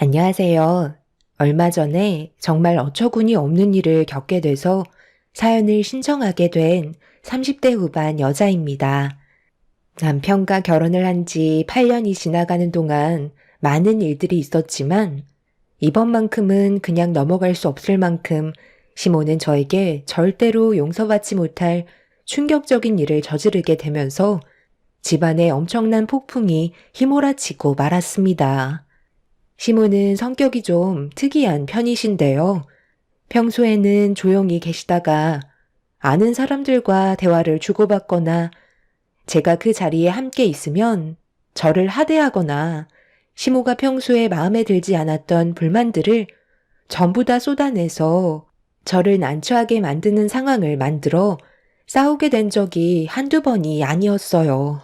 안녕하세요. 얼마 전에 정말 어처구니 없는 일을 겪게 돼서 사연을 신청하게 된 30대 후반 여자입니다. 남편과 결혼을 한 지 8년이 지나가는 동안 많은 일들이 있었지만 이번만큼은 그냥 넘어갈 수 없을 만큼 시모는 저에게 절대로 용서받지 못할 충격적인 일을 저지르게 되면서 집안에 엄청난 폭풍이 휘몰아치고 말았습니다. 시모는 성격이 좀 특이한 편이신데요. 평소에는 조용히 계시다가 아는 사람들과 대화를 주고받거나 제가 그 자리에 함께 있으면 저를 하대하거나 시모가 평소에 마음에 들지 않았던 불만들을 전부 다 쏟아내서 저를 난처하게 만드는 상황을 만들어 싸우게 된 적이 한두 번이 아니었어요.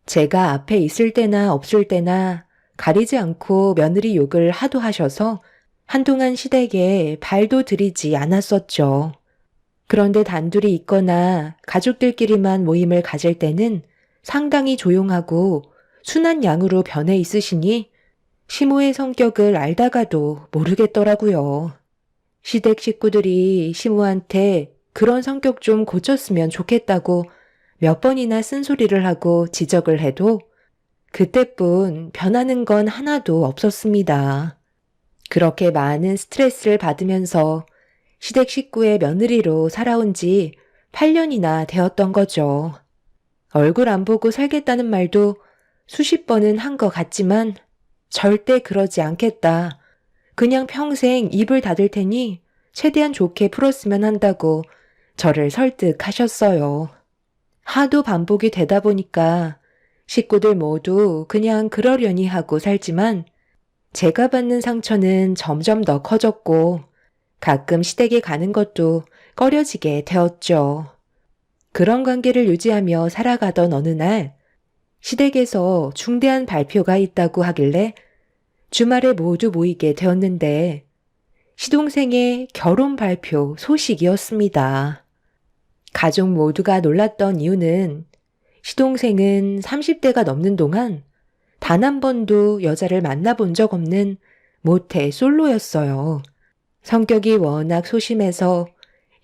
제가 앞에 있을 때나 없을 때나 가리지 않고 며느리 욕을 하도 하셔서 한동안 시댁에 발도 들이지 않았었죠. 그런데 단둘이 있거나 가족들끼리만 모임을 가질 때는 상당히 조용하고 순한 양으로 변해 있으시니 시모의 성격을 알다가도 모르겠더라고요. 시댁 식구들이 시모한테 그런 성격 좀 고쳤으면 좋겠다고 몇 번이나 쓴소리를 하고 지적을 해도 그때뿐 변하는 건 하나도 없었습니다. 그렇게 많은 스트레스를 받으면서 시댁 식구의 며느리로 살아온 지 8년이나 되었던 거죠. 얼굴 안 보고 살겠다는 말도 수십 번은 한 것 같지만 절대 그러지 않겠다. 그냥 평생 입을 닫을 테니 최대한 좋게 풀었으면 한다고 저를 설득하셨어요. 하도 반복이 되다 보니까 식구들 모두 그냥 그러려니 하고 살지만 제가 받는 상처는 점점 더 커졌고 가끔 시댁에 가는 것도 꺼려지게 되었죠. 그런 관계를 유지하며 살아가던 어느 날 시댁에서 중대한 발표가 있다고 하길래 주말에 모두 모이게 되었는데 시동생의 결혼 발표 소식이었습니다. 가족 모두가 놀랐던 이유는 시동생은 30대가 넘는 동안 단 한 번도 여자를 만나본 적 없는 모태 솔로였어요. 성격이 워낙 소심해서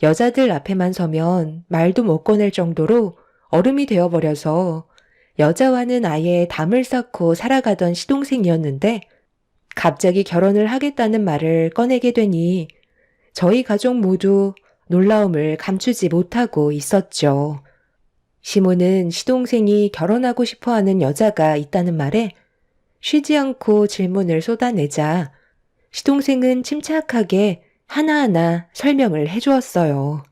여자들 앞에만 서면 말도 못 꺼낼 정도로 얼음이 되어버려서 여자와는 아예 담을 쌓고 살아가던 시동생이었는데 갑자기 결혼을 하겠다는 말을 꺼내게 되니 저희 가족 모두 놀라움을 감추지 못하고 있었죠. 시모는 시동생이 결혼하고 싶어하는 여자가 있다는 말에 쉬지 않고 질문을 쏟아내자 시동생은 침착하게 하나하나 설명을 해주었어요.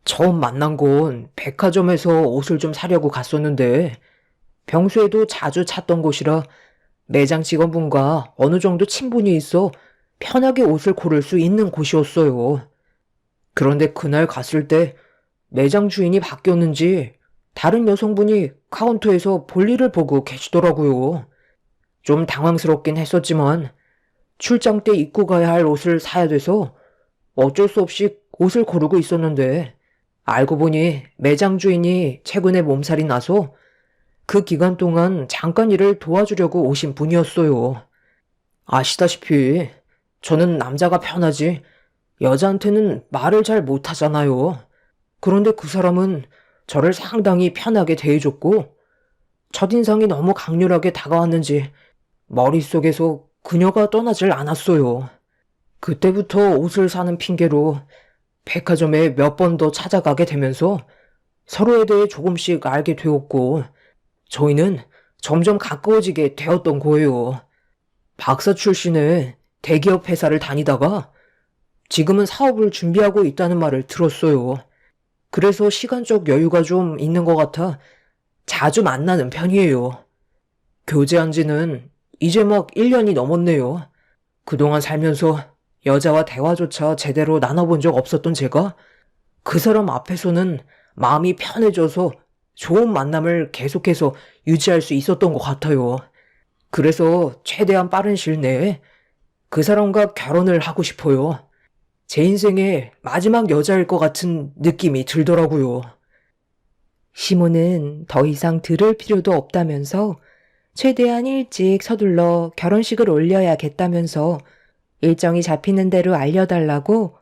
처음 만난 건 백화점에서 옷을 좀 사려고 갔었는데 평소에도 자주 찾던 곳이라 매장 직원분과 어느 정도 친분이 있어 편하게 옷을 고를 수 있는 곳이었어요. 그런데 그날 갔을 때 매장 주인이 바뀌었는지 다른 여성분이 카운터에서 볼일을 보고 계시더라고요. 좀 당황스럽긴 했었지만 출장 때 입고 가야 할 옷을 사야 돼서 어쩔 수 없이 옷을 고르고 있었는데 알고 보니 매장 주인이 최근에 몸살이 나서 그 기간 동안 잠깐 일을 도와주려고 오신 분이었어요. 아시다시피 저는 남자가 편하지 여자한테는 말을 잘 못하잖아요. 그런데 그 사람은 저를 상당히 편하게 대해줬고 첫인상이 너무 강렬하게 다가왔는지 머릿속에서 그녀가 떠나질 않았어요. 그때부터 옷을 사는 핑계로 백화점에 몇 번 더 찾아가게 되면서 서로에 대해 조금씩 알게 되었고 저희는 점점 가까워지게 되었던 거예요. 박사 출신의 대기업 회사를 다니다가 지금은 사업을 준비하고 있다는 말을 들었어요. 그래서 시간적 여유가 좀 있는 것 같아 자주 만나는 편이에요. 교제한 지는 이제 막 1년이 넘었네요. 그동안 살면서 여자와 대화조차 제대로 나눠본 적 없었던 제가 그 사람 앞에서는 마음이 편해져서 좋은 만남을 계속해서 유지할 수 있었던 것 같아요. 그래서 최대한 빠른 시일 내에 그 사람과 결혼을 하고 싶어요. 제 인생의 마지막 여자일 것 같은 느낌이 들더라고요. 시모는 더 이상 들을 필요도 없다면서 최대한 일찍 서둘러 결혼식을 올려야겠다면서 일정이 잡히는 대로 알려달라고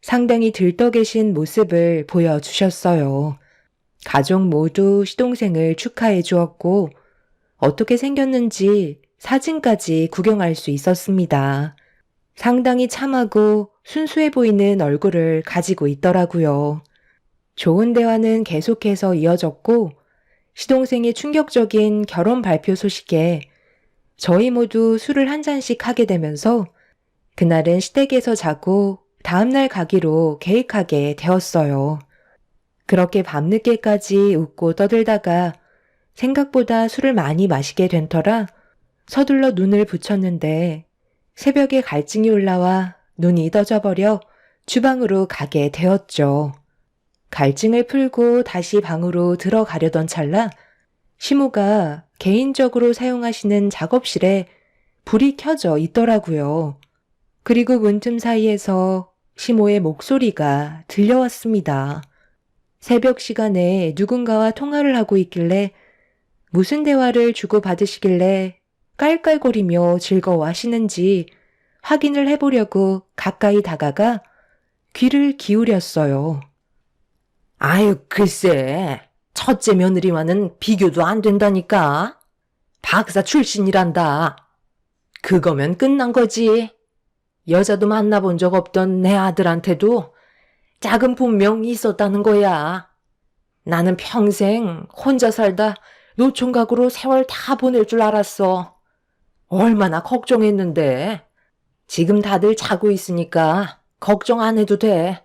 상당히 들떠 계신 모습을 보여주셨어요. 가족 모두 시동생을 축하해 주었고 어떻게 생겼는지 사진까지 구경할 수 있었습니다. 상당히 참하고 순수해 보이는 얼굴을 가지고 있더라고요. 좋은 대화는 계속해서 이어졌고 시동생의 충격적인 결혼 발표 소식에 저희 모두 술을 한 잔씩 하게 되면서 그날은 시댁에서 자고 다음날 가기로 계획하게 되었어요. 그렇게 밤늦게까지 웃고 떠들다가 생각보다 술을 많이 마시게 된 터라 서둘러 눈을 붙였는데 새벽에 갈증이 올라와 눈이 떠져버려 주방으로 가게 되었죠. 갈증을 풀고 다시 방으로 들어가려던 찰나 시모가 개인적으로 사용하시는 작업실에 불이 켜져 있더라고요. 그리고 문틈 사이에서 시모의 목소리가 들려왔습니다. 새벽 시간에 누군가와 통화를 하고 있길래 무슨 대화를 주고받으시길래 깔깔거리며 즐거워하시는지 확인을 해보려고 가까이 다가가 귀를 기울였어요. 아유, 글쎄. 첫째 며느리와는 비교도 안 된다니까. 박사 출신이란다. 그거면 끝난 거지. 여자도 만나본 적 없던 내 아들한테도 짝은 분명 있었다는 거야. 나는 평생 혼자 살다 노총각으로 세월 다 보낼 줄 알았어. 얼마나 걱정했는데. 지금 다들 자고 있으니까 걱정 안 해도 돼.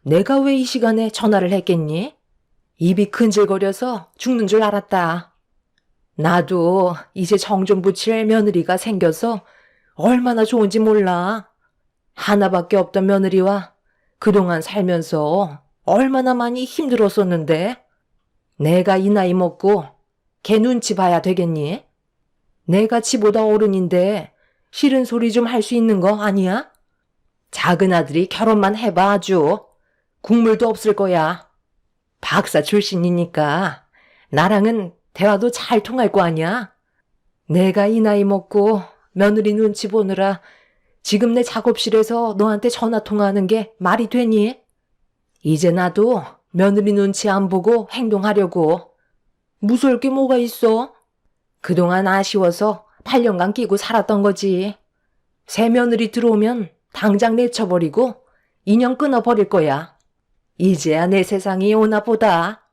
내가 왜 이 시간에 전화를 했겠니? 입이 근질거려서 죽는 줄 알았다. 나도 이제 정 좀 붙일 며느리가 생겨서 얼마나 좋은지 몰라. 하나밖에 없던 며느리와 그동안 살면서 얼마나 많이 힘들었었는데 내가 이 나이 먹고 걔 눈치 봐야 되겠니? 내가 지보다 어른인데 싫은 소리 좀 할 수 있는 거 아니야? 작은 아들이 결혼만 해봐 아주. 국물도 없을 거야. 박사 출신이니까 나랑은 대화도 잘 통할 거 아니야? 내가 이 나이 먹고 며느리 눈치 보느라 지금 내 작업실에서 너한테 전화 통화하는 게 말이 되니? 이제 나도 며느리 눈치 안 보고 행동하려고. 무서울 게 뭐가 있어? 그동안 아쉬워서 8년간 끼고 살았던 거지. 새 며느리 들어오면 당장 내쳐버리고 인연 끊어버릴 거야. 이제야 내 세상이 오나 보다.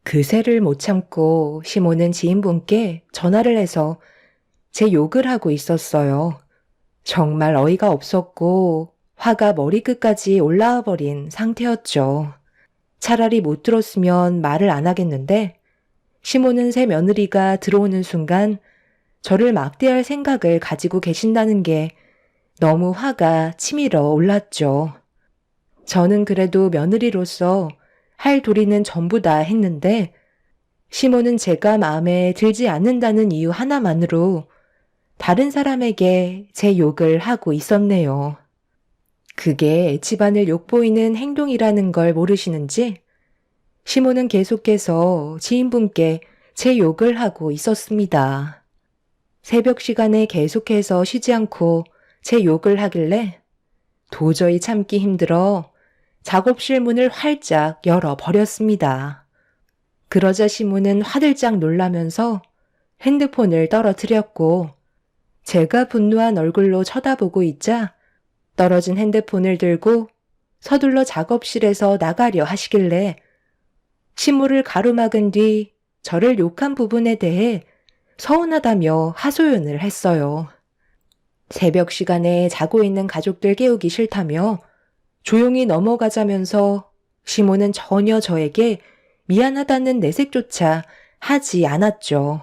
그새를 못 참고 시모는 지인분께 전화를 해서 제 욕을 하고 있었어요. 정말 어이가 없었고 화가 머리끝까지 올라와 버린 상태였죠. 차라리 못 들었으면 말을 안 하겠는데 시모는 새 며느리가 들어오는 순간 저를 막대할 생각을 가지고 계신다는 게 너무 화가 치밀어 올랐죠. 저는 그래도 며느리로서 할 도리는 전부 다 했는데 시모는 제가 마음에 들지 않는다는 이유 하나만으로 다른 사람에게 제 욕을 하고 있었네요. 그게 집안을 욕보이는 행동이라는 걸 모르시는지 시모는 계속해서 지인분께 제 욕을 하고 있었습니다. 새벽 시간에 계속해서 쉬지 않고 제 욕을 하길래 도저히 참기 힘들어 작업실 문을 활짝 열어버렸습니다. 그러자 시모는 화들짝 놀라면서 핸드폰을 떨어뜨렸고 제가 분노한 얼굴로 쳐다보고 있자 떨어진 핸드폰을 들고 서둘러 작업실에서 나가려 하시길래 시모를 가로막은 뒤 저를 욕한 부분에 대해 서운하다며 하소연을 했어요. 새벽 시간에 자고 있는 가족들 깨우기 싫다며 조용히 넘어가자면서 시모는 전혀 저에게 미안하다는 내색조차 하지 않았죠.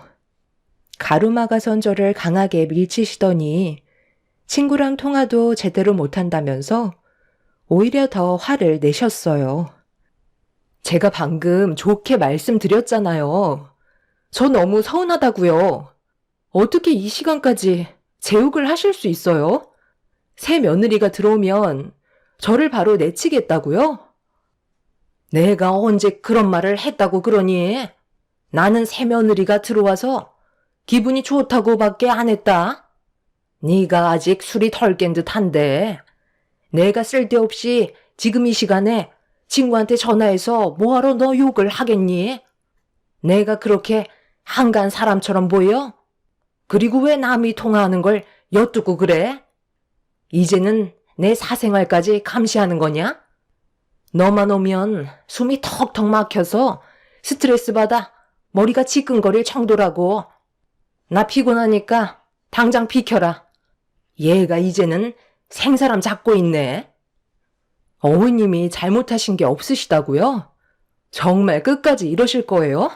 가로막아선 저를 강하게 밀치시더니 친구랑 통화도 제대로 못한다면서 오히려 더 화를 내셨어요. 제가 방금 좋게 말씀드렸잖아요. 저 너무 서운하다고요. 어떻게 이 시간까지 제 욕을 하실 수 있어요? 새 며느리가 들어오면 저를 바로 내치겠다고요? 내가 언제 그런 말을 했다고 그러니? 나는 새 며느리가 들어와서 기분이 좋다고밖에 안 했다. 네가 아직 술이 덜 깬 듯한데 내가 쓸데없이 지금 이 시간에 친구한테 전화해서 뭐하러 너 욕을 하겠니? 내가 그렇게 한간 사람처럼 보여? 그리고 왜 남이 통화하는 걸 엿듣고 그래? 이제는 내 사생활까지 감시하는 거냐? 너만 오면 숨이 턱턱 막혀서 스트레스 받아 머리가 지끈거릴 정도라고. 나 피곤하니까 당장 비켜라. 얘가 이제는 생사람 잡고 있네. 어머님이 잘못하신 게 없으시다고요? 정말 끝까지 이러실 거예요?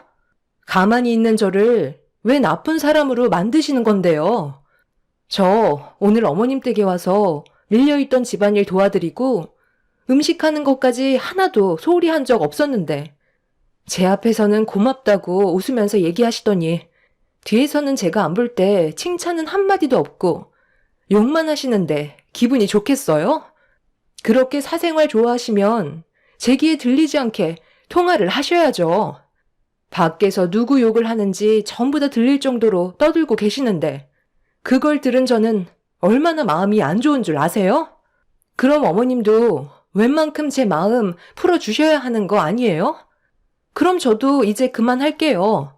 가만히 있는 저를 왜 나쁜 사람으로 만드시는 건데요? 저 오늘 어머님 댁에 와서 밀려있던 집안일 도와드리고 음식하는 것까지 하나도 소홀히 한 적 없었는데 제 앞에서는 고맙다고 웃으면서 얘기하시더니 뒤에서는 제가 안 볼 때 칭찬은 한마디도 없고 욕만 하시는데 기분이 좋겠어요? 그렇게 사생활 좋아하시면 제 귀에 들리지 않게 통화를 하셔야죠. 밖에서 누구 욕을 하는지 전부 다 들릴 정도로 떠들고 계시는데 그걸 들은 저는 얼마나 마음이 안 좋은 줄 아세요? 그럼 어머님도 웬만큼 제 마음 풀어주셔야 하는 거 아니에요? 그럼 저도 이제 그만할게요.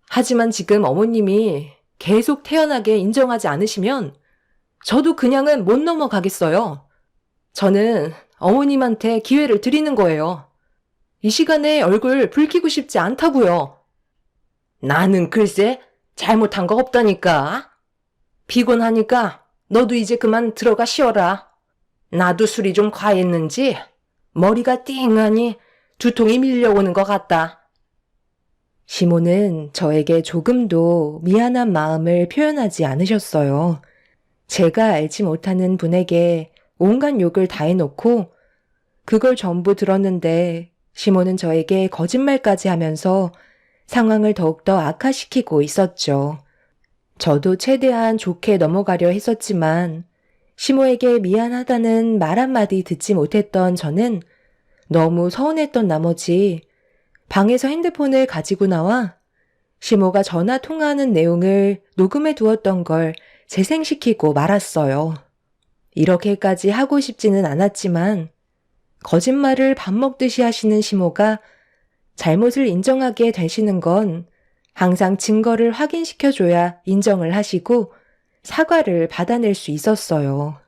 하지만 지금 어머님이 계속 태연하게 인정하지 않으시면 저도 그냥은 못 넘어가겠어요. 저는 어머님한테 기회를 드리는 거예요. 이 시간에 얼굴 붉히고 싶지 않다고요. 나는 글쎄 잘못한 거 없다니까. 피곤하니까 너도 이제 그만 들어가 쉬어라. 나도 술이 좀 과했는지 머리가 띵하니 두통이 밀려오는 것 같다. 시모는 저에게 조금도 미안한 마음을 표현하지 않으셨어요. 제가 알지 못하는 분에게 온갖 욕을 다 해놓고 그걸 전부 들었는데 시모는 저에게 거짓말까지 하면서 상황을 더욱더 악화시키고 있었죠. 저도 최대한 좋게 넘어가려 했었지만 시모에게 미안하다는 말 한마디 듣지 못했던 저는 너무 서운했던 나머지 방에서 핸드폰을 가지고 나와 시모가 전화 통화하는 내용을 녹음해 두었던 걸 재생시키고 말았어요. 이렇게까지 하고 싶지는 않았지만 거짓말을 밥 먹듯이 하시는 시모가 잘못을 인정하게 되시는 건 항상 증거를 확인시켜줘야 인정을 하시고 사과를 받아낼 수 있었어요.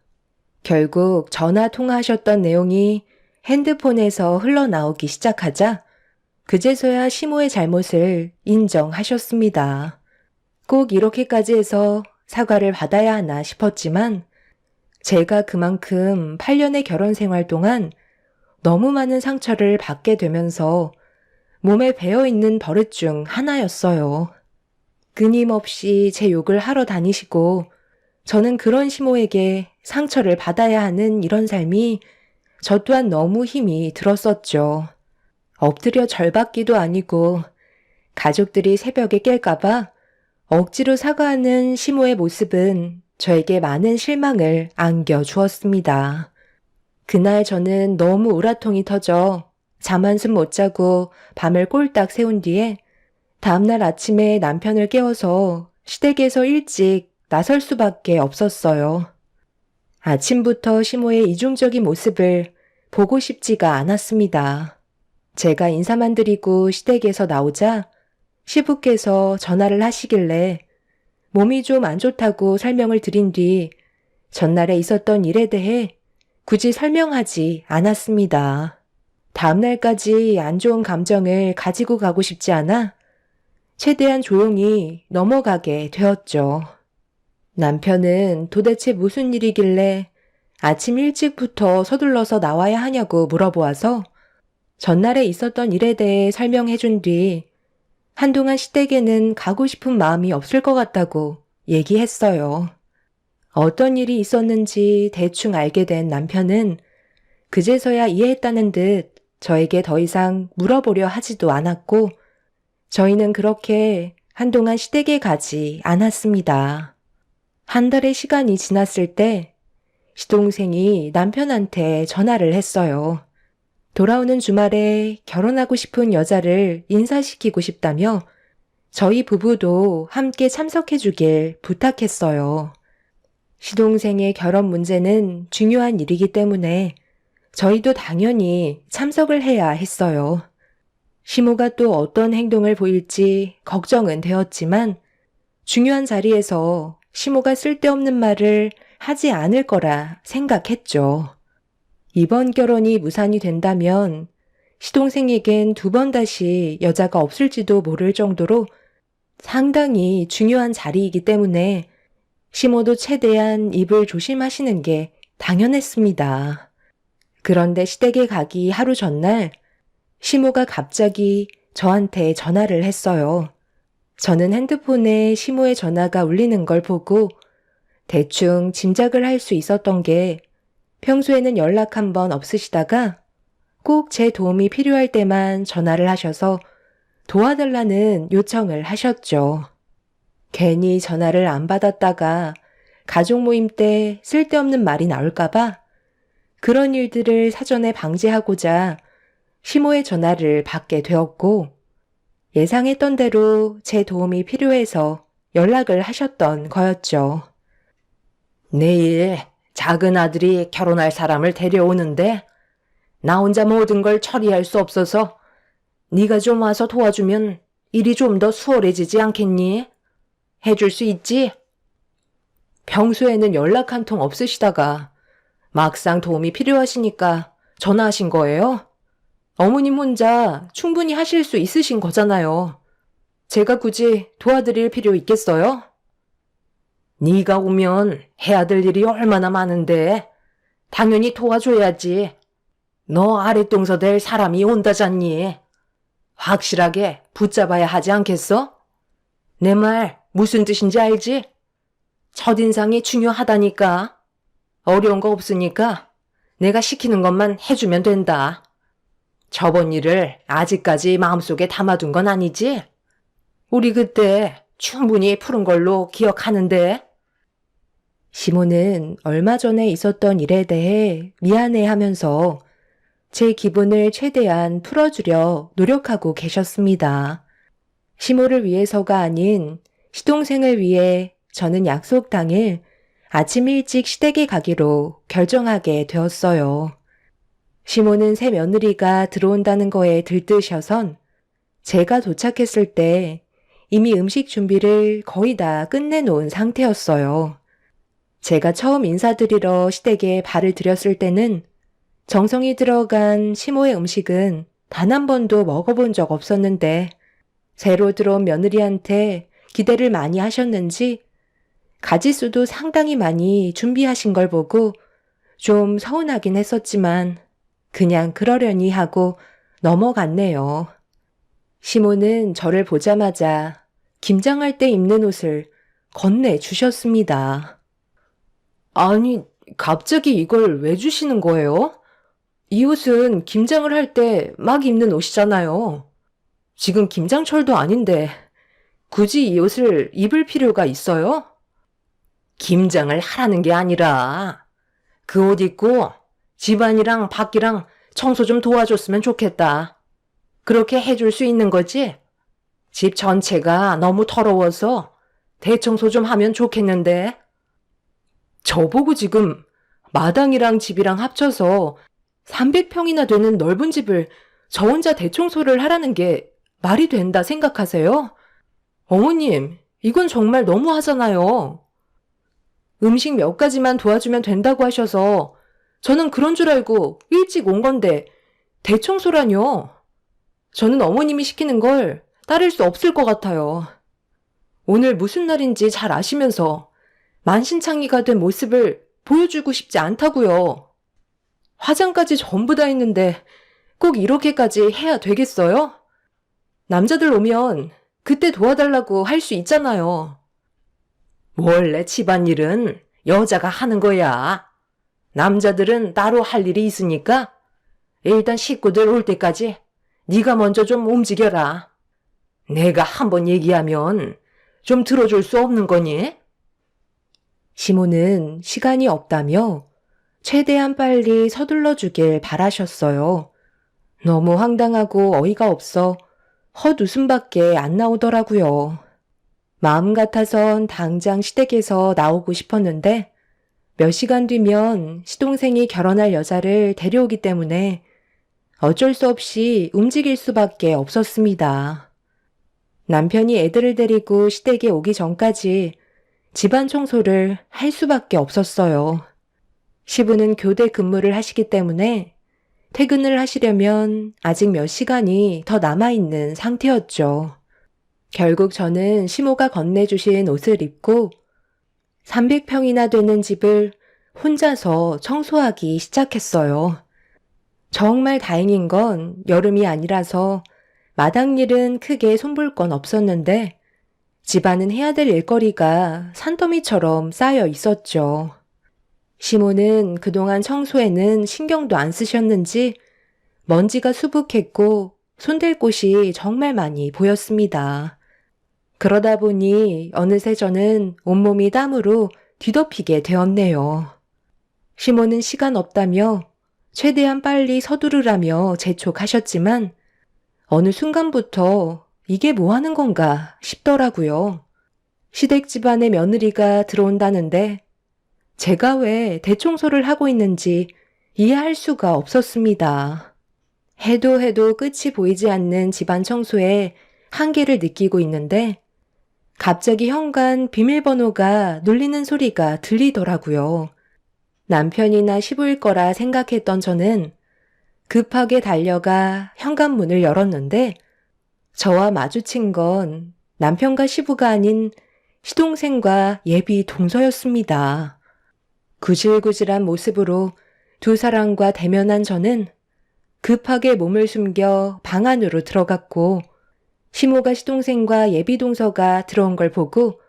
결국 전화 통화하셨던 내용이 핸드폰에서 흘러나오기 시작하자 그제서야 시모의 잘못을 인정하셨습니다. 꼭 이렇게까지 해서 사과를 받아야 하나 싶었지만 제가 그만큼 8년의 결혼 생활 동안 너무 많은 상처를 받게 되면서 몸에 배어있는 버릇 중 하나였어요. 끊임없이 제 욕을 하러 다니시고 저는 그런 시모에게 상처를 받아야 하는 이런 삶이 저 또한 너무 힘이 들었었죠. 엎드려 절받기도 아니고 가족들이 새벽에 깰까봐 억지로 사과하는 시모의 모습은 저에게 많은 실망을 안겨주었습니다. 그날 저는 너무 우라통이 터져 잠 한숨 못 자고 밤을 꼴딱 새운 뒤에 다음날 아침에 남편을 깨워서 시댁에서 일찍 나설 수밖에 없었어요. 아침부터 시모의 이중적인 모습을 보고 싶지가 않았습니다. 제가 인사만 드리고 시댁에서 나오자 시부께서 전화를 하시길래 몸이 좀 안 좋다고 설명을 드린 뒤 전날에 있었던 일에 대해 굳이 설명하지 않았습니다. 다음날까지 안 좋은 감정을 가지고 가고 싶지 않아 최대한 조용히 넘어가게 되었죠. 남편은 도대체 무슨 일이길래 아침 일찍부터 서둘러서 나와야 하냐고 물어보아서 전날에 있었던 일에 대해 설명해 준 뒤 한동안 시댁에는 가고 싶은 마음이 없을 것 같다고 얘기했어요. 어떤 일이 있었는지 대충 알게 된 남편은 그제서야 이해했다는 듯 저에게 더 이상 물어보려 하지도 않았고 저희는 그렇게 한동안 시댁에 가지 않았습니다. 한 달의 시간이 지났을 때 시동생이 남편한테 전화를 했어요. 돌아오는 주말에 결혼하고 싶은 여자를 인사시키고 싶다며 저희 부부도 함께 참석해 주길 부탁했어요. 시동생의 결혼 문제는 중요한 일이기 때문에 저희도 당연히 참석을 해야 했어요. 시모가 또 어떤 행동을 보일지 걱정은 되었지만 중요한 자리에서 시모가 쓸데없는 말을 하지 않을 거라 생각했죠. 이번 결혼이 무산이 된다면 시동생에겐 두 번 다시 여자가 없을지도 모를 정도로 상당히 중요한 자리이기 때문에 시모도 최대한 입을 조심하시는 게 당연했습니다. 그런데 시댁에 가기 하루 전날 시모가 갑자기 저한테 전화를 했어요. 저는 핸드폰에 시모의 전화가 울리는 걸 보고 대충 짐작을 할 수 있었던 게 평소에는 연락 한 번 없으시다가 꼭 제 도움이 필요할 때만 전화를 하셔서 도와달라는 요청을 하셨죠. 괜히 전화를 안 받았다가 가족 모임 때 쓸데없는 말이 나올까봐 그런 일들을 사전에 방지하고자 시모의 전화를 받게 되었고 예상했던 대로 제 도움이 필요해서 연락을 하셨던 거였죠. 내일 작은 아들이 결혼할 사람을 데려오는데 나 혼자 모든 걸 처리할 수 없어서 네가 좀 와서 도와주면 일이 좀 더 수월해지지 않겠니? 해줄 수 있지? 평소에는 연락 한 통 없으시다가 막상 도움이 필요하시니까 전화하신 거예요? 어머님 혼자 충분히 하실 수 있으신 거잖아요. 제가 굳이 도와드릴 필요 있겠어요? 네가 오면 해야 될 일이 얼마나 많은데 당연히 도와줘야지. 너 아랫동서 될 사람이 온다잖니. 확실하게 붙잡아야 하지 않겠어? 내 말 무슨 뜻인지 알지? 첫인상이 중요하다니까. 어려운 거 없으니까 내가 시키는 것만 해주면 된다. 저번 일을 아직까지 마음속에 담아둔 건 아니지? 우리 그때 충분히 푸른 걸로 기억하는데. 시모는 얼마 전에 있었던 일에 대해 미안해하면서 제 기분을 최대한 풀어주려 노력하고 계셨습니다. 시모를 위해서가 아닌 시동생을 위해 저는 약속 당일 아침 일찍 시댁에 가기로 결정하게 되었어요. 시모는 새 며느리가 들어온다는 거에 들뜨셔선 제가 도착했을 때 이미 음식 준비를 거의 다 끝내놓은 상태였어요. 제가 처음 인사드리러 시댁에 발을 들였을 때는 정성이 들어간 시모의 음식은 단 한 번도 먹어본 적 없었는데 새로 들어온 며느리한테 기대를 많이 하셨는지 가짓수도 상당히 많이 준비하신 걸 보고 좀 서운하긴 했었지만 그냥 그러려니 하고 넘어갔네요. 시모는 저를 보자마자 김장할 때 입는 옷을 건네주셨습니다. 아니, 갑자기 이걸 왜 주시는 거예요? 이 옷은 김장을 할 때 막 입는 옷이잖아요. 지금 김장철도 아닌데 굳이 이 옷을 입을 필요가 있어요? 김장을 하라는 게 아니라 그 옷 입고 집안이랑 밖이랑 청소 좀 도와줬으면 좋겠다. 그렇게 해줄 수 있는 거지? 집 전체가 너무 더러워서 대청소 좀 하면 좋겠는데. 저보고 지금 마당이랑 집이랑 합쳐서 300평이나 되는 넓은 집을 저 혼자 대청소를 하라는 게 말이 된다 생각하세요? 어머님, 이건 정말 너무하잖아요. 음식 몇 가지만 도와주면 된다고 하셔서 저는 그런 줄 알고 일찍 온 건데 대청소라뇨. 저는 어머님이 시키는 걸 따를 수 없을 것 같아요. 오늘 무슨 날인지 잘 아시면서 만신창이가 된 모습을 보여주고 싶지 않다고요. 화장까지 전부 다 했는데 꼭 이렇게까지 해야 되겠어요? 남자들 오면 그때 도와달라고 할 수 있잖아요. 원래 집안일은 여자가 하는 거야. 남자들은 따로 할 일이 있으니까 일단 식구들 올 때까지 네가 먼저 좀 움직여라. 내가 한번 얘기하면 좀 들어줄 수 없는 거니? 시모는 시간이 없다며 최대한 빨리 서둘러 주길 바라셨어요. 너무 황당하고 어이가 없어 헛웃음밖에 안 나오더라고요. 마음 같아선 당장 시댁에서 나오고 싶었는데 몇 시간 뒤면 시동생이 결혼할 여자를 데려오기 때문에 어쩔 수 없이 움직일 수밖에 없었습니다. 남편이 애들을 데리고 시댁에 오기 전까지 집안 청소를 할 수밖에 없었어요. 시부는 교대 근무를 하시기 때문에 퇴근을 하시려면 아직 몇 시간이 더 남아있는 상태였죠. 결국 저는 시모가 건네주신 옷을 입고 300평이나 되는 집을 혼자서 청소하기 시작했어요. 정말 다행인 건 여름이 아니라서 마당일은 크게 손볼 건 없었는데 집안은 해야 될 일거리가 산더미처럼 쌓여 있었죠. 시모는 그동안 청소에는 신경도 안 쓰셨는지 먼지가 수북했고 손댈 곳이 정말 많이 보였습니다. 그러다 보니 어느새 저는 온몸이 땀으로 뒤덮이게 되었네요. 시모는 시간 없다며 최대한 빨리 서두르라며 재촉하셨지만 어느 순간부터 이게 뭐 하는 건가 싶더라고요. 시댁 집안의 며느리가 들어온다는데 제가 왜 대청소를 하고 있는지 이해할 수가 없었습니다. 해도 끝이 보이지 않는 집안 청소에 한계를 느끼고 있는데 갑자기 현관 비밀번호가 눌리는 소리가 들리더라고요. 남편이나 시부일 거라 생각했던 저는 급하게 달려가 현관문을 열었는데 저와 마주친 건 남편과 시부가 아닌 시동생과 예비 동서였습니다. 구질구질한 모습으로 두 사람과 대면한 저는 급하게 몸을 숨겨 방 안으로 들어갔고 시모가 시동생과 예비 동서가 들어온 걸 보고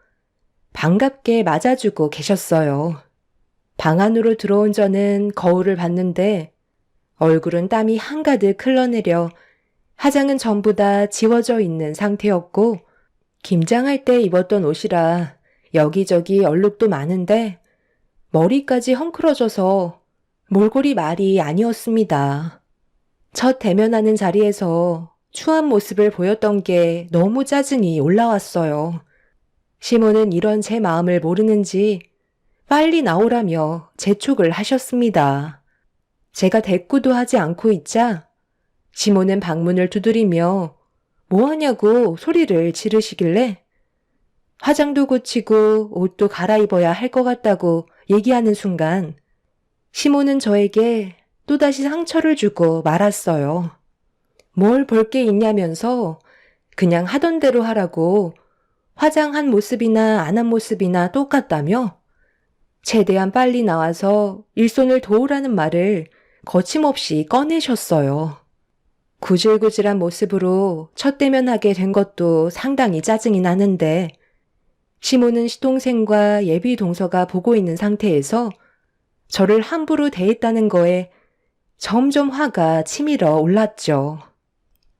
반갑게 맞아주고 계셨어요. 방 안으로 들어온 저는 거울을 봤는데 얼굴은 땀이 한가득 흘러내려 화장은 전부 다 지워져 있는 상태였고 김장할 때 입었던 옷이라 여기저기 얼룩도 많은데 머리까지 헝클어져서 몰골이 말이 아니었습니다. 첫 대면하는 자리에서 추한 모습을 보였던 게 너무 짜증이 올라왔어요. 시모는 이런 제 마음을 모르는지 빨리 나오라며 재촉을 하셨습니다. 제가 대꾸도 하지 않고 있자 시모는 방문을 두드리며 뭐하냐고 소리를 지르시길래 화장도 고치고 옷도 갈아입어야 할 것 같다고 얘기하는 순간 시모는 저에게 또다시 상처를 주고 말았어요. 뭘 볼 게 있냐면서 그냥 하던 대로 하라고 화장한 모습이나 안 한 모습이나 똑같다며 최대한 빨리 나와서 일손을 도우라는 말을 거침없이 꺼내셨어요. 구질구질한 모습으로 첫 대면하게 된 것도 상당히 짜증이 나는데 시모는 시동생과 예비 동서가 보고 있는 상태에서 저를 함부로 대했다는 거에 점점 화가 치밀어 올랐죠.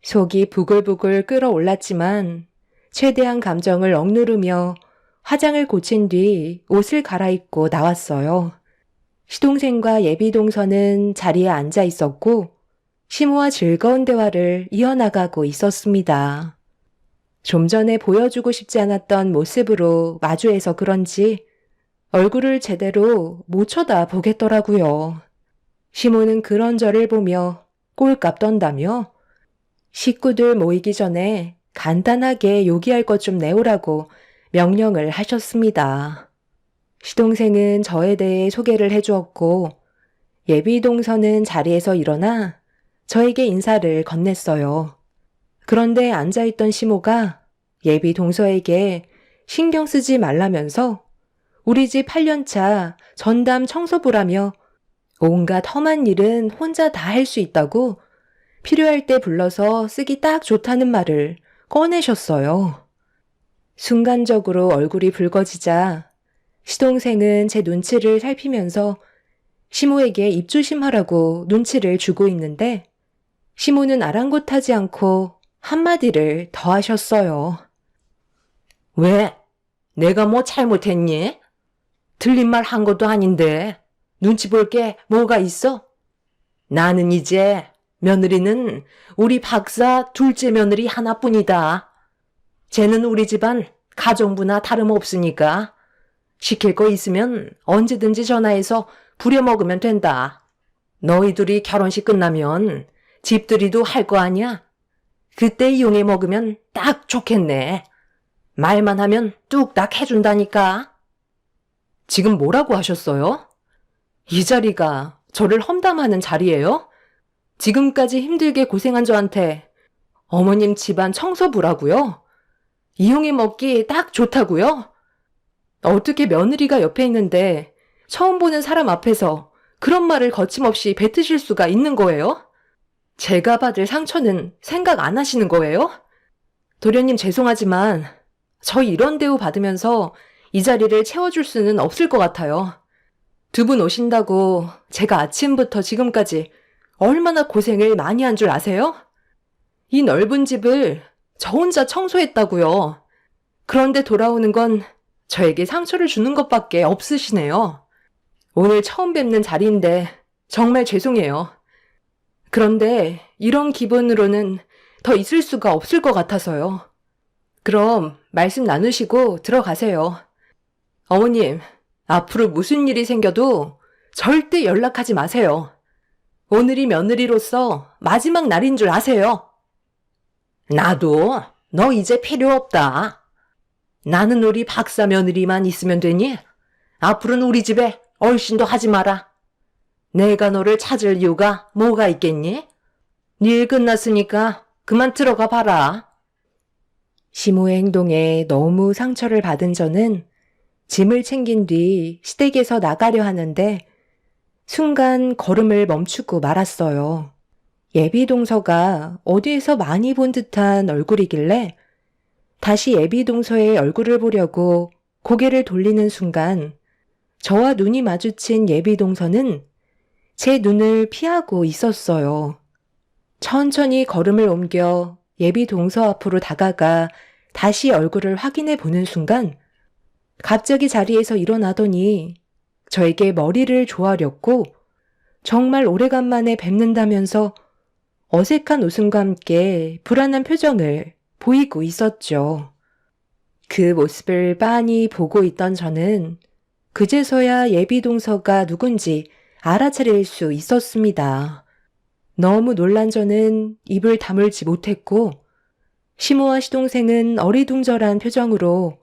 속이 부글부글 끓어올랐지만 최대한 감정을 억누르며 화장을 고친 뒤 옷을 갈아입고 나왔어요. 시동생과 예비 동서는 자리에 앉아 있었고 시모와 즐거운 대화를 이어나가고 있었습니다. 좀 전에 보여주고 싶지 않았던 모습으로 마주해서 그런지 얼굴을 제대로 못 쳐다보겠더라고요. 시모는 그런 저를 보며 꼴값 떤다며 식구들 모이기 전에 간단하게 요기할 것 좀 내오라고 명령을 하셨습니다. 시동생은 저에 대해 소개를 해주었고 예비 동서는 자리에서 일어나 저에게 인사를 건넸어요. 그런데 앉아있던 시모가 예비 동서에게 신경 쓰지 말라면서 우리 집 8년차 전담 청소부라며 온갖 험한 일은 혼자 다 할 수 있다고 필요할 때 불러서 쓰기 딱 좋다는 말을 꺼내셨어요. 순간적으로 얼굴이 붉어지자 시동생은 제 눈치를 살피면서 시모에게 입조심하라고 눈치를 주고 있는데 시모는 아랑곳하지 않고 한마디를 더 하셨어요. 왜? 내가 뭐 잘못했니? 틀린 말 한 것도 아닌데 눈치 볼 게 뭐가 있어? 나는 이제 며느리는 우리 박사 둘째 며느리 하나뿐이다. 쟤는 우리 집안 가정부나 다름없으니까 시킬 거 있으면 언제든지 전화해서 부려먹으면 된다. 너희 둘이 결혼식 끝나면 집들이도 할 거 아니야? 그때 이용해 먹으면 딱 좋겠네. 말만 하면 뚝딱 해준다니까. 지금 뭐라고 하셨어요? 이 자리가 저를 험담하는 자리예요? 지금까지 힘들게 고생한 저한테 어머님 집안 청소부라고요? 이용해 먹기 딱 좋다고요? 어떻게 며느리가 옆에 있는데 처음 보는 사람 앞에서 그런 말을 거침없이 뱉으실 수가 있는 거예요? 제가 받을 상처는 생각 안 하시는 거예요? 도련님 죄송하지만 저 이런 대우 받으면서 이 자리를 채워줄 수는 없을 것 같아요. 두 분 오신다고 제가 아침부터 지금까지 얼마나 고생을 많이 한 줄 아세요? 이 넓은 집을 저 혼자 청소했다고요. 그런데 돌아오는 건 저에게 상처를 주는 것밖에 없으시네요. 오늘 처음 뵙는 자리인데 정말 죄송해요. 그런데 이런 기분으로는 더 있을 수가 없을 것 같아서요. 그럼 말씀 나누시고 들어가세요. 어머님, 앞으로 무슨 일이 생겨도 절대 연락하지 마세요. 오늘이 며느리로서 마지막 날인 줄 아세요. 나도 너 이제 필요 없다. 나는 우리 박사 며느리만 있으면 되니 앞으로는 우리 집에 얼씬도 하지 마라. 내가 너를 찾을 이유가 뭐가 있겠니? 일 끝났으니까 그만 들어가 봐라. 시모의 행동에 너무 상처를 받은 저는 짐을 챙긴 뒤 시댁에서 나가려 하는데 순간 걸음을 멈추고 말았어요. 예비 동서가 어디에서 많이 본 듯한 얼굴이길래 다시 예비 동서의 얼굴을 보려고 고개를 돌리는 순간 저와 눈이 마주친 예비 동서는 제 눈을 피하고 있었어요. 천천히 걸음을 옮겨 예비 동서 앞으로 다가가 다시 얼굴을 확인해 보는 순간 갑자기 자리에서 일어나더니 저에게 머리를 조아렸고 정말 오래간만에 뵙는다면서 어색한 웃음과 함께 불안한 표정을 보이고 있었죠. 그 모습을 빤히 보고 있던 저는 그제서야 예비 동서가 누군지 알아차릴 수 있었습니다. 너무 놀란 저는 입을 다물지 못했고 시모와 시동생은 어리둥절한 표정으로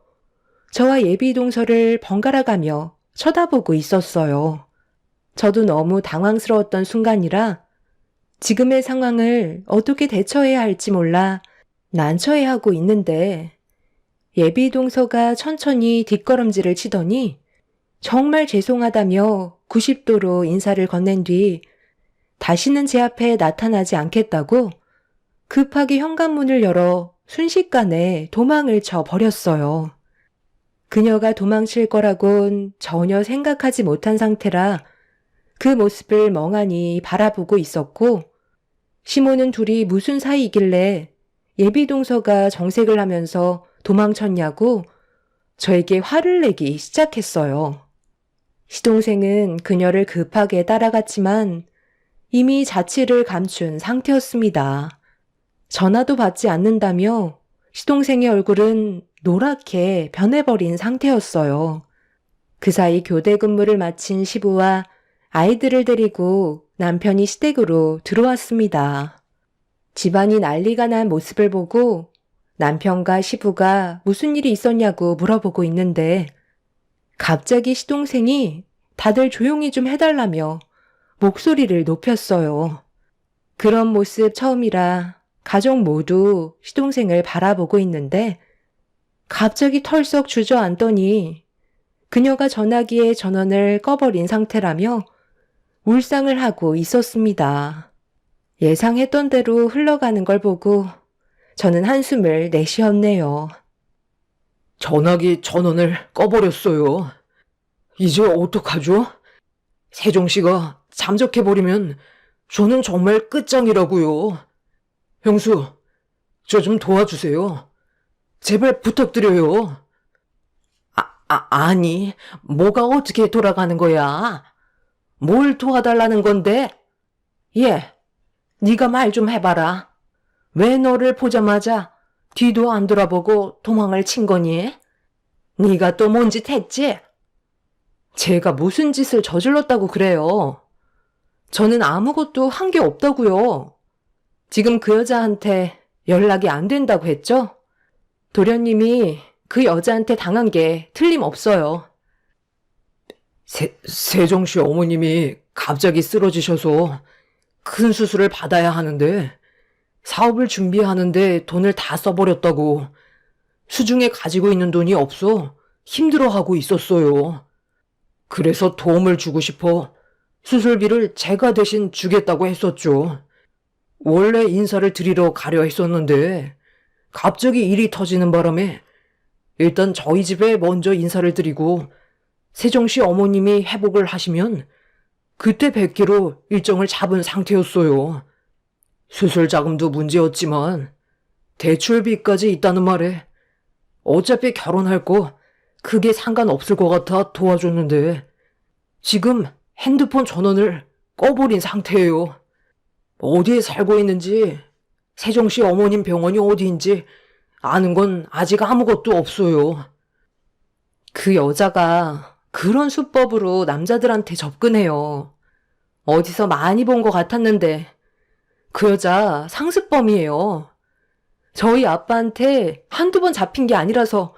저와 예비 동서를 번갈아 가며 쳐다보고 있었어요. 저도 너무 당황스러웠던 순간이라 지금의 상황을 어떻게 대처해야 할지 몰라 난처해하고 있는데 예비 동서가 천천히 뒷걸음질을 치더니 정말 죄송하다며 90도로 인사를 건넨 뒤 다시는 제 앞에 나타나지 않겠다고 급하게 현관문을 열어 순식간에 도망을 쳐 버렸어요. 그녀가 도망칠 거라곤 전혀 생각하지 못한 상태라 그 모습을 멍하니 바라보고 있었고 시모는 둘이 무슨 사이이길래 예비 동서가 정색을 하면서 도망쳤냐고 저에게 화를 내기 시작했어요. 시동생은 그녀를 급하게 따라갔지만 이미 자취를 감춘 상태였습니다. 전화도 받지 않는다며 시동생의 얼굴은 노랗게 변해버린 상태였어요. 그 사이 교대 근무를 마친 시부와 아이들을 데리고 남편이 시댁으로 들어왔습니다. 집안이 난리가 난 모습을 보고 남편과 시부가 무슨 일이 있었냐고 물어보고 있는데 갑자기 시동생이 다들 조용히 좀 해달라며 목소리를 높였어요. 그런 모습 처음이라 가족 모두 시동생을 바라보고 있는데 갑자기 털썩 주저앉더니 그녀가 전화기에 전원을 꺼버린 상태라며 울상을 하고 있었습니다. 예상했던 대로 흘러가는 걸 보고 저는 한숨을 내쉬었네요. 전화기 전원을 꺼버렸어요. 이제 어떡하죠? 세종씨가 잠적해버리면 저는 정말 끝장이라고요. 형수, 저 좀 도와주세요. 제발 부탁드려요. 아니, 뭐가 어떻게 돌아가는 거야? 뭘 도와달라는 건데? 예, 네가 말 좀 해봐라. 왜 너를 보자마자 뒤도 안 돌아보고 도망을 친 거니? 네가 또 뭔 짓 했지? 제가 무슨 짓을 저질렀다고 그래요? 저는 아무것도 한 게 없다고요. 지금 그 여자한테 연락이 안 된다고 했죠? 도련님이 그 여자한테 당한 게 틀림없어요. 세종씨 어머님이 갑자기 쓰러지셔서 큰 수술을 받아야 하는데 사업을 준비하는데 돈을 다 써버렸다고 수중에 가지고 있는 돈이 없어 힘들어하고 있었어요. 그래서 도움을 주고 싶어 수술비를 제가 대신 주겠다고 했었죠. 원래 인사를 드리러 가려 했었는데 갑자기 일이 터지는 바람에 일단 저희 집에 먼저 인사를 드리고 세정씨 어머님이 회복을 하시면 그때 뵙기로 일정을 잡은 상태였어요. 수술 자금도 문제였지만 대출비까지 있다는 말에 어차피 결혼할 거 그게 상관없을 것 같아 도와줬는데 지금 핸드폰 전원을 꺼버린 상태예요. 어디에 살고 있는지 세정씨 어머님 병원이 어디인지 아는 건 아직 아무것도 없어요. 그 여자가 그런 수법으로 남자들한테 접근해요. 어디서 많이 본 것 같았는데 그 여자 상습범이에요. 저희 아빠한테 한두 번 잡힌 게 아니라서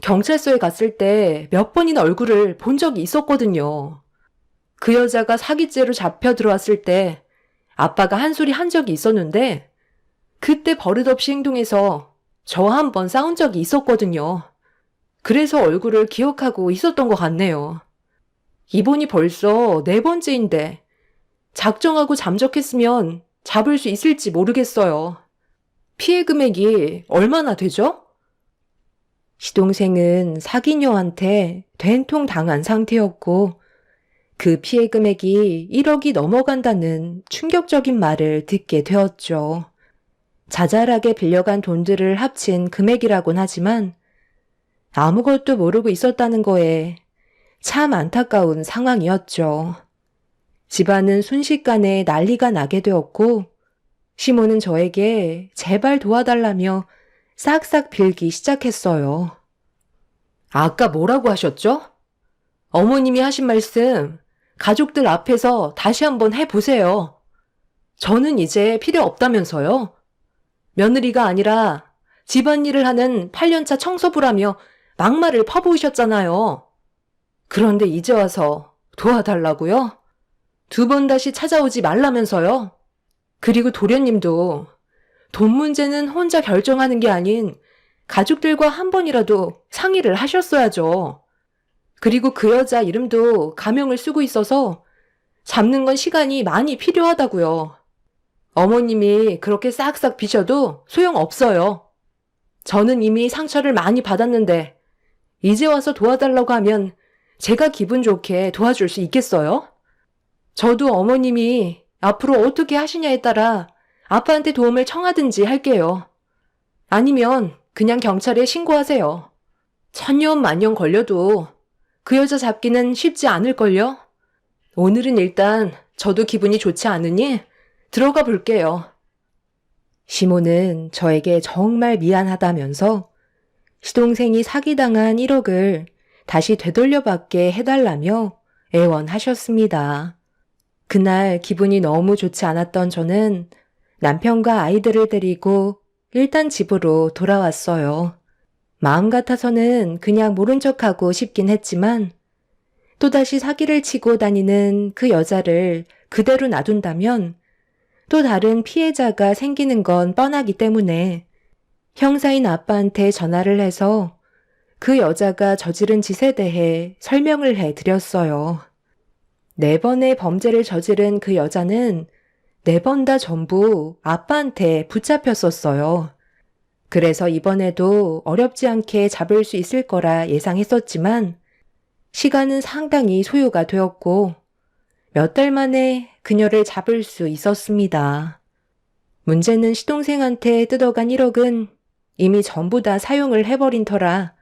경찰서에 갔을 때 몇 번이나 얼굴을 본 적이 있었거든요. 그 여자가 사기죄로 잡혀 들어왔을 때 아빠가 한 소리 한 적이 있었는데 그때 버릇없이 행동해서 저와 한 번 싸운 적이 있었거든요. 그래서 얼굴을 기억하고 있었던 것 같네요. 이번이 벌써 4번째인데 작정하고 잠적했으면 잡을 수 있을지 모르겠어요. 피해 금액이 얼마나 되죠? 시동생은 사기녀한테 된통 당한 상태였고 그 피해 금액이 1억이 넘어간다는 충격적인 말을 듣게 되었죠. 자잘하게 빌려간 돈들을 합친 금액이라곤 하지만 아무것도 모르고 있었다는 거에 참 안타까운 상황이었죠. 집안은 순식간에 난리가 나게 되었고 시모는 저에게 제발 도와달라며 싹싹 빌기 시작했어요. 아까 뭐라고 하셨죠? 어머님이 하신 말씀 가족들 앞에서 다시 한번 해보세요. 저는 이제 필요 없다면서요. 며느리가 아니라 집안일을 하는 8년차 청소부라며 막말을 퍼부으셨잖아요. 그런데 이제 와서 도와달라고요? 2번 다시 찾아오지 말라면서요. 그리고 도련님도 돈 문제는 혼자 결정하는 게 아닌 가족들과 한 번이라도 상의를 하셨어야죠. 그리고 그 여자 이름도 가명을 쓰고 있어서 잡는 건 시간이 많이 필요하다고요. 어머님이 그렇게 싹싹 비셔도 소용없어요. 저는 이미 상처를 많이 받았는데 이제 와서 도와달라고 하면 제가 기분 좋게 도와줄 수 있겠어요? 저도 어머님이 앞으로 어떻게 하시냐에 따라 아빠한테 도움을 청하든지 할게요. 아니면 그냥 경찰에 신고하세요. 천년만년 걸려도 그 여자 잡기는 쉽지 않을걸요? 오늘은 일단 저도 기분이 좋지 않으니 들어가 볼게요. 시모는 저에게 정말 미안하다면서 시동생이 사기당한 1억을 다시 되돌려받게 해달라며 애원하셨습니다. 그날 기분이 너무 좋지 않았던 저는 남편과 아이들을 데리고 일단 집으로 돌아왔어요. 마음 같아서는 그냥 모른 척하고 싶긴 했지만 또다시 사기를 치고 다니는 그 여자를 그대로 놔둔다면 또 다른 피해자가 생기는 건 뻔하기 때문에 형사인 아빠한테 전화를 해서 그 여자가 저지른 짓에 대해 설명을 해드렸어요. 4번의 범죄를 저지른 그 여자는 4번 다 전부 아빠한테 붙잡혔었어요. 그래서 이번에도 어렵지 않게 잡을 수 있을 거라 예상했었지만 시간은 상당히 소요가 되었고 몇 달 만에 그녀를 잡을 수 있었습니다. 문제는 시동생한테 뜯어간 1억은 이미 전부 다 사용을 해버린 터라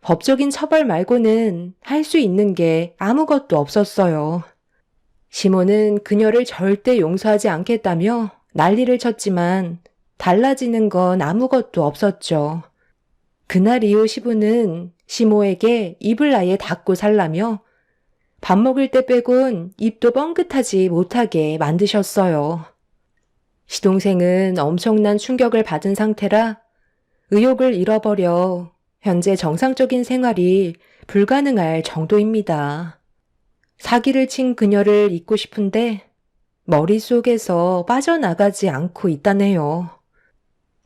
법적인 처벌 말고는 할 수 있는 게 아무것도 없었어요. 시몬은 그녀를 절대 용서하지 않겠다며 난리를 쳤지만 달라지는 건 아무것도 없었죠. 그날 이후 시부는 시모에게 입을 아예 닫고 살라며 밥 먹을 때 빼곤 입도 뻥긋하지 못하게 만드셨어요. 시동생은 엄청난 충격을 받은 상태라 의욕을 잃어버려 현재 정상적인 생활이 불가능할 정도입니다. 사기를 친 그녀를 잊고 싶은데 머릿속에서 빠져나가지 않고 있다네요.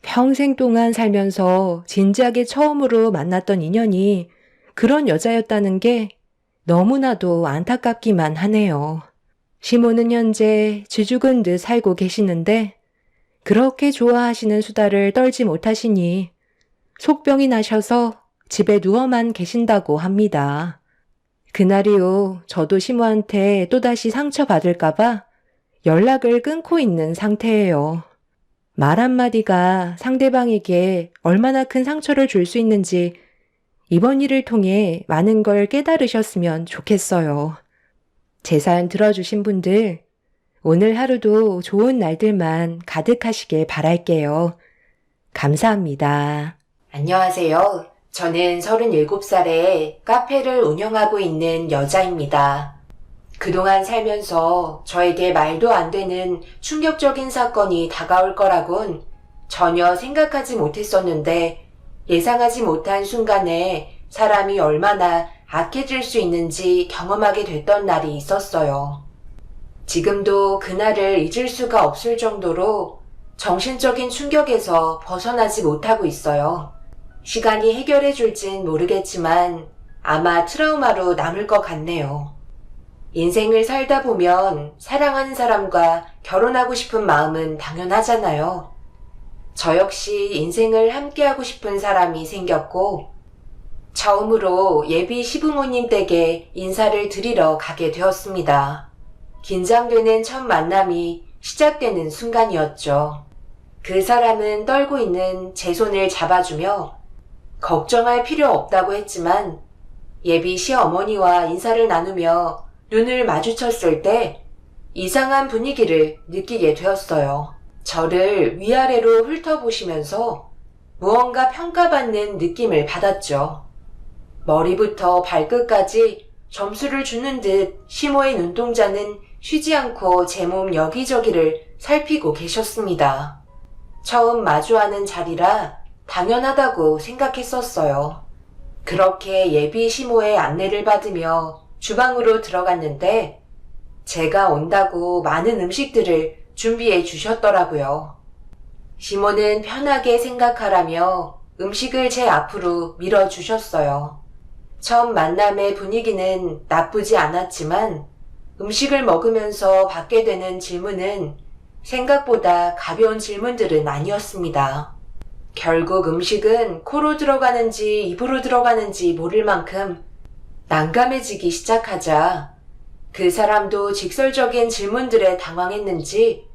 평생 동안 살면서 진지하게 처음으로 만났던 인연이 그런 여자였다는 게 너무나도 안타깝기만 하네요. 시모는 현재 쥐죽은 듯 살고 계시는데 그렇게 좋아하시는 수다를 떨지 못하시니 속병이 나셔서 집에 누워만 계신다고 합니다. 그날 이후 저도 시모한테 또다시 상처받을까봐 연락을 끊고 있는 상태예요. 말 한마디가 상대방에게 얼마나 큰 상처를 줄 수 있는지 이번 일을 통해 많은 걸 깨달으셨으면 좋겠어요. 제 사연 들어주신 분들, 오늘 하루도 좋은 날들만 가득하시길 바랄게요. 감사합니다. 안녕하세요. 저는 37살에 카페를 운영하고 있는 여자입니다. 그동안 살면서 저에게 말도 안 되는 충격적인 사건이 다가올 거라곤 전혀 생각하지 못했었는데 예상하지 못한 순간에 사람이 얼마나 악해질 수 있는지 경험하게 됐던 날이 있었어요. 지금도 그날을 잊을 수가 없을 정도로 정신적인 충격에서 벗어나지 못하고 있어요. 시간이 해결해 줄진 모르겠지만 아마 트라우마로 남을 것 같네요. 인생을 살다 보면 사랑하는 사람과 결혼하고 싶은 마음은 당연하잖아요. 저 역시 인생을 함께하고 싶은 사람이 생겼고 처음으로 예비 시부모님 댁에 인사를 드리러 가게 되었습니다. 긴장되는 첫 만남이 시작되는 순간이었죠. 그 사람은 떨고 있는 제 손을 잡아주며 걱정할 필요 없다고 했지만 예비 시어머니와 인사를 나누며 눈을 마주쳤을 때 이상한 분위기를 느끼게 되었어요. 저를 위아래로 훑어보시면서 무언가 평가받는 느낌을 받았죠. 머리부터 발끝까지 점수를 주는 듯 시모의 눈동자는 쉬지 않고 제 몸 여기저기를 살피고 계셨습니다. 처음 마주하는 자리라 당연하다고 생각했었어요. 그렇게 예비 시모의 안내를 받으며 주방으로 들어갔는데 제가 온다고 많은 음식들을 준비해 주셨더라고요. 시모는 편하게 생각하라며 음식을 제 앞으로 밀어주셨어요. 처음 만남의 분위기는 나쁘지 않았지만 음식을 먹으면서 받게 되는 질문은 생각보다 가벼운 질문들은 아니었습니다. 결국 음식은 코로 들어가는지 입으로 들어가는지 모를 만큼 난감해지기 시작하자 그 사람도 직설적인 질문들에 당황했는지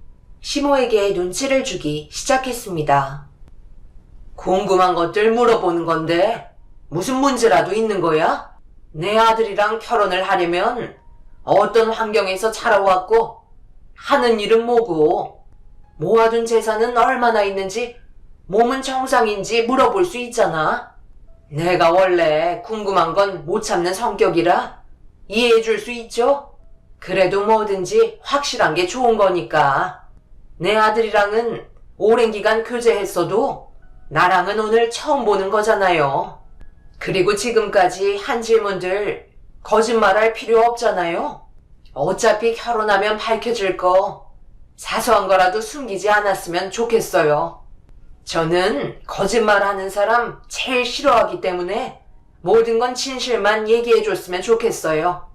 시모에게 눈치를 주기 시작했습니다. 궁금한 것들 물어보는 건데 무슨 문제라도 있는 거야? 내 아들이랑 결혼을 하려면 어떤 환경에서 자라왔고 하는 일은 뭐고 모아둔 재산은 얼마나 있는지 몸은 정상인지 물어볼 수 있잖아. 내가 원래 궁금한 건 못 참는 성격이라 이해해 줄 수 있죠? 그래도 뭐든지 확실한 게 좋은 거니까. 내 아들이랑은 오랜 기간 교제했어도 나랑은 오늘 처음 보는 거잖아요. 그리고 지금까지 한 질문들 거짓말할 필요 없잖아요. 어차피 결혼하면 밝혀질 거 사소한 거라도 숨기지 않았으면 좋겠어요. 저는 거짓말하는 사람 제일 싫어하기 때문에 모든 건 진실만 얘기해줬으면 좋겠어요.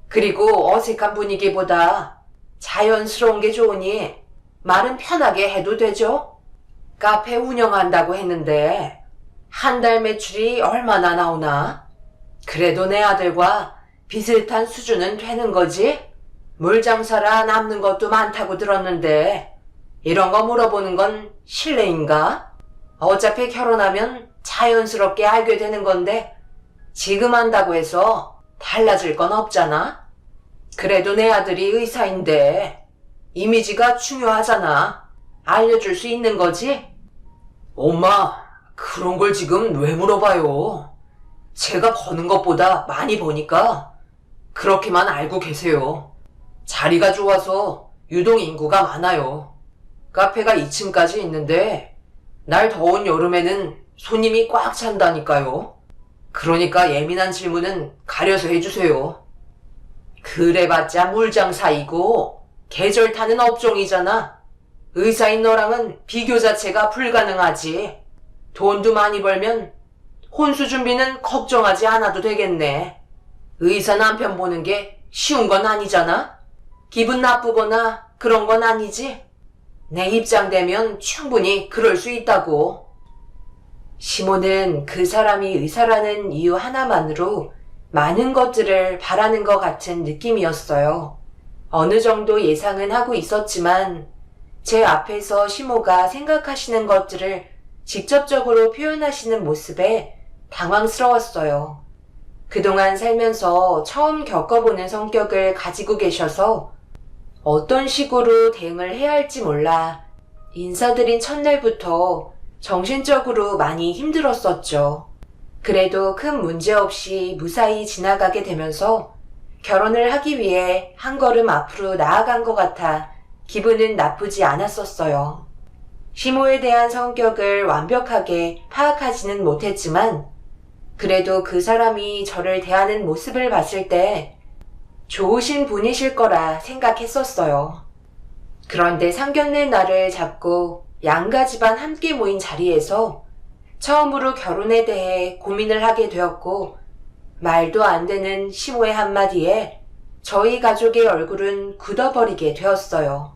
그리고 어색한 분위기보다 자연스러운 게 좋으니 말은 편하게 해도 되죠? 카페 운영한다고 했는데 한 달 매출이 얼마나 나오나? 그래도 내 아들과 비슷한 수준은 되는 거지? 물장사라 남는 것도 많다고 들었는데 이런 거 물어보는 건 실례인가? 어차피 결혼하면 자연스럽게 알게 되는 건데 지금 한다고 해서 달라질 건 없잖아? 그래도 내 아들이 의사인데 이미지가 중요하잖아. 알려줄 수 있는 거지? 엄마, 그런 걸 지금 왜 물어봐요? 제가 버는 것보다 많이 버니까 그렇게만 알고 계세요. 자리가 좋아서 유동 인구가 많아요. 카페가 2층까지 있는데 날 더운 여름에는 손님이 꽉 찬다니까요. 그러니까 예민한 질문은 가려서 해주세요. 그래봤자 물장사이고 계절 타는 업종이잖아. 의사인 너랑은 비교 자체가 불가능하지. 돈도 많이 벌면 혼수 준비는 걱정하지 않아도 되겠네. 의사 남편 보는 게 쉬운 건 아니잖아. 기분 나쁘거나 그런 건 아니지. 내 입장 되면 충분히 그럴 수 있다고. 시모는 그 사람이 의사라는 이유 하나만으로 많은 것들을 바라는 것 같은 느낌이었어요. 어느 정도 예상은 하고 있었지만 제 앞에서 시모가 생각하시는 것들을 직접적으로 표현하시는 모습에 당황스러웠어요. 그동안 살면서 처음 겪어보는 성격을 가지고 계셔서 어떤 식으로 대응을 해야 할지 몰라 인사드린 첫날부터 정신적으로 많이 힘들었었죠. 그래도 큰 문제 없이 무사히 지나가게 되면서 결혼을 하기 위해 한 걸음 앞으로 나아간 것 같아 기분은 나쁘지 않았었어요. 시모에 대한 성격을 완벽하게 파악하지는 못했지만 그래도 그 사람이 저를 대하는 모습을 봤을 때 좋으신 분이실 거라 생각했었어요. 그런데 상견례 날을 잡고 양가 집안 함께 모인 자리에서 처음으로 결혼에 대해 고민을 하게 되었고 말도 안 되는 시모의 한마디에 저희 가족의 얼굴은 굳어버리게 되었어요.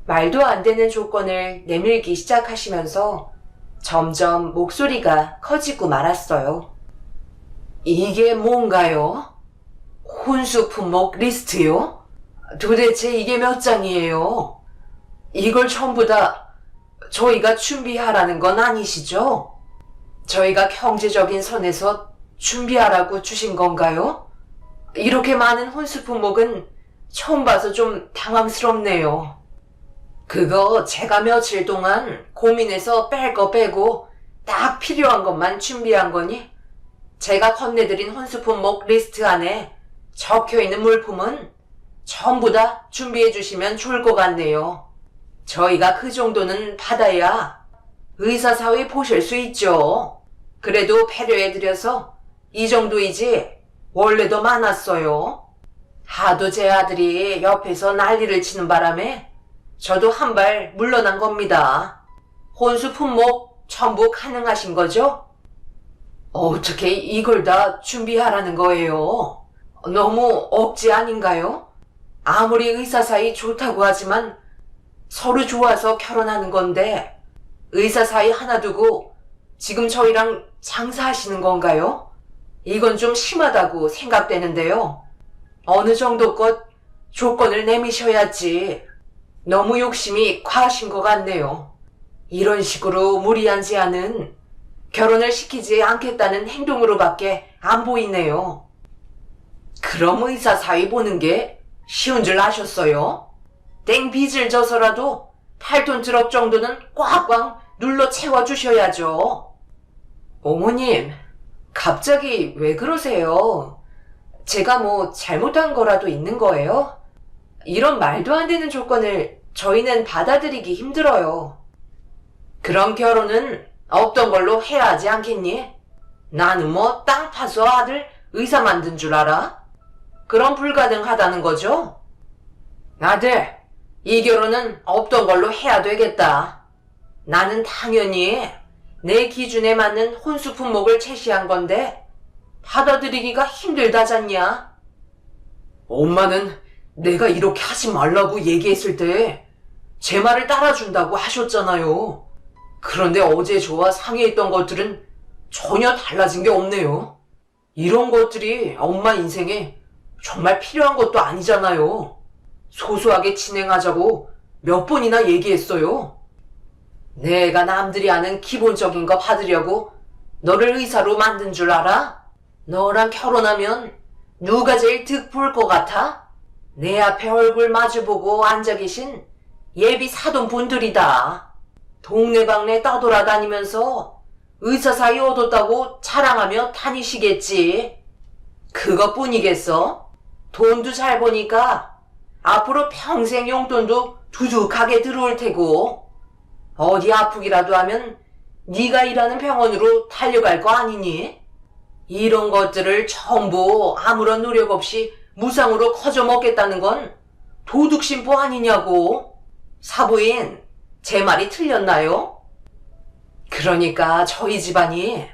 말도 안 되는 조건을 내밀기 시작하시면서 점점 목소리가 커지고 말았어요. 이게 뭔가요? 혼수 품목 리스트요? 도대체 이게 몇 장이에요? 이걸 전부 다 저희가 준비하라는 건 아니시죠? 저희가 경제적인 선에서 준비하라고 주신 건가요? 이렇게 많은 혼수 품목은 처음 봐서 좀 당황스럽네요. 그거 제가 며칠 동안 고민해서 뺄 거 빼고 딱 필요한 것만 준비한 거니 제가 건네드린 혼수 품목 리스트 안에 적혀있는 물품은 전부 다 준비해 주시면 좋을 것 같네요. 저희가 그 정도는 받아야 의사사회 보실 수 있죠. 그래도 배려해드려서 이 정도이지 원래 더 많았어요. 하도 제 아들이 옆에서 난리를 치는 바람에 저도 한 발 물러난 겁니다. 혼수 품목 전부 가능하신 거죠? 어떻게 이걸 다 준비하라는 거예요? 너무 억지 아닌가요? 아무리 의사 사이 좋다고 하지만 서로 좋아서 결혼하는 건데 의사 사이 하나 두고 지금 저희랑 장사하시는 건가요? 이건 좀 심하다고 생각되는데요. 어느 정도껏 조건을 내미셔야지. 너무 욕심이 과하신 것 같네요. 이런 식으로 무리한 제안은 결혼을 시키지 않겠다는 행동으로밖에 안 보이네요. 그럼 의사 사위 보는 게 쉬운 줄 아셨어요? 땡빚을 져서라도 8톤 트럭 정도는 꽉꽉 눌러 채워주셔야죠. 어머님, 갑자기 왜 그러세요? 제가 뭐 잘못한 거라도 있는 거예요? 이런 말도 안 되는 조건을 저희는 받아들이기 힘들어요. 그럼 결혼은 없던 걸로 해야 하지 않겠니? 나는 뭐 땅 파서 아들 의사 만든 줄 알아? 그럼 불가능하다는 거죠? 아들, 이 결혼은 없던 걸로 해야 되겠다. 나는 당연히 내 기준에 맞는 혼수 품목을 제시한 건데 받아들이기가 힘들다잖냐? 엄마는 내가 이렇게 하지 말라고 얘기했을 때 제 말을 따라준다고 하셨잖아요. 그런데 어제 저와 상의했던 것들은 전혀 달라진 게 없네요. 이런 것들이 엄마 인생에 정말 필요한 것도 아니잖아요. 소소하게 진행하자고 몇 번이나 얘기했어요. 내가 남들이 아는 기본적인 거 받으려고 너를 의사로 만든 줄 알아? 너랑 결혼하면 누가 제일 득 볼 것 같아? 내 앞에 얼굴 마주보고 앉아 계신 예비 사돈분들이다. 동네방네 떠돌아다니면서 의사 사이 얻었다고 자랑하며 다니시겠지. 그것뿐이겠어? 돈도 잘 버니까 앞으로 평생 용돈도 두둑하게 들어올 테고 어디 아프기라도 하면 네가 일하는 병원으로 달려갈 거 아니니? 이런 것들을 전부 아무런 노력 없이 무상으로 커져 먹겠다는 건 도둑심보 아니냐고. 사부인, 제 말이 틀렸나요? 그러니까 저희 집안이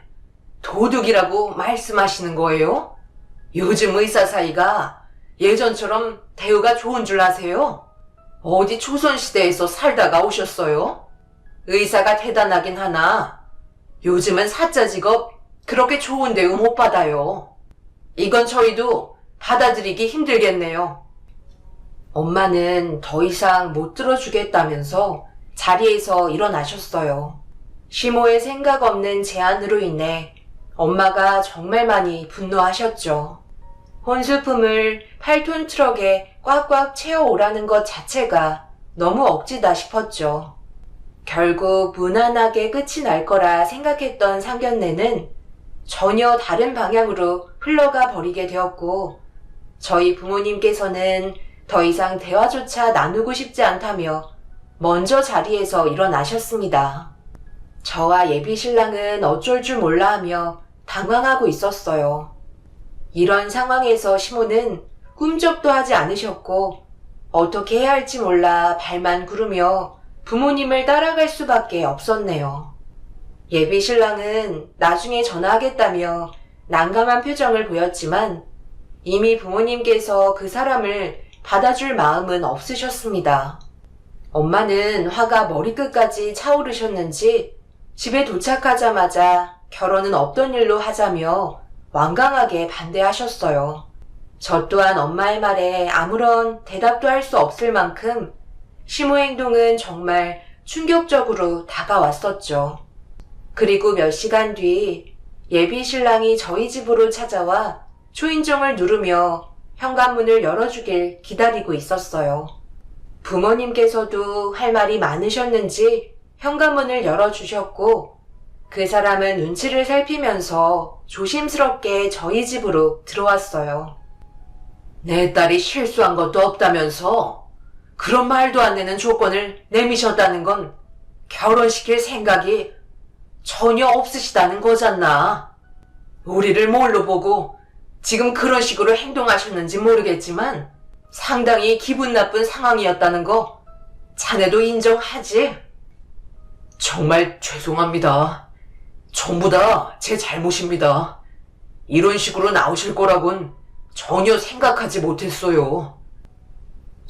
도둑이라고 말씀하시는 거예요? 요즘 의사 사이가 예전처럼 대우가 좋은 줄 아세요? 어디 조선시대에서 살다가 오셨어요? 의사가 대단하긴 하나 요즘은 사자 직업 그렇게 좋은 대우 못 받아요. 이건 저희도 받아들이기 힘들겠네요. 엄마는 더 이상 못 들어주겠다면서 자리에서 일어나셨어요. 시모의 생각 없는 제안으로 인해 엄마가 정말 많이 분노하셨죠. 혼수품을 8톤 트럭에 꽉꽉 채워오라는 것 자체가 너무 억지다 싶었죠. 결국 무난하게 끝이 날 거라 생각했던 상견례는 전혀 다른 방향으로 흘러가 버리게 되었고, 저희 부모님께서는 더 이상 대화조차 나누고 싶지 않다며 먼저 자리에서 일어나셨습니다. 저와 예비 신랑은 어쩔 줄 몰라 하며 당황하고 있었어요. 이런 상황에서 시모는 꿈쩍도 하지 않으셨고 어떻게 해야 할지 몰라 발만 구르며 부모님을 따라갈 수밖에 없었네요. 예비 신랑은 나중에 전화하겠다며 난감한 표정을 보였지만 이미 부모님께서 그 사람을 받아줄 마음은 없으셨습니다. 엄마는 화가 머리끝까지 차오르셨는지 집에 도착하자마자 결혼은 없던 일로 하자며 완강하게 반대하셨어요. 저 또한 엄마의 말에 아무런 대답도 할 수 없을 만큼 시모 행동은 정말 충격적으로 다가왔었죠. 그리고 몇 시간 뒤 예비 신랑이 저희 집으로 찾아와 초인종을 누르며 현관문을 열어주길 기다리고 있었어요. 부모님께서도 할 말이 많으셨는지 현관문을 열어주셨고 그 사람은 눈치를 살피면서 조심스럽게 저희 집으로 들어왔어요. 내 딸이 실수한 것도 없다면서 그런 말도 안 되는 조건을 내미셨다는 건 결혼시킬 생각이 전혀 없으시다는 거잖아. 우리를 뭘로 보고 지금 그런 식으로 행동하셨는지 모르겠지만 상당히 기분 나쁜 상황이었다는 거 자네도 인정하지? 정말 죄송합니다. 전부 다 제 잘못입니다. 이런 식으로 나오실 거라곤 전혀 생각하지 못했어요.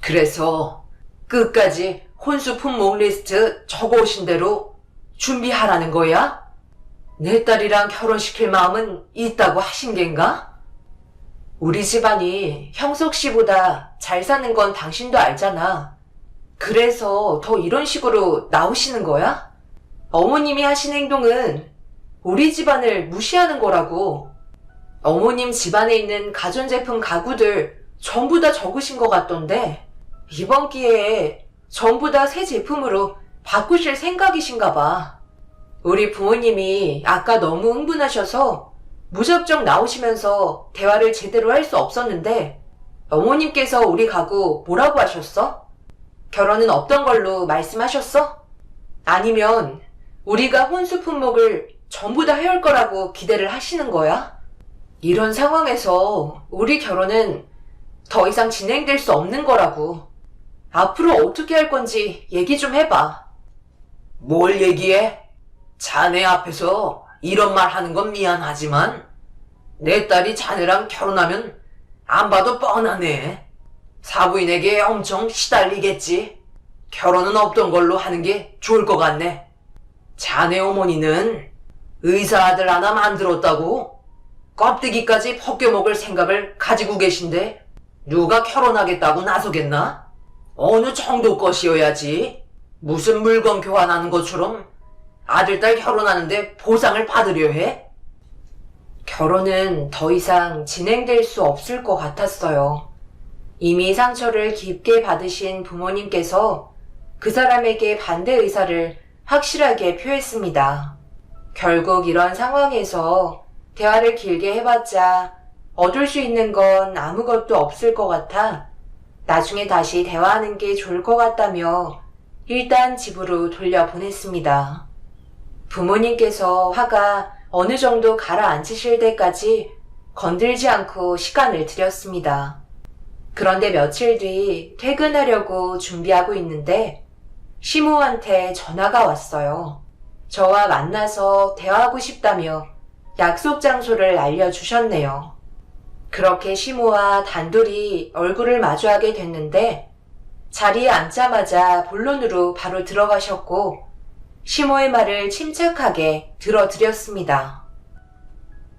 그래서 끝까지 혼수 품목 리스트 적어오신 대로 준비하라는 거야? 내 딸이랑 결혼시킬 마음은 있다고 하신 겐가? 우리 집안이 형석 씨보다 잘 사는 건 당신도 알잖아. 그래서 더 이런 식으로 나오시는 거야? 어머님이 하신 행동은 우리 집안을 무시하는 거라고. 어머님 집안에 있는 가전제품 가구들 전부 다 적으신 것 같던데 이번 기회에 전부 다 새 제품으로 바꾸실 생각이신가 봐. 우리 부모님이 아까 너무 흥분하셔서 무작정 나오시면서 대화를 제대로 할 수 없었는데 어머님께서 우리 가구 뭐라고 하셨어? 결혼은 없던 걸로 말씀하셨어? 아니면 우리가 혼수 품목을 전부 다 해올 거라고 기대를 하시는 거야? 이런 상황에서 우리 결혼은 더 이상 진행될 수 없는 거라고. 앞으로 어떻게 할 건지 얘기 좀 해봐. 뭘 얘기해? 자네 앞에서 이런 말 하는 건 미안하지만 내 딸이 자네랑 결혼하면 안 봐도 뻔하네. 사부인에게 엄청 시달리겠지. 결혼은 없던 걸로 하는 게 좋을 것 같네. 자네 어머니는 의사 아들 하나 만들었다고 껍데기까지 벗겨먹을 생각을 가지고 계신데 누가 결혼하겠다고 나서겠나? 어느 정도 것이어야지. 무슨 물건 교환하는 것처럼 아들, 딸 결혼하는데 보상을 받으려 해? 결혼은 더 이상 진행될 수 없을 것 같았어요. 이미 상처를 깊게 받으신 부모님께서 그 사람에게 반대 의사를 확실하게 표했습니다. 결국 이런 상황에서 대화를 길게 해봤자 얻을 수 있는 건 아무것도 없을 것 같아 나중에 다시 대화하는 게 좋을 것 같다며 일단 집으로 돌려보냈습니다. 부모님께서 화가 어느 정도 가라앉으실 때까지 건들지 않고 시간을 들였습니다. 그런데 며칠 뒤 퇴근하려고 준비하고 있는데 시모한테 전화가 왔어요. 저와 만나서 대화하고 싶다며 약속 장소를 알려주셨네요. 그렇게 시모와 단둘이 얼굴을 마주하게 됐는데 자리에 앉자마자 본론으로 바로 들어가셨고 시모의 말을 침착하게 들어드렸습니다.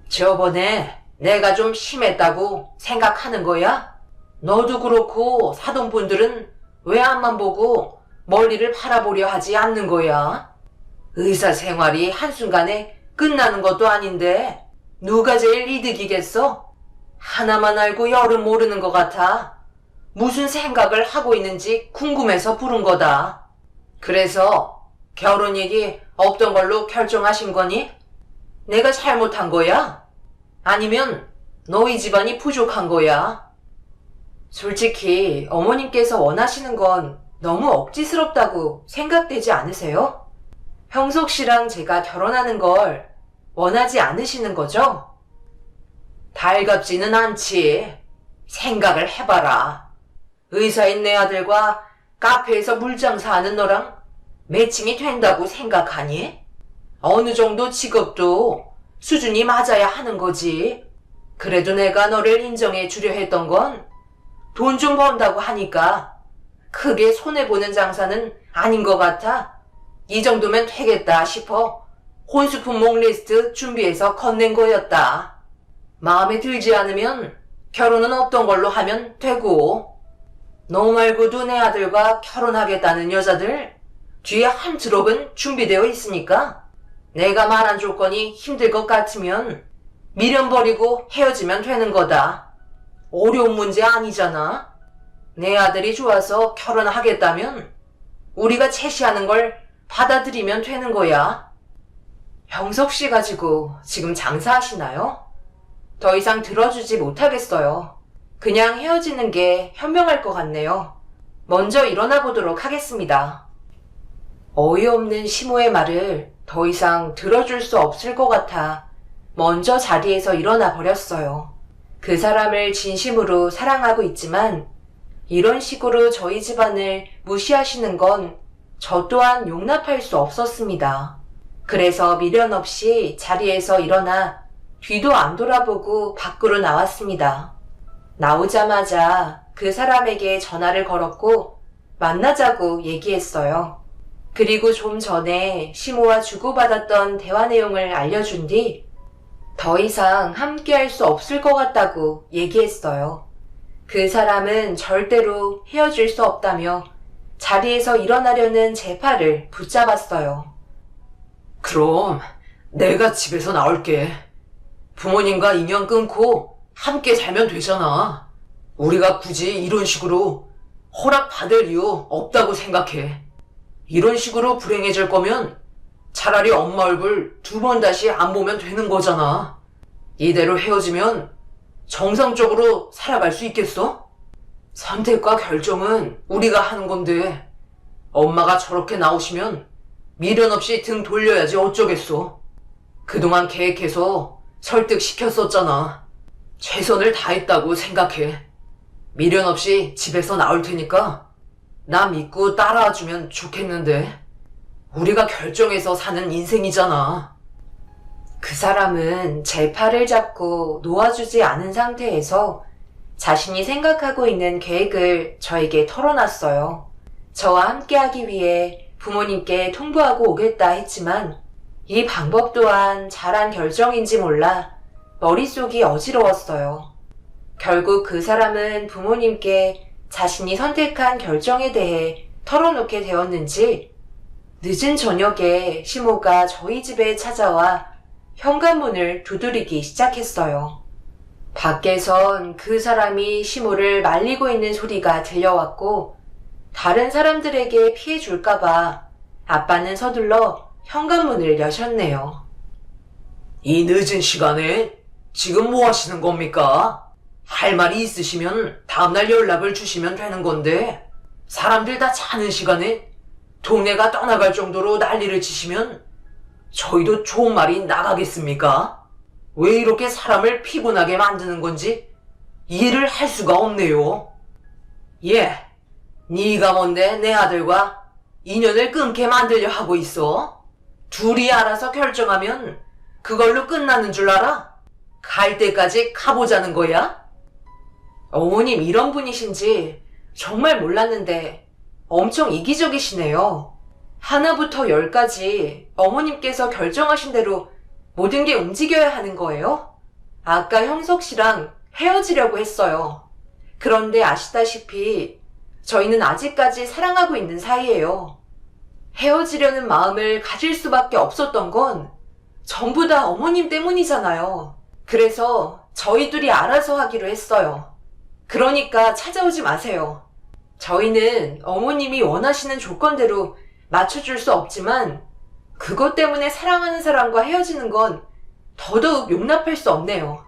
저번에 내가 좀 심했다고 생각하는 거야? 너도 그렇고 사돈분들은 왜 앞만 보고 멀리를 바라보려 하지 않는 거야? 의사 생활이 한순간에 끝나는 것도 아닌데 누가 제일 이득이겠어? 하나만 알고 열은 모르는 것 같아. 무슨 생각을 하고 있는지 궁금해서 부른 거다. 그래서 결혼 얘기 없던 걸로 결정하신 거니? 내가 잘못한 거야? 아니면 너희 집안이 부족한 거야? 솔직히 어머님께서 원하시는 건 너무 억지스럽다고 생각되지 않으세요? 형석 씨랑 제가 결혼하는 걸 원하지 않으시는 거죠? 달갑지는 않지. 생각을 해봐라. 의사인 내 아들과 카페에서 물장사하는 너랑 매칭이 된다고 생각하니? 어느 정도 직업도 수준이 맞아야 하는 거지. 그래도 내가 너를 인정해 주려 했던 건 돈 좀 번다고 하니까 크게 손해보는 장사는 아닌 것 같아. 이 정도면 되겠다 싶어 혼수 품목 리스트 준비해서 건넨 거였다. 마음에 들지 않으면 결혼은 없던 걸로 하면 되고, 너 말고도 내 아들과 결혼하겠다는 여자들 뒤에 한 트럭은 준비되어 있으니까 내가 말한 조건이 힘들 것 같으면 미련 버리고 헤어지면 되는 거다. 어려운 문제 아니잖아. 내 아들이 좋아서 결혼하겠다면 우리가 제시하는 걸 받아들이면 되는 거야. 형석 씨 가지고 지금 장사하시나요? 더 이상 들어주지 못하겠어요. 그냥 헤어지는 게 현명할 것 같네요. 먼저 일어나 보도록 하겠습니다. 어이없는 시모의 말을 더 이상 들어줄 수 없을 것 같아 먼저 자리에서 일어나 버렸어요. 그 사람을 진심으로 사랑하고 있지만 이런 식으로 저희 집안을 무시하시는 건 저 또한 용납할 수 없었습니다. 그래서 미련 없이 자리에서 일어나 뒤도 안 돌아보고 밖으로 나왔습니다. 나오자마자 그 사람에게 전화를 걸었고 만나자고 얘기했어요. 그리고 좀 전에 시모와 주고받았던 대화 내용을 알려준 뒤 더 이상 함께할 수 없을 것 같다고 얘기했어요. 그 사람은 절대로 헤어질 수 없다며 자리에서 일어나려는 제 팔을 붙잡았어요. 그럼 내가 집에서 나올게. 부모님과 인연 끊고 함께 살면 되잖아. 우리가 굳이 이런 식으로 허락받을 이유 없다고 생각해. 이런 식으로 불행해질 거면 차라리 엄마 얼굴 2번 다시 안 보면 되는 거잖아. 이대로 헤어지면 정상적으로 살아갈 수 있겠어? 선택과 결정은 우리가 하는 건데 엄마가 저렇게 나오시면 미련 없이 등 돌려야지 어쩌겠어. 그동안 계획해서 설득시켰었잖아. 최선을 다했다고 생각해. 미련 없이 집에서 나올 테니까 나 믿고 따라와주면 좋겠는데. 우리가 결정해서 사는 인생이잖아. 그 사람은 제 팔을 잡고 놓아주지 않은 상태에서 자신이 생각하고 있는 계획을 저에게 털어놨어요. 저와 함께하기 위해 부모님께 통보하고 오겠다 했지만 이 방법 또한 잘한 결정인지 몰라 머릿속이 어지러웠어요. 결국 그 사람은 부모님께 자신이 선택한 결정에 대해 털어놓게 되었는지 늦은 저녁에 시모가 저희 집에 찾아와 현관문을 두드리기 시작했어요. 밖에선 그 사람이 시모를 말리고 있는 소리가 들려왔고 다른 사람들에게 피해 줄까봐 아빠는 서둘러 현관문을 여셨네요. 이 늦은 시간에 지금 뭐 하시는 겁니까? 할 말이 있으시면 다음날 연락을 주시면 되는 건데 사람들 다 자는 시간에 동네가 떠나갈 정도로 난리를 치시면 저희도 좋은 말이 나가겠습니까? 왜 이렇게 사람을 피곤하게 만드는 건지 이해를 할 수가 없네요. 예, 네가 뭔데 내 아들과 인연을 끊게 만들려 하고 있어? 둘이 알아서 결정하면 그걸로 끝나는 줄 알아? 갈 때까지 가보자는 거야? 어머님 이런 분이신지 정말 몰랐는데 엄청 이기적이시네요. 하나부터 10까지 어머님께서 결정하신 대로 모든 게 움직여야 하는 거예요? 아까 형석 씨랑 헤어지려고 했어요. 그런데 아시다시피 저희는 아직까지 사랑하고 있는 사이예요. 헤어지려는 마음을 가질 수밖에 없었던 건 전부 다 어머님 때문이잖아요. 그래서 저희 둘이 알아서 하기로 했어요. 그러니까 찾아오지 마세요. 저희는 어머님이 원하시는 조건대로 맞춰줄 수 없지만 그것 때문에 사랑하는 사람과 헤어지는 건 더더욱 용납할 수 없네요.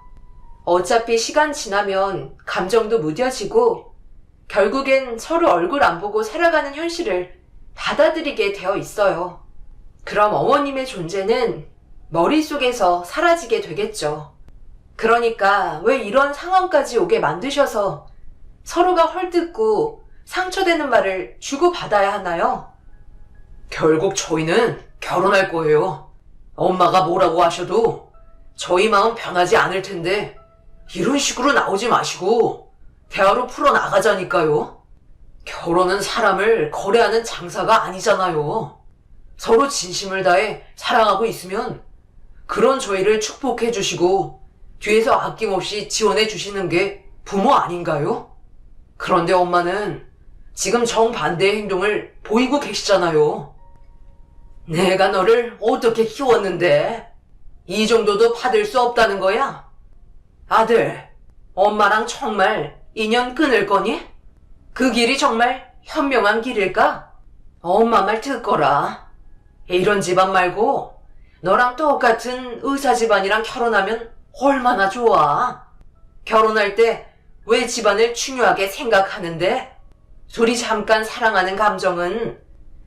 어차피 시간 지나면 감정도 무뎌지고 결국엔 서로 얼굴 안 보고 살아가는 현실을 받아들이게 되어 있어요. 그럼 어머님의 존재는 머릿속에서 사라지게 되겠죠. 그러니까 왜 이런 상황까지 오게 만드셔서 서로가 헐뜯고 상처되는 말을 주고받아야 하나요? 결국 저희는 결혼할 거예요. 엄마가 뭐라고 하셔도 저희 마음 변하지 않을 텐데 이런 식으로 나오지 마시고 대화로 풀어나가자니까요. 결혼은 사람을 거래하는 장사가 아니잖아요. 서로 진심을 다해 사랑하고 있으면 그런 저희를 축복해 주시고 뒤에서 아낌없이 지원해 주시는 게 부모 아닌가요? 그런데 엄마는 지금 정반대의 행동을 보이고 계시잖아요. 내가 너를 어떻게 키웠는데 이 정도도 받을 수 없다는 거야? 아들, 엄마랑 정말 인연 끊을 거니? 그 길이 정말 현명한 길일까? 엄마 말 듣거라. 이런 집안 말고 너랑 똑같은 의사 집안이랑 결혼하면 얼마나 좋아. 결혼할 때 왜 집안을 중요하게 생각하는데? 둘이 잠깐 사랑하는 감정은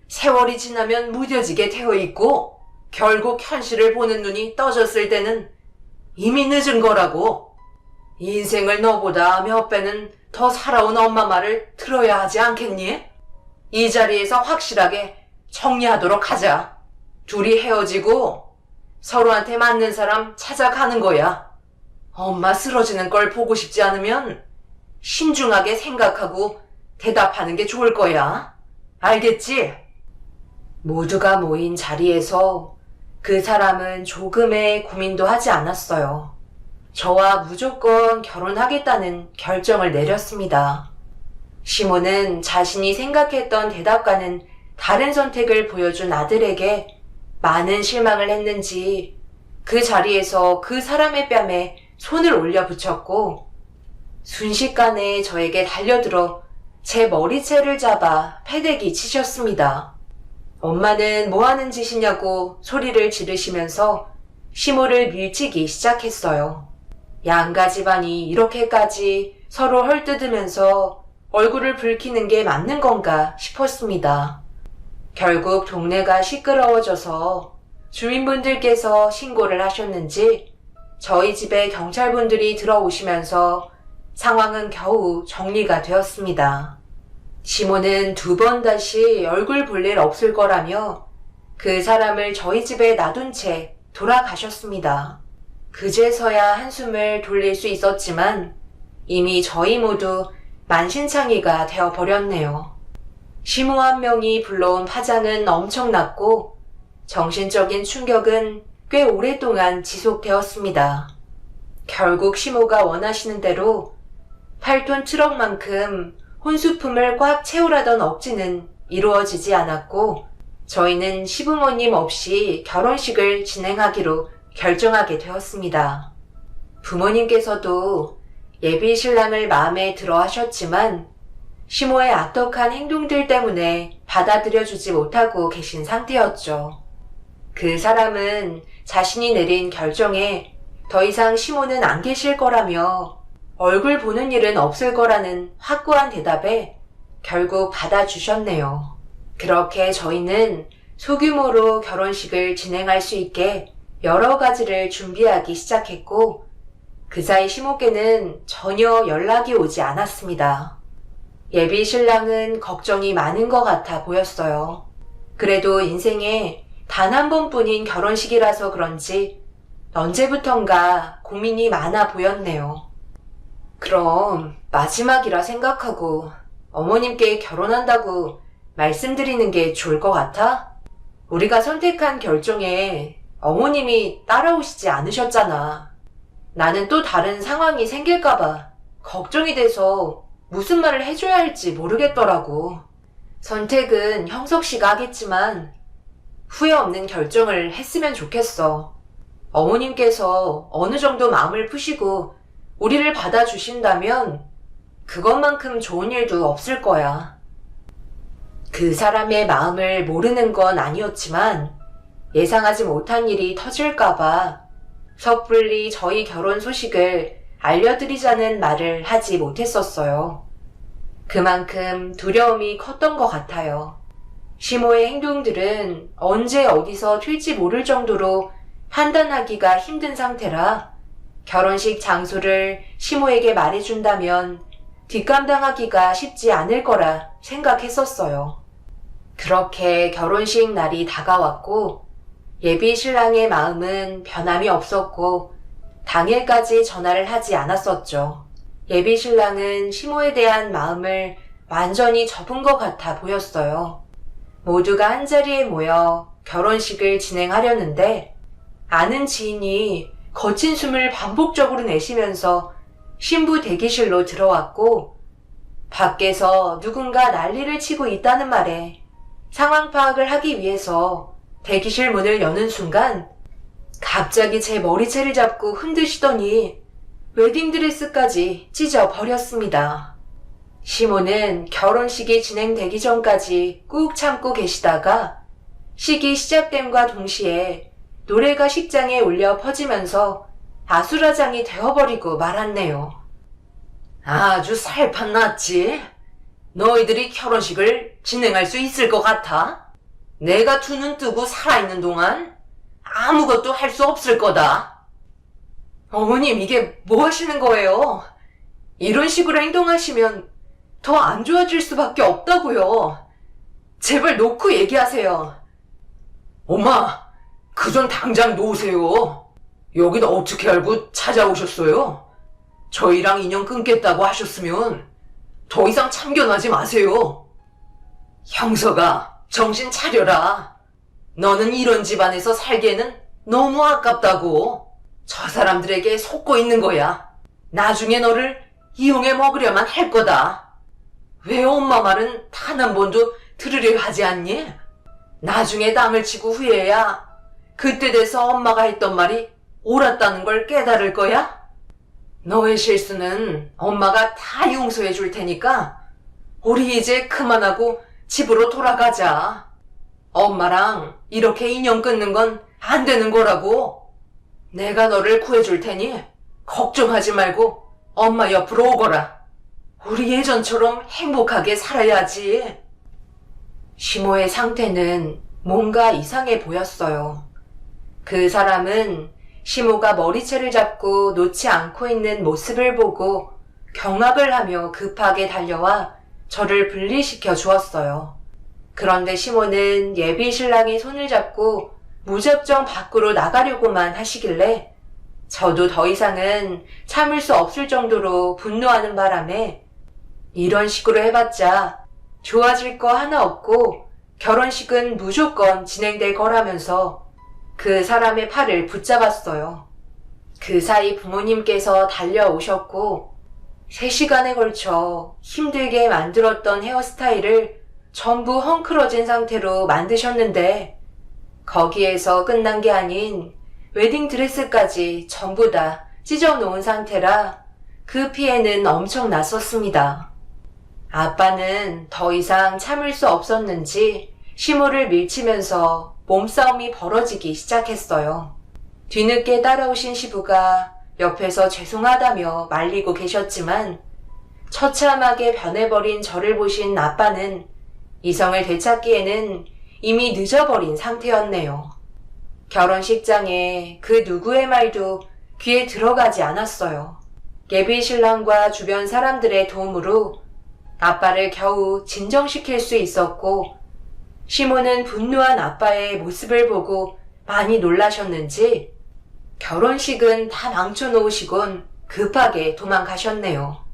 세월이 지나면 무뎌지게 되어 있고 결국 현실을 보는 눈이 떠졌을 때는 이미 늦은 거라고. 인생을 너보다 몇 배는 더 살아온 엄마 말을 들어야 하지 않겠니? 이 자리에서 확실하게 정리하도록 하자. 둘이 헤어지고 서로한테 맞는 사람 찾아가는 거야. 엄마 쓰러지는 걸 보고 싶지 않으면 신중하게 생각하고 대답하는 게 좋을 거야. 알겠지? 모두가 모인 자리에서 그 사람은 조금의 고민도 하지 않았어요. 저와 무조건 결혼하겠다는 결정을 내렸습니다. 시모는 자신이 생각했던 대답과는 다른 선택을 보여준 아들에게 많은 실망을 했는지 그 자리에서 그 사람의 뺨에 손을 올려 붙였고 순식간에 저에게 달려들어 제 머리채를 잡아 패대기 치셨습니다. 엄마는 뭐 하는 짓이냐고 소리를 지르시면서 시모를 밀치기 시작했어요. 양가 집안이 이렇게까지 서로 헐뜯으면서 얼굴을 붉히는 게 맞는 건가 싶었습니다. 결국 동네가 시끄러워져서 주민분들께서 신고를 하셨는지 저희 집에 경찰분들이 들어오시면서 상황은 겨우 정리가 되었습니다. 시모는 2번 다시 얼굴 볼 일 없을 거라며 그 사람을 저희 집에 놔둔 채 돌아가셨습니다. 그제서야 한숨을 돌릴 수 있었지만 이미 저희 모두 만신창이가 되어버렸네요. 시모 한 명이 불러온 파장은 엄청났고 정신적인 충격은 꽤 오랫동안 지속되었습니다. 결국 시모가 원하시는 대로 8톤 트럭만큼 혼수품을 꽉 채우라던 억지는 이루어지지 않았고 저희는 시부모님 없이 결혼식을 진행하기로 결정하게 되었습니다. 부모님께서도 예비 신랑을 마음에 들어 하셨지만 시모의 악덕한 행동들 때문에 받아들여주지 못하고 계신 상태였죠. 그 사람은 자신이 내린 결정에 더 이상 시모는 안 계실 거라며 얼굴 보는 일은 없을 거라는 확고한 대답에 결국 받아주셨네요. 그렇게 저희는 소규모로 결혼식을 진행할 수 있게 여러 가지를 준비하기 시작했고 그 사이 시모께는 전혀 연락이 오지 않았습니다. 예비 신랑은 걱정이 많은 것 같아 보였어요. 그래도 인생에 단 한 번뿐인 결혼식이라서 그런지 언제부턴가 고민이 많아 보였네요. 그럼 마지막이라 생각하고 어머님께 결혼한다고 말씀드리는 게 좋을 것 같아? 우리가 선택한 결정에 어머님이 따라오시지 않으셨잖아. 나는 또 다른 상황이 생길까봐 걱정이 돼서 무슨 말을 해줘야 할지 모르겠더라고. 선택은 형석 씨가 하겠지만 후회 없는 결정을 했으면 좋겠어. 어머님께서 어느 정도 마음을 푸시고 우리를 받아주신다면 그것만큼 좋은 일도 없을 거야. 그 사람의 마음을 모르는 건 아니었지만 예상하지 못한 일이 터질까봐 섣불리 저희 결혼 소식을 알려드리자는 말을 하지 못했었어요. 그만큼 두려움이 컸던 것 같아요. 시모의 행동들은 언제 어디서 튈지 모를 정도로 판단하기가 힘든 상태라 결혼식 장소를 시모에게 말해준다면 뒷감당하기가 쉽지 않을 거라 생각했었어요. 그렇게 결혼식 날이 다가왔고 예비 신랑의 마음은 변함이 없었고 당일까지 전화를 하지 않았었죠. 예비 신랑은 시모에 대한 마음을 완전히 접은 것 같아 보였어요. 모두가 한자리에 모여 결혼식을 진행하려는데 아는 지인이 거친 숨을 반복적으로 내쉬면서 신부 대기실로 들어왔고 밖에서 누군가 난리를 치고 있다는 말에 상황 파악을 하기 위해서 대기실 문을 여는 순간 갑자기 제 머리채를 잡고 흔드시더니 웨딩드레스까지 찢어버렸습니다. 시모는 결혼식이 진행되기 전까지 꾹 참고 계시다가 식이 시작됨과 동시에 노래가 식장에 울려 퍼지면서 아수라장이 되어버리고 말았네요. 아주 살판 났지? 너희들이 결혼식을 진행할 수 있을 것 같아? 내가 두 눈 뜨고 살아있는 동안 아무것도 할 수 없을 거다. 어머님, 이게 뭐 하시는 거예요? 이런 식으로 행동하시면 더 안 좋아질 수밖에 없다고요. 제발 놓고 얘기하세요. 엄마, 그 전 당장 놓으세요. 여긴 어떻게 알고 찾아오셨어요? 저희랑 인연 끊겠다고 하셨으면 더 이상 참견하지 마세요. 형서가 정신 차려라. 너는 이런 집안에서 살기에는 너무 아깝다고. 저 사람들에게 속고 있는 거야. 나중에 너를 이용해 먹으려만 할 거다. 왜 엄마 말은 단 한 번도 들으려 하지 않니? 나중에 땅을 치고 후에야 그때 돼서 엄마가 했던 말이 옳았다는 걸 깨달을 거야? 너의 실수는 엄마가 다 용서해 줄 테니까 우리 이제 그만하고 집으로 돌아가자. 엄마랑 이렇게 인연 끊는 건 안 되는 거라고. 내가 너를 구해줄 테니 걱정하지 말고 엄마 옆으로 오거라. 우리 예전처럼 행복하게 살아야지. 시모의 상태는 뭔가 이상해 보였어요. 그 사람은 시모가 머리채를 잡고 놓지 않고 있는 모습을 보고 경악을 하며 급하게 달려와 저를 분리시켜 주었어요. 그런데 시모는 예비 신랑이 손을 잡고 무작정 밖으로 나가려고만 하시길래 저도 더 이상은 참을 수 없을 정도로 분노하는 바람에 이런 식으로 해봤자 좋아질 거 하나 없고 결혼식은 무조건 진행될 거라면서 그 사람의 팔을 붙잡았어요. 그 사이 부모님께서 달려오셨고 3시간에 걸쳐 힘들게 만들었던 헤어스타일을 전부 헝클어진 상태로 만드셨는데 거기에서 끝난 게 아닌 웨딩드레스까지 전부 다 찢어놓은 상태라 그 피해는 엄청 났었습니다. 아빠는 더 이상 참을 수 없었는지 시모를 밀치면서 몸싸움이 벌어지기 시작했어요. 뒤늦게 따라오신 시부가 옆에서 죄송하다며 말리고 계셨지만 처참하게 변해버린 저를 보신 아빠는 이성을 되찾기에는 이미 늦어버린 상태였네요. 결혼식장에 그 누구의 말도 귀에 들어가지 않았어요. 예비 신랑과 주변 사람들의 도움으로 아빠를 겨우 진정시킬 수 있었고 시모는 분노한 아빠의 모습을 보고 많이 놀라셨는지 결혼식은 다 망쳐놓으시곤 급하게 도망가셨네요.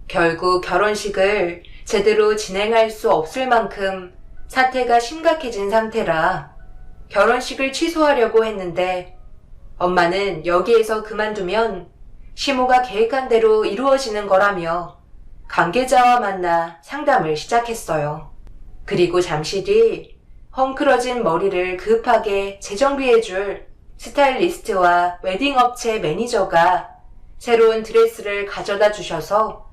결국 결혼식을 제대로 진행할 수 없을 만큼 사태가 심각해진 상태라 결혼식을 취소하려고 했는데 엄마는 여기에서 그만두면 시모가 계획한 대로 이루어지는 거라며 관계자와 만나 상담을 시작했어요. 그리고 잠시 뒤 헝클어진 머리를 급하게 재정비해줄 스타일리스트와 웨딩업체 매니저가 새로운 드레스를 가져다 주셔서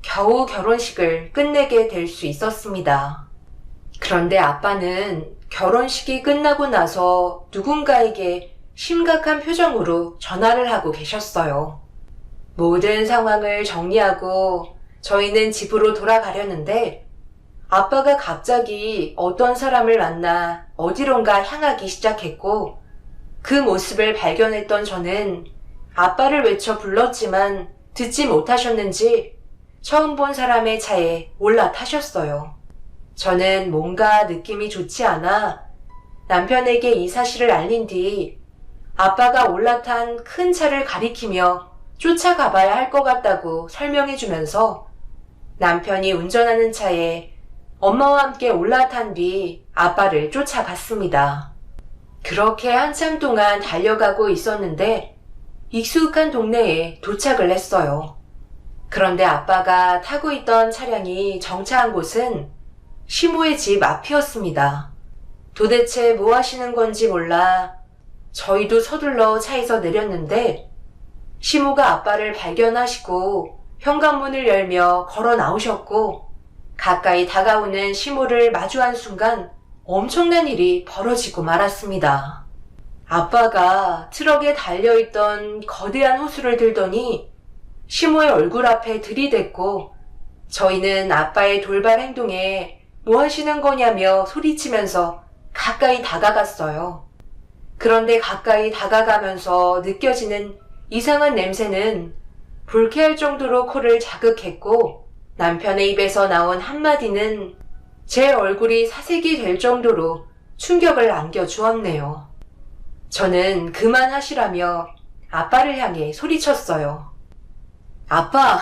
겨우 결혼식을 끝내게 될 수 있었습니다. 그런데 아빠는 결혼식이 끝나고 나서 누군가에게 심각한 표정으로 전화를 하고 계셨어요. 모든 상황을 정리하고 저희는 집으로 돌아가려는데 아빠가 갑자기 어떤 사람을 만나 어디론가 향하기 시작했고 그 모습을 발견했던 저는 아빠를 외쳐 불렀지만 듣지 못하셨는지 처음 본 사람의 차에 올라타셨어요. 저는 뭔가 느낌이 좋지 않아 남편에게 이 사실을 알린 뒤 아빠가 올라탄 큰 차를 가리키며 쫓아가봐야 할 것 같다고 설명해주면서 남편이 운전하는 차에 엄마와 함께 올라탄 뒤 아빠를 쫓아갔습니다. 그렇게 한참 동안 달려가고 있었는데 익숙한 동네에 도착을 했어요. 그런데 아빠가 타고 있던 차량이 정차한 곳은 시모의 집 앞이었습니다. 도대체 뭐 하시는 건지 몰라 저희도 서둘러 차에서 내렸는데 시모가 아빠를 발견하시고 현관문을 열며 걸어 나오셨고 가까이 다가오는 시모를 마주한 순간 엄청난 일이 벌어지고 말았습니다. 아빠가 트럭에 달려있던 거대한 호수를 들더니 시모의 얼굴 앞에 들이댔고 저희는 아빠의 돌발 행동에 뭐 하시는 거냐며 소리치면서 가까이 다가갔어요. 그런데 가까이 다가가면서 느껴지는 이상한 냄새는 불쾌할 정도로 코를 자극했고 남편의 입에서 나온 한마디는 제 얼굴이 사색이 될 정도로 충격을 안겨주었네요. 저는 그만하시라며 아빠를 향해 소리쳤어요. 아빠,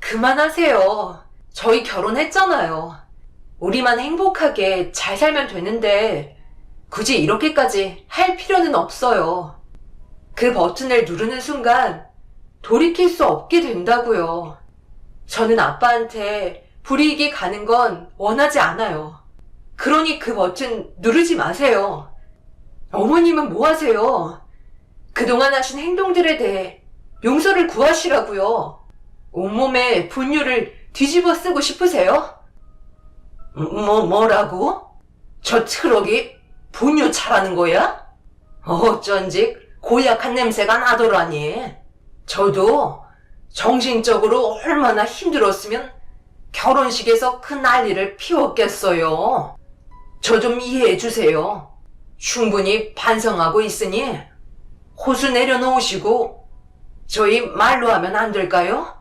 그만하세요. 저희 결혼했잖아요. 우리만 행복하게 잘 살면 되는데 굳이 이렇게까지 할 필요는 없어요. 그 버튼을 누르는 순간 돌이킬 수 없게 된다고요. 저는 아빠한테 불이익이 가는 건 원하지 않아요. 그러니 그 버튼 누르지 마세요. 어머님은 뭐 하세요? 그동안 하신 행동들에 대해 용서를 구하시라고요. 온몸에 분유를 뒤집어 쓰고 싶으세요? 뭐라고? 저 트럭이 분유 차라는 거야? 어쩐지 고약한 냄새가 나더라니. 저도 정신적으로 얼마나 힘들었으면 결혼식에서 그 난리를 피웠겠어요. 저 좀 이해해 주세요. 충분히 반성하고 있으니 호수 내려놓으시고 저희 말로 하면 안 될까요?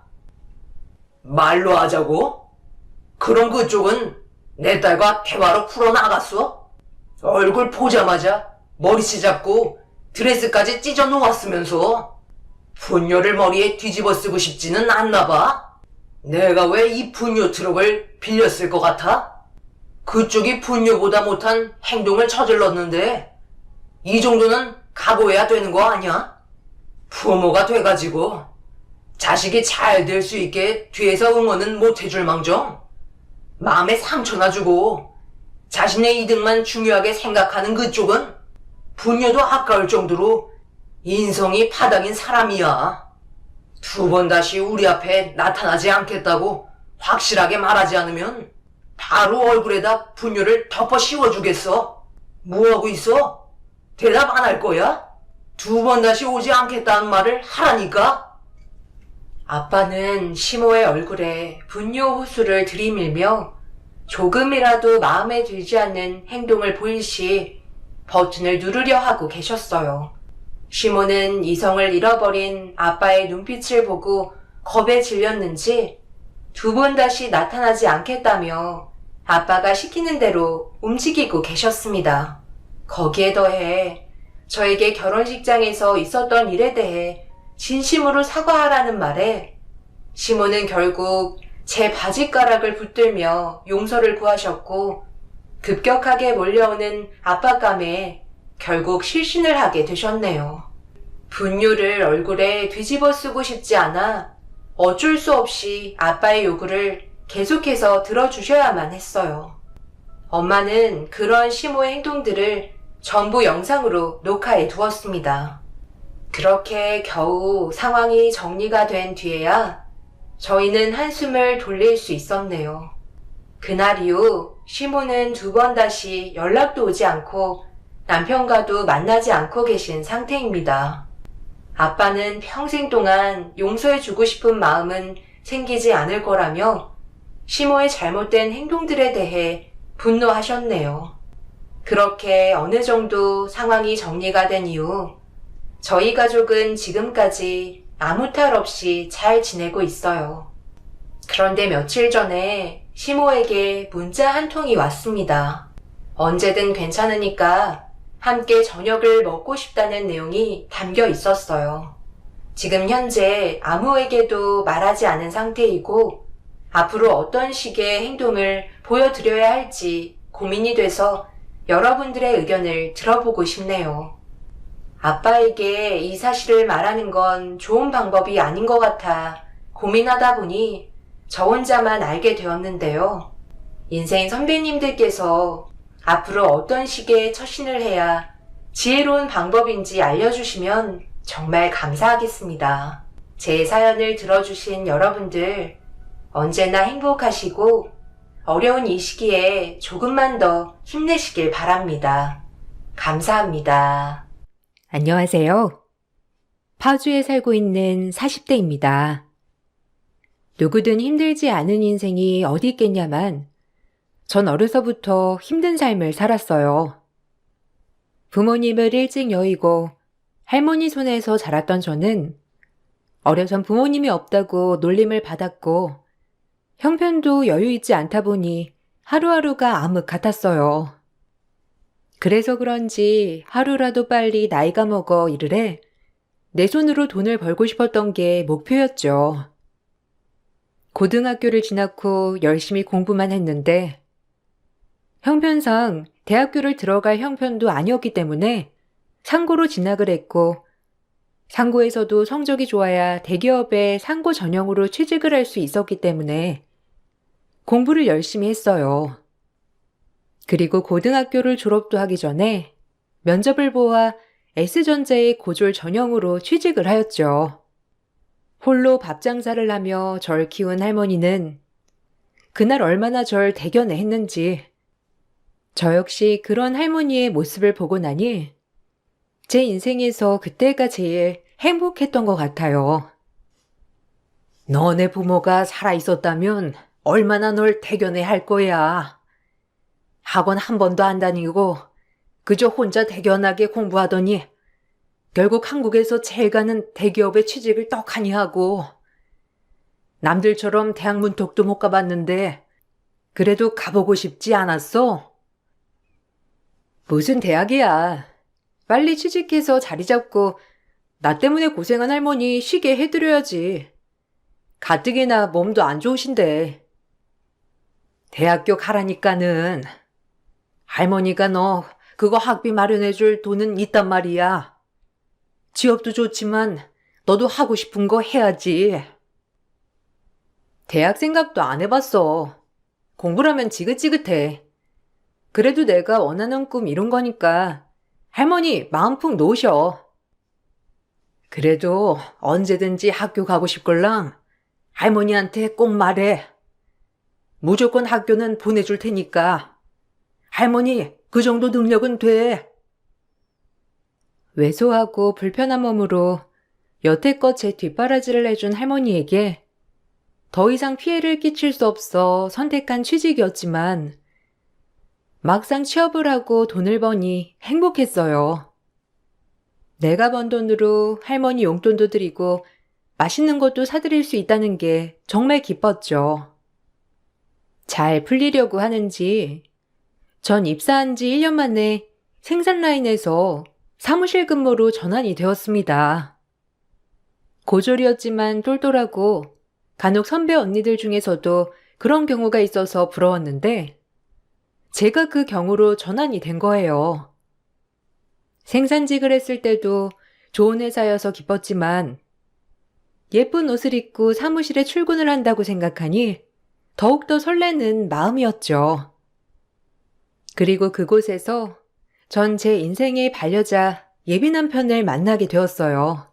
말로 하자고? 그럼 그쪽은 내 딸과 대화로 풀어나갔어? 얼굴 보자마자 머리채 잡고 드레스까지 찢어 놓았으면서 분유를 머리에 뒤집어 쓰고 싶지는 않나 봐. 내가 왜 이 분유 트럭을 빌렸을 것 같아? 그쪽이 분유보다 못한 행동을 저질렀는데 이 정도는 각오해야 되는 거 아니야? 부모가 돼가지고 자식이 잘 될 수 있게 뒤에서 응원은 못 해줄 망정 마음에 상처나 주고 자신의 이득만 중요하게 생각하는 그쪽은 분유도 아까울 정도로 인성이 바닥인 사람이야. 두 번 다시 우리 앞에 나타나지 않겠다고 확실하게 말하지 않으면 바로 얼굴에다 분유를 덮어 씌워주겠어. 뭐하고 있어? 대답 안 할 거야? 두 번 다시 오지 않겠다는 말을 하라니까? 아빠는 시모의 얼굴에 분유 호수를 들이밀며 조금이라도 마음에 들지 않는 행동을 보일 시 버튼을 누르려 하고 계셨어요. 시모는 이성을 잃어버린 아빠의 눈빛을 보고 겁에 질렸는지 두 번 다시 나타나지 않겠다며 아빠가 시키는 대로 움직이고 계셨습니다. 거기에 더해 저에게 결혼식장에서 있었던 일에 대해 진심으로 사과하라는 말에 시모는 결국 제 바지가락을 붙들며 용서를 구하셨고 급격하게 몰려오는 압박감에 결국 실신을 하게 되셨네요. 분유를 얼굴에 뒤집어 쓰고 싶지 않아 어쩔 수 없이 아빠의 요구를 계속해서 들어주셔야만 했어요. 엄마는 그런 시모의 행동들을 전부 영상으로 녹화해 두었습니다. 그렇게 겨우 상황이 정리가 된 뒤에야 저희는 한숨을 돌릴 수 있었네요. 그날 이후 시모는 두 번 다시 연락도 오지 않고 남편과도 만나지 않고 계신 상태입니다. 아빠는 평생 동안 용서해주고 싶은 마음은 생기지 않을 거라며 시모의 잘못된 행동들에 대해 분노하셨네요. 그렇게 어느 정도 상황이 정리가 된 이후 저희 가족은 지금까지 아무 탈 없이 잘 지내고 있어요. 그런데 며칠 전에 시모에게 문자 한 통이 왔습니다. 언제든 괜찮으니까 함께 저녁을 먹고 싶다는 내용이 담겨 있었어요. 지금 현재 아무에게도 말하지 않은 상태이고 앞으로 어떤 식의 행동을 보여드려야 할지 고민이 돼서 여러분들의 의견을 들어보고 싶네요. 아빠에게 이 사실을 말하는 건 좋은 방법이 아닌 것 같아 고민하다 보니 저 혼자만 알게 되었는데요. 인생 선배님들께서 앞으로 어떤 식의 처신을 해야 지혜로운 방법인지 알려주시면 정말 감사하겠습니다. 제 사연을 들어주신 여러분들 언제나 행복하시고 어려운 이 시기에 조금만 더 힘내시길 바랍니다. 감사합니다. 안녕하세요. 파주에 살고 있는 40대입니다. 누구든 힘들지 않은 인생이 어디 있겠냐만 전 어려서부터 힘든 삶을 살았어요. 부모님을 일찍 여의고 할머니 손에서 자랐던 저는 어려선 부모님이 없다고 놀림을 받았고 형편도 여유 있지 않다 보니 하루하루가 암흑 같았어요. 그래서 그런지 하루라도 빨리 나이가 먹어 이르래 내 손으로 돈을 벌고 싶었던 게 목표였죠. 고등학교를 지나고 열심히 공부만 했는데 형편상 대학교를 들어갈 형편도 아니었기 때문에 상고로 진학을 했고 상고에서도 성적이 좋아야 대기업에 상고 전형으로 취직을 할 수 있었기 때문에 공부를 열심히 했어요. 그리고 고등학교를 졸업도 하기 전에 면접을 보아 S전자의 고졸 전형으로 취직을 하였죠. 홀로 밥 장사를 하며 절 키운 할머니는 그날 얼마나 절 대견해 했는지 저 역시 그런 할머니의 모습을 보고 나니 제 인생에서 그때가 제일 행복했던 것 같아요. 너네 부모가 살아있었다면 얼마나 널 대견해 할 거야. 학원 한 번도 안 다니고 그저 혼자 대견하게 공부하더니 결국 한국에서 제일 가는 대기업에 취직을 떡하니 하고 남들처럼 대학 문턱도 못 가봤는데 그래도 가보고 싶지 않았어? 무슨 대학이야. 빨리 취직해서 자리 잡고 나 때문에 고생한 할머니 쉬게 해드려야지. 가뜩이나 몸도 안 좋으신데. 대학교 가라니까는 할머니가 너 그거 학비 마련해줄 돈은 있단 말이야. 취업도 좋지만 너도 하고 싶은 거 해야지. 대학 생각도 안 해봤어. 공부라면 지긋지긋해. 그래도 내가 원하는 꿈 이룬 거니까 할머니 마음 푹 놓으셔. 그래도 언제든지 학교 가고 싶걸랑 할머니한테 꼭 말해. 무조건 학교는 보내줄 테니까. 할머니, 그 정도 능력은 돼. 왜소하고 불편한 몸으로 여태껏 제 뒷바라지를 해준 할머니에게 더 이상 피해를 끼칠 수 없어 선택한 취직이었지만 막상 취업을 하고 돈을 버니 행복했어요. 내가 번 돈으로 할머니 용돈도 드리고 맛있는 것도 사드릴 수 있다는 게 정말 기뻤죠. 잘 풀리려고 하는지 전 입사한 지 1년 만에 생산 라인에서 사무실 근무로 전환이 되었습니다. 고졸이었지만 똘똘하고 간혹 선배 언니들 중에서도 그런 경우가 있어서 부러웠는데 제가 그 경우로 전환이 된 거예요. 생산직을 했을 때도 좋은 회사여서 기뻤지만 예쁜 옷을 입고 사무실에 출근을 한다고 생각하니 더욱더 설레는 마음이었죠. 그리고 그곳에서 전 제 인생의 반려자 예비 남편을 만나게 되었어요.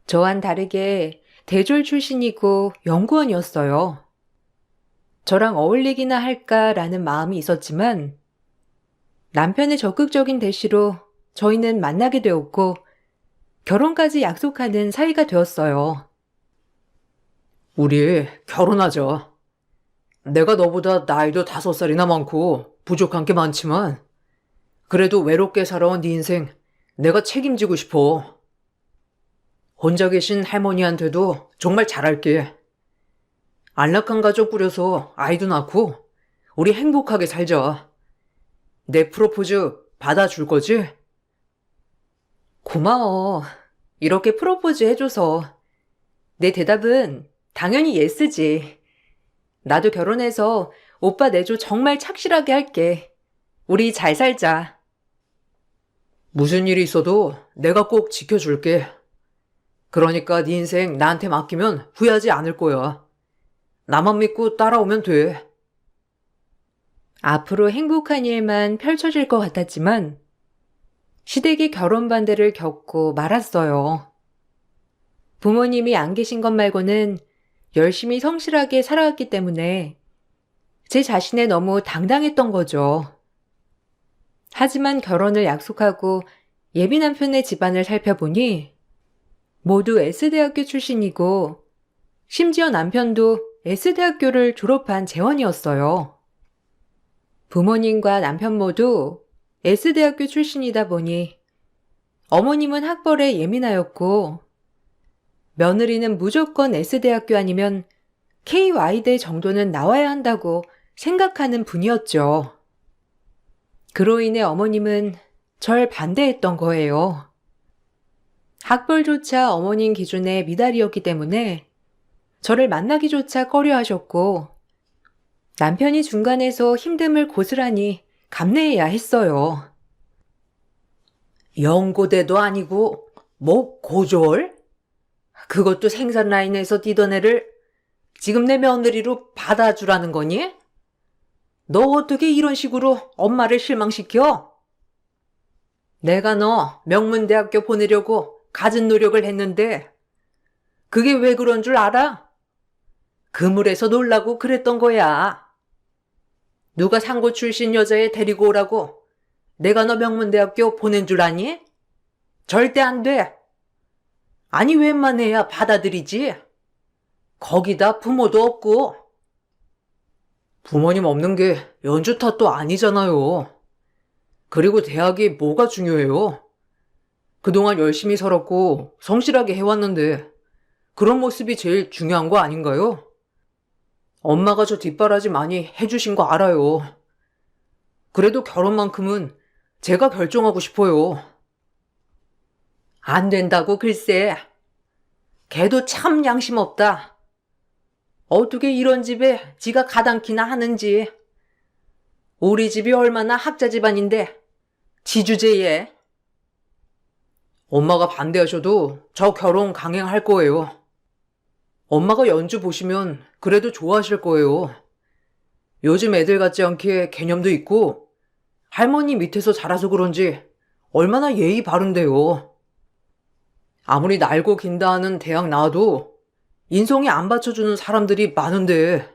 저와는 다르게 대졸 출신이고 연구원이었어요. 저랑 어울리기나 할까라는 마음이 있었지만 남편의 적극적인 대시로 저희는 만나게 되었고 결혼까지 약속하는 사이가 되었어요. 우리 결혼하자. 내가 너보다 나이도 5살이나 많고 부족한 게 많지만 그래도 외롭게 살아온 네 인생 내가 책임지고 싶어. 혼자 계신 할머니한테도 정말 잘할게. 안락한 가족 꾸려서 아이도 낳고 우리 행복하게 살자. 내 프로포즈 받아줄 거지? 고마워. 이렇게 프로포즈 해줘서. 내 대답은 당연히 예스지. 나도 결혼해서 오빠 내조 정말 착실하게 할게. 우리 잘 살자. 무슨 일이 있어도 내가 꼭 지켜줄게. 그러니까 네 인생 나한테 맡기면 후회하지 않을 거야. 나만 믿고 따라오면 돼. 앞으로 행복한 일만 펼쳐질 것 같았지만 시댁의 결혼 반대를 겪고 말았어요. 부모님이 안 계신 것 말고는 열심히 성실하게 살아왔기 때문에 제 자신에 너무 당당했던 거죠. 하지만 결혼을 약속하고 예비 남편의 집안을 살펴보니 모두 S대학교 출신이고 심지어 남편도 S대학교를 졸업한 재원이었어요. 부모님과 남편 모두 S대학교 출신이다 보니 어머님은 학벌에 예민하였고 며느리는 무조건 S대학교 아니면 KY대 정도는 나와야 한다고 생각하는 분이었죠. 그로 인해 어머님은 절 반대했던 거예요. 학벌조차 어머님 기준에 미달이었기 때문에 저를 만나기조차 꺼려하셨고 남편이 중간에서 힘듦을 고스란히 감내해야 했어요. 연고대도 아니고 뭐 고졸? 그것도 생산 라인에서 뛰던 애를 지금 내 며느리로 받아주라는 거니? 너 어떻게 이런 식으로 엄마를 실망시켜? 내가 너 명문대학교 보내려고 갖은 노력을 했는데 그게 왜 그런 줄 알아? 그물에서 놀라고 그랬던 거야. 누가 상고 출신 여자애 데리고 오라고 내가 너 명문대학교 보낸 줄 아니? 절대 안 돼. 아니 웬만해야 받아들이지. 거기다 부모도 없고. 부모님 없는 게 연주 탓도 아니잖아요. 그리고 대학이 뭐가 중요해요? 그동안 열심히 살았고 성실하게 해왔는데 그런 모습이 제일 중요한 거 아닌가요? 엄마가 저 뒷바라지 많이 해주신 거 알아요. 그래도 결혼만큼은 제가 결정하고 싶어요. 안 된다고 글쎄. 걔도 참 양심 없다. 어떻게 이런 집에 지가 가당키나 하는지. 우리 집이 얼마나 학자 집안인데 지주제에. 엄마가 반대하셔도 저 결혼 강행할 거예요. 엄마가 연주 보시면 그래도 좋아하실 거예요. 요즘 애들 같지 않게 개념도 있고 할머니 밑에서 자라서 그런지 얼마나 예의 바른데요. 아무리 날고 긴다 하는 대학 나와도 인성이 안 받쳐주는 사람들이 많은데.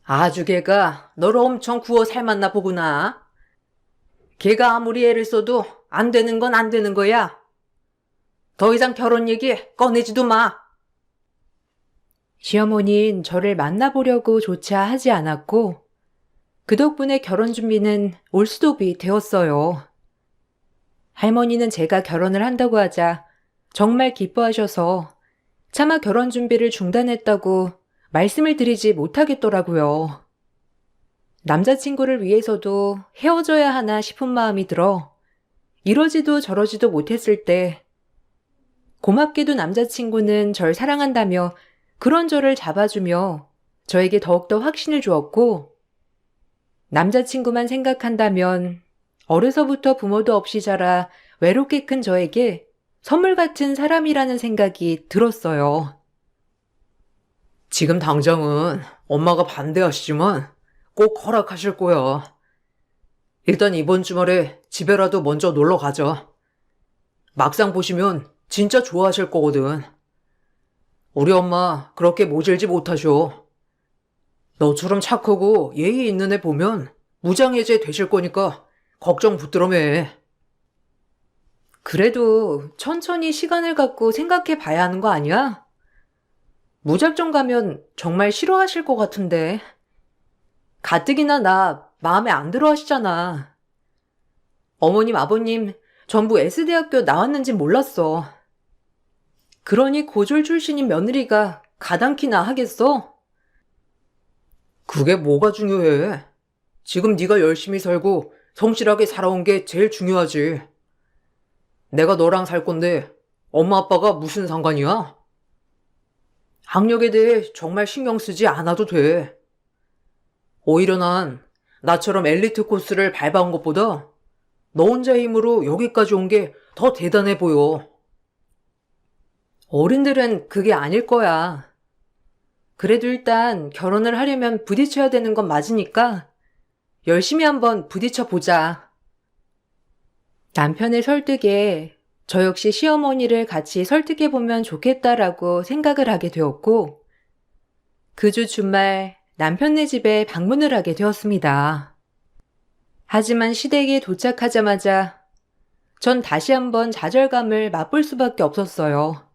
아주 걔가 너를 엄청 구워 삶았나 보구나. 걔가 아무리 애를 써도 안 되는 건 안 되는 거야. 더 이상 결혼 얘기 꺼내지도 마. 시어머니는 저를 만나보려고 조차 하지 않았고, 그 덕분에 결혼 준비는 올스톱이 되었어요. 할머니는 제가 결혼을 한다고 하자 정말 기뻐하셔서 차마 결혼 준비를 중단했다고 말씀을 드리지 못하겠더라고요. 남자친구를 위해서도 헤어져야 하나 싶은 마음이 들어 이러지도 저러지도 못했을 때 고맙게도 남자친구는 절 사랑한다며 그런 저를 잡아주며 저에게 더욱더 확신을 주었고, 남자친구만 생각한다면 어려서부터 부모도 없이 자라 외롭게 큰 저에게 선물 같은 사람이라는 생각이 들었어요. 지금 당장은 엄마가 반대하시지만 꼭 허락하실 거야. 일단 이번 주말에 집에라도 먼저 놀러 가자. 막상 보시면 진짜 좋아하실 거거든. 우리 엄마 그렇게 모질지 못하셔. 너처럼 착하고 예의 있는 애 보면 무장해제 되실 거니까 걱정 붙들어 매. 그래도 천천히 시간을 갖고 생각해 봐야 하는 거 아니야? 무작정 가면 정말 싫어하실 것 같은데. 가뜩이나 나 마음에 안 들어 하시잖아. 어머님, 아버님 전부 S대학교 나왔는지 몰랐어. 그러니 고졸 출신인 며느리가 가당키나 하겠어? 그게 뭐가 중요해? 지금 네가 열심히 살고 성실하게 살아온 게 제일 중요하지. 내가 너랑 살 건데 엄마 아빠가 무슨 상관이야? 학력에 대해 정말 신경 쓰지 않아도 돼. 오히려 난 나처럼 엘리트 코스를 밟아온 것보다 너 혼자 힘으로 여기까지 온 게 더 대단해 보여. 어른들은 그게 아닐 거야. 그래도 일단 결혼을 하려면 부딪혀야 되는 건 맞으니까 열심히 한번 부딪혀 보자. 남편의 설득에 저 역시 시어머니를 같이 설득해 보면 좋겠다라고 생각을 하게 되었고, 그 주 주말 남편네 집에 방문을 하게 되었습니다. 하지만 시댁에 도착하자마자 전 다시 한번 좌절감을 맛볼 수밖에 없었어요.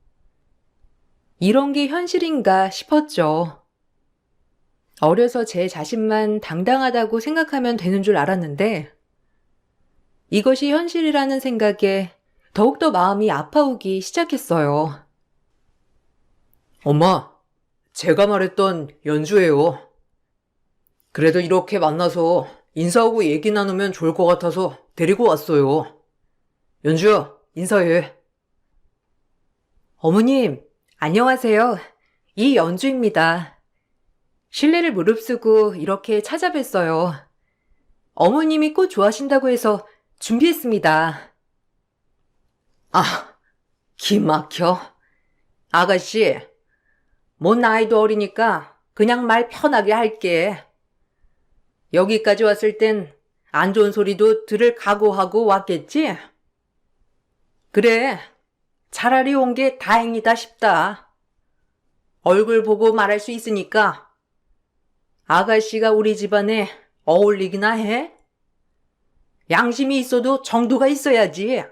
이런 게 현실인가 싶었죠. 어려서 제 자신만 당당하다고 생각하면 되는 줄 알았는데, 이것이 현실이라는 생각에 더욱더 마음이 아파오기 시작했어요. 엄마, 제가 말했던 연주예요. 그래도 이렇게 만나서 인사하고 얘기 나누면 좋을 것 같아서 데리고 왔어요. 연주야, 인사해. 어머님, 안녕하세요. 이연주입니다. 실례를 무릅쓰고 이렇게 찾아뵀어요. 어머님이 꽃 좋아하신다고 해서 준비했습니다. 아, 기막혀. 아가씨, 뭐 나이도 어리니까 그냥 말 편하게 할게. 여기까지 왔을 땐 안 좋은 소리도 들을 각오하고 왔겠지? 그래, 차라리 온 게 다행이다 싶다. 얼굴 보고 말할 수 있으니까 아가씨가 우리 집안에 어울리기나 해? 양심이 있어도 정도가 있어야지.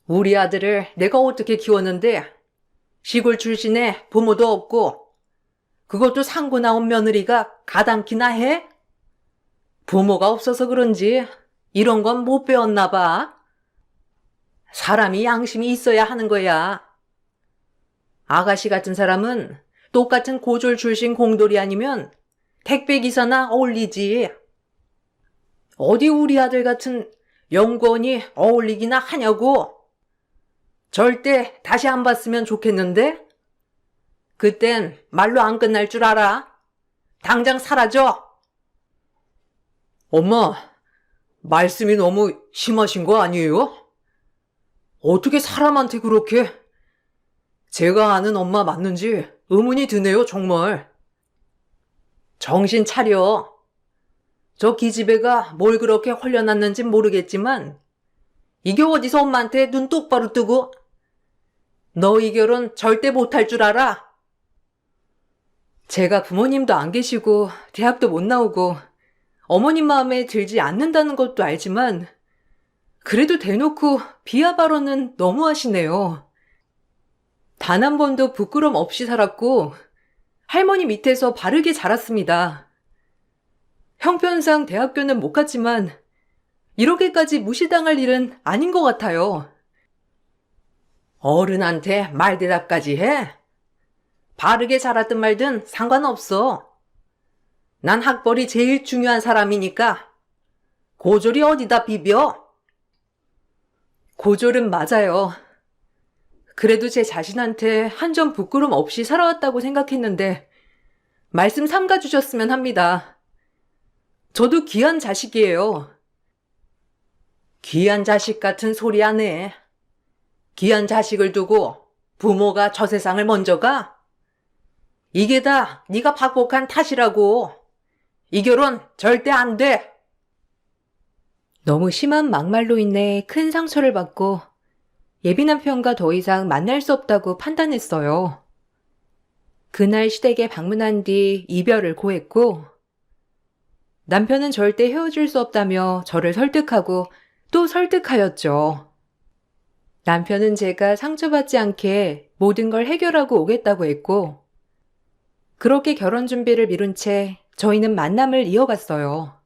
우리 아들을 내가 어떻게 키웠는데 시골 출신에 부모도 없고 그것도 상고 나온 며느리가 가당키나 해? 부모가 없어서 그런지 이런 건 못 배웠나 봐. 사람이 양심이 있어야 하는 거야. 아가씨 같은 사람은 똑같은 고졸 출신 공돌이 아니면 택배기사나 어울리지. 어디 우리 아들 같은 연구원이 어울리기나 하냐고. 절대 다시 안 봤으면 좋겠는데? 그땐 말로 안 끝날 줄 알아. 당장 사라져. 엄마, 말씀이 너무 심하신 거 아니에요? 어떻게 사람한테 그렇게? 제가 아는 엄마 맞는지 의문이 드네요, 정말. 정신 차려. 저 기집애가 뭘 그렇게 홀려놨는지 모르겠지만 이게 어디서 엄마한테 눈 똑바로 뜨고? 너 이 결혼 절대 못할 줄 알아? 제가 부모님도 안 계시고 대학도 못 나오고 어머님 마음에 들지 않는다는 것도 알지만 그래도 대놓고 비하 발언은 너무하시네요. 단 한 번도 부끄럼 없이 살았고 할머니 밑에서 바르게 자랐습니다. 형편상 대학교는 못 갔지만 이렇게까지 무시당할 일은 아닌 것 같아요. 어른한테 말대답까지 해? 바르게 자랐든 말든 상관없어. 난 학벌이 제일 중요한 사람이니까. 고졸이 어디다 비벼? 고졸은 맞아요. 그래도 제 자신한테 한 점 부끄럼 없이 살아왔다고 생각했는데 말씀 삼가주셨으면 합니다. 저도 귀한 자식이에요. 귀한 자식 같은 소리 안 해. 귀한 자식을 두고 부모가 저 세상을 먼저 가? 이게 다 네가 박복한 탓이라고. 이 결혼 절대 안 돼. 너무 심한 막말로 인해 큰 상처를 받고 예비 남편과 더 이상 만날 수 없다고 판단했어요. 그날 시댁에 방문한 뒤 이별을 고했고 남편은 절대 헤어질 수 없다며 저를 설득하고 또 설득하였죠. 남편은 제가 상처받지 않게 모든 걸 해결하고 오겠다고 했고 그렇게 결혼 준비를 미룬 채 저희는 만남을 이어갔어요.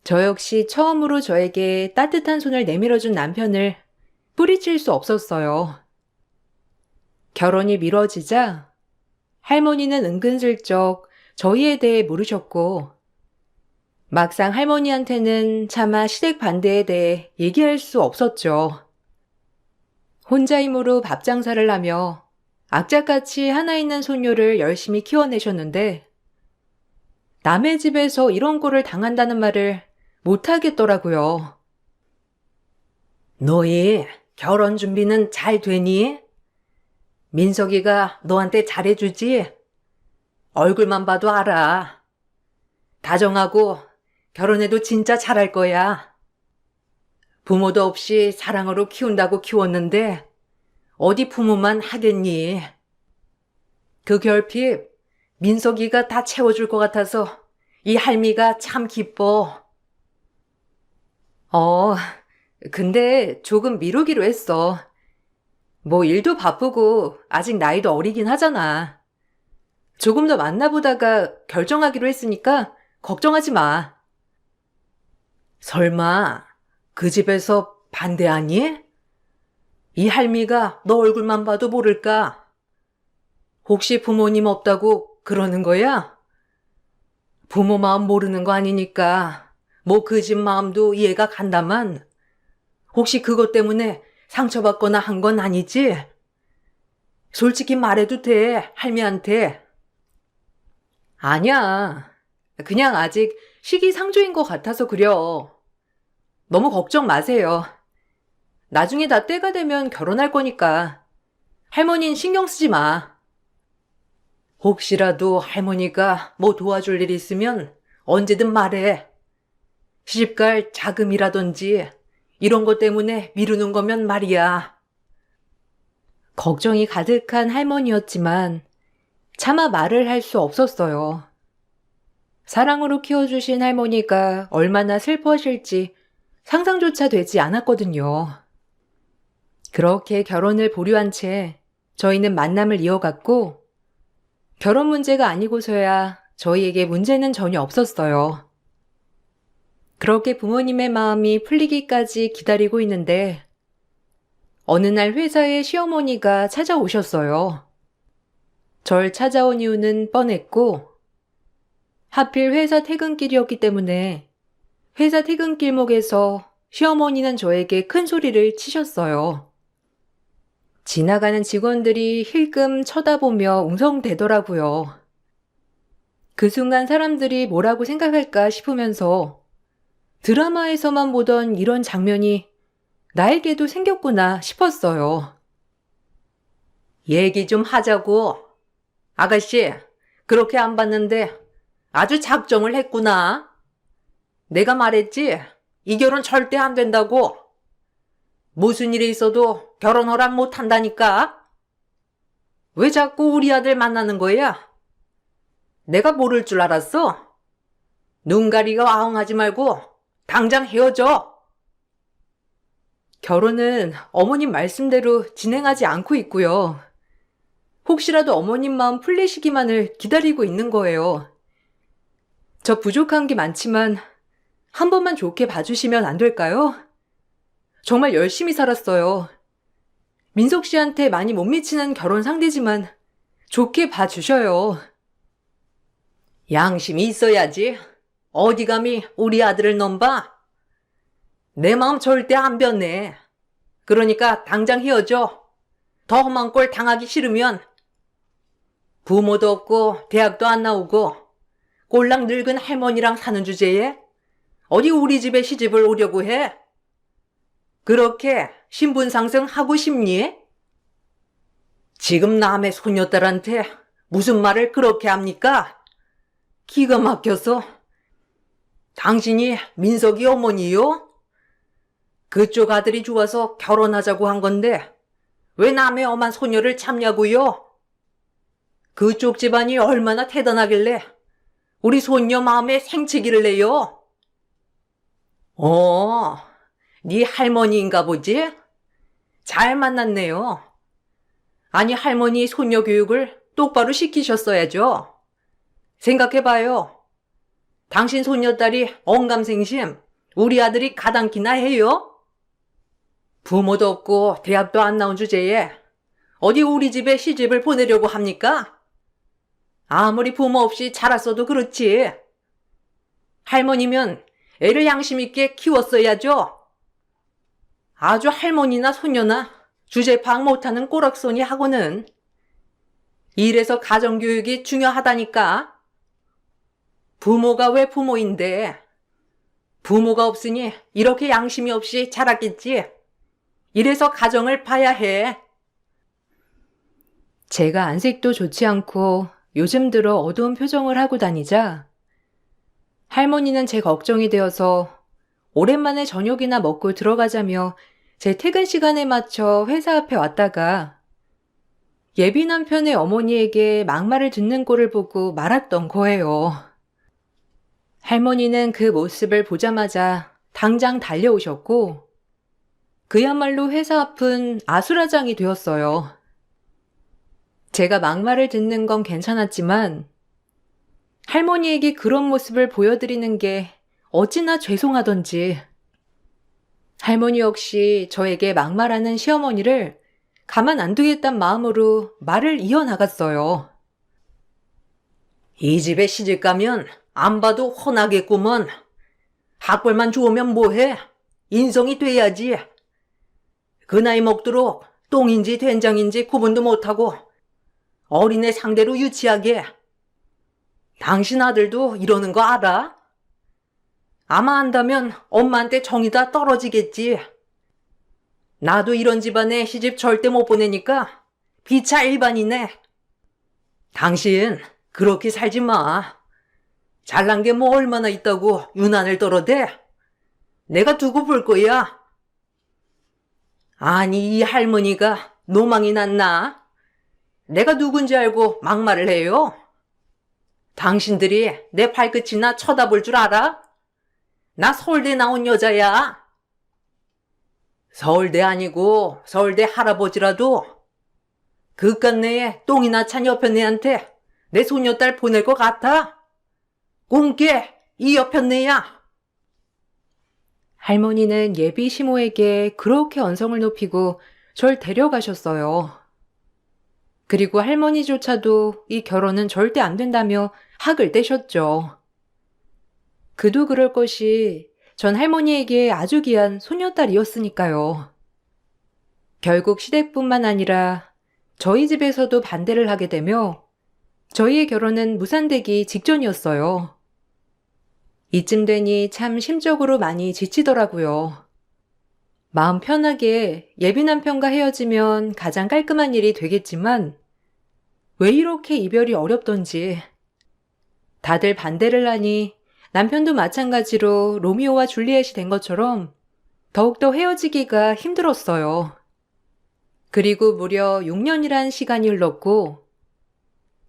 저 역시 처음으로 저에게 따뜻한 손을 내밀어준 남편을 뿌리칠 수 없었어요. 결혼이 미뤄지자 할머니는 은근슬쩍 저희에 대해 물으셨고 막상 할머니한테는 차마 시댁 반대에 대해 얘기할 수 없었죠. 혼자 힘으로 밥 장사를 하며 악착같이 하나 있는 손녀를 열심히 키워내셨는데 남의 집에서 이런 꼴을 당한다는 말을 못하겠더라고요. 너희 결혼 준비는 잘 되니? 민석이가 너한테 잘해주지? 얼굴만 봐도 알아. 다정하고 결혼해도 진짜 잘할 거야. 부모도 없이 사랑으로 키운다고 키웠는데 어디 부모만 하겠니? 그 결핍 민석이가 다 채워줄 것 같아서 이 할미가 참 기뻐. 근데 조금 미루기로 했어. 뭐 일도 바쁘고 아직 나이도 어리긴 하잖아. 조금 더 만나보다가 결정하기로 했으니까 걱정하지 마. 설마 그 집에서 반대하니? 이 할미가 너 얼굴만 봐도 모를까? 혹시 부모님 없다고 그러는 거야? 부모 마음 모르는 거 아니니까 뭐 그 집 마음도 이해가 간다만 혹시 그것 때문에 상처받거나 한 건 아니지? 솔직히 말해도 돼, 할미한테. 아니야. 그냥 아직 시기상조인 것 같아서 그려. 너무 걱정 마세요. 나중에 다 때가 되면 결혼할 거니까. 할머니는 신경 쓰지 마. 혹시라도 할머니가 뭐 도와줄 일 있으면 언제든 말해. 시집갈 자금이라든지 이런 것 때문에 미루는 거면 말이야. 걱정이 가득한 할머니였지만 차마 말을 할 수 없었어요. 사랑으로 키워주신 할머니가 얼마나 슬퍼하실지 상상조차 되지 않았거든요. 그렇게 결혼을 보류한 채 저희는 만남을 이어갔고 결혼 문제가 아니고서야 저희에게 문제는 전혀 없었어요. 그렇게 부모님의 마음이 풀리기까지 기다리고 있는데 어느 날 회사에 시어머니가 찾아오셨어요. 절 찾아온 이유는 뻔했고 하필 회사 퇴근길이었기 때문에 회사 퇴근길목에서 시어머니는 저에게 큰 소리를 치셨어요. 지나가는 직원들이 힐끔 쳐다보며 웅성대더라고요. 그 순간 사람들이 뭐라고 생각할까 싶으면서 드라마에서만 보던 이런 장면이 나에게도 생겼구나 싶었어요. 얘기 좀 하자고. 아가씨, 그렇게 안 봤는데 아주 작정을 했구나. 내가 말했지? 이 결혼 절대 안 된다고. 무슨 일이 있어도 결혼 허락 못 한다니까? 왜 자꾸 우리 아들 만나는 거야? 내가 모를 줄 알았어? 눈가리가 와웅하지 말고 당장 헤어져. 결혼은 어머님 말씀대로 진행하지 않고 있고요. 혹시라도 어머님 마음 풀리시기만을 기다리고 있는 거예요. 저 부족한 게 많지만 한 번만 좋게 봐주시면 안 될까요? 정말 열심히 살았어요. 민석 씨한테 많이 못 미치는 결혼 상대지만 좋게 봐주셔요. 양심이 있어야지. 어디 감히 우리 아들을 넘봐? 내 마음 절대 안 변해. 그러니까 당장 헤어져. 더 험한 꼴 당하기 싫으면. 부모도 없고 대학도 안 나오고 꼴랑 늙은 할머니랑 사는 주제에 어디 우리 집에 시집을 오려고 해? 그렇게 신분 상승하고 싶니? 지금 남의 소녀딸한테 무슨 말을 그렇게 합니까? 기가 막혀서. 당신이 민석이 어머니요? 그쪽 아들이 좋아서 결혼하자고 한 건데 왜 남의 엄한 소녀를 참냐고요? 그쪽 집안이 얼마나 대단하길래 우리 손녀 마음에 생채기를 내요? 네 할머니인가 보지? 잘 만났네요. 아니 할머니 손녀 교육을 똑바로 시키셨어야죠. 생각해봐요. 당신 손녀딸이 언감생심 우리 아들이 가당키나 해요? 부모도 없고 대학도 안 나온 주제에 어디 우리 집에 시집을 보내려고 합니까? 아무리 부모 없이 자랐어도 그렇지. 할머니면 애를 양심 있게 키웠어야죠. 아주 할머니나 손녀나 주제 파악 못하는 꼬락서니 하고는. 이래서 가정교육이 중요하다니까. 부모가 왜 부모인데. 부모가 없으니 이렇게 양심이 없이 자랐겠지. 이래서 가정을 봐야 해. 제가 안색도 좋지 않고 요즘 들어 어두운 표정을 하고 다니자 할머니는 제 걱정이 되어서 오랜만에 저녁이나 먹고 들어가자며 제 퇴근 시간에 맞춰 회사 앞에 왔다가 예비 남편의 어머니에게 막말을 듣는 꼴을 보고 말았던 거예요. 할머니는 그 모습을 보자마자 당장 달려오셨고 그야말로 회사 앞은 아수라장이 되었어요. 제가 막말을 듣는 건 괜찮았지만 할머니에게 그런 모습을 보여드리는 게 어찌나 죄송하던지 할머니 역시 저에게 막말하는 시어머니를 가만 안 두겠다는 마음으로 말을 이어나갔어요. 이 집에 시집 가면 안 봐도 훤하겠구먼. 학벌만 좋으면 뭐해? 인성이 돼야지. 그 나이 먹도록 똥인지 된장인지 구분도 못하고 어린애 상대로 유치하게. 당신 아들도 이러는 거 알아? 아마 안다면 엄마한테 정이 다 떨어지겠지. 나도 이런 집안에 시집 절대 못 보내니까 비차 일반이네. 당신 그렇게 살지 마. 잘난 게 뭐 얼마나 있다고 유난을 떨어대? 내가 두고 볼 거야. 아니 이 할머니가 노망이 났나? 내가 누군지 알고 막말을 해요? 당신들이 내 발끝이나 쳐다볼 줄 알아? 나 서울대 나온 여자야. 서울대 아니고 서울대 할아버지라도 그깟 내에 똥이나 찬 옆에 애한테 내 소녀딸 보낼 것 같아? 꿈깨 이 옆에 내야. 할머니는 예비 시모에게 그렇게 언성을 높이고 절 데려가셨어요. 그리고 할머니조차도 이 결혼은 절대 안 된다며 학을 떼셨죠. 그도 그럴 것이 전 할머니에게 아주 귀한 소녀딸이었으니까요. 결국 시댁뿐만 아니라 저희 집에서도 반대를 하게 되며 저희의 결혼은 무산되기 직전이었어요. 이쯤 되니 참 심적으로 많이 지치더라고요. 마음 편하게 예비 남편과 헤어지면 가장 깔끔한 일이 되겠지만 왜 이렇게 이별이 어렵던지 다들 반대를 하니 남편도 마찬가지로 로미오와 줄리엣이 된 것처럼 더욱더 헤어지기가 힘들었어요. 그리고 무려 6년이란 시간이 흘렀고,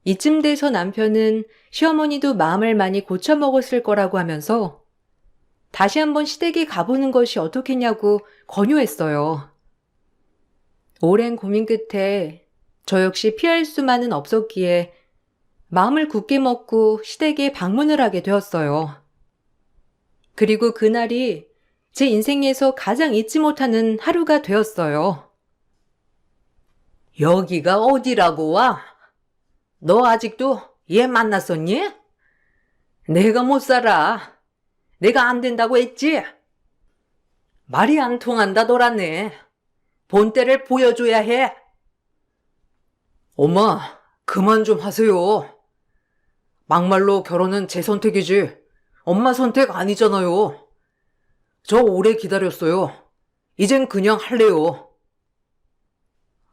이쯤 돼서 남편은 시어머니도 마음을 많이 고쳐먹었을 거라고 하면서 다시 한번 시댁에 가보는 것이 어떻겠냐고 권유했어요. 오랜 고민 끝에 저 역시 피할 수만은 없었기에 마음을 굳게 먹고 시댁에 방문을 하게 되었어요. 그리고 그날이 제 인생에서 가장 잊지 못하는 하루가 되었어요. 여기가 어디라고 와? 너 아직도 얘 만났었니? 내가 못 살아. 내가 안 된다고 했지? 말이 안 통한다더라네. 본때를 보여줘야 해. 엄마, 그만 좀 하세요. 막말로 결혼은 제 선택이지. 엄마 선택 아니잖아요. 저 오래 기다렸어요. 이젠 그냥 할래요.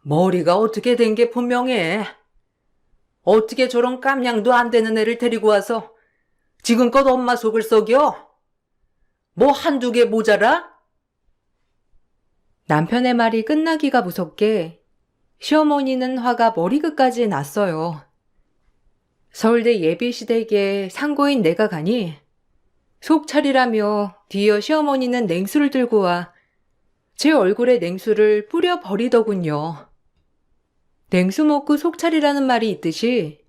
머리가 어떻게 된 게 분명해. 어떻게 저런 깜냥도 안 되는 애를 데리고 와서 지금껏 엄마 속을 썩여? 뭐 한두 개 모자라? 남편의 말이 끝나기가 무섭게 시어머니는 화가 머리끝까지 났어요. 서울대 예비시댁에 상고인 내가 가니 속 차리라며 뒤이어 시어머니는 냉수를 들고 와 제 얼굴에 냉수를 뿌려버리더군요. 냉수 먹고 속 차리라는 말이 있듯이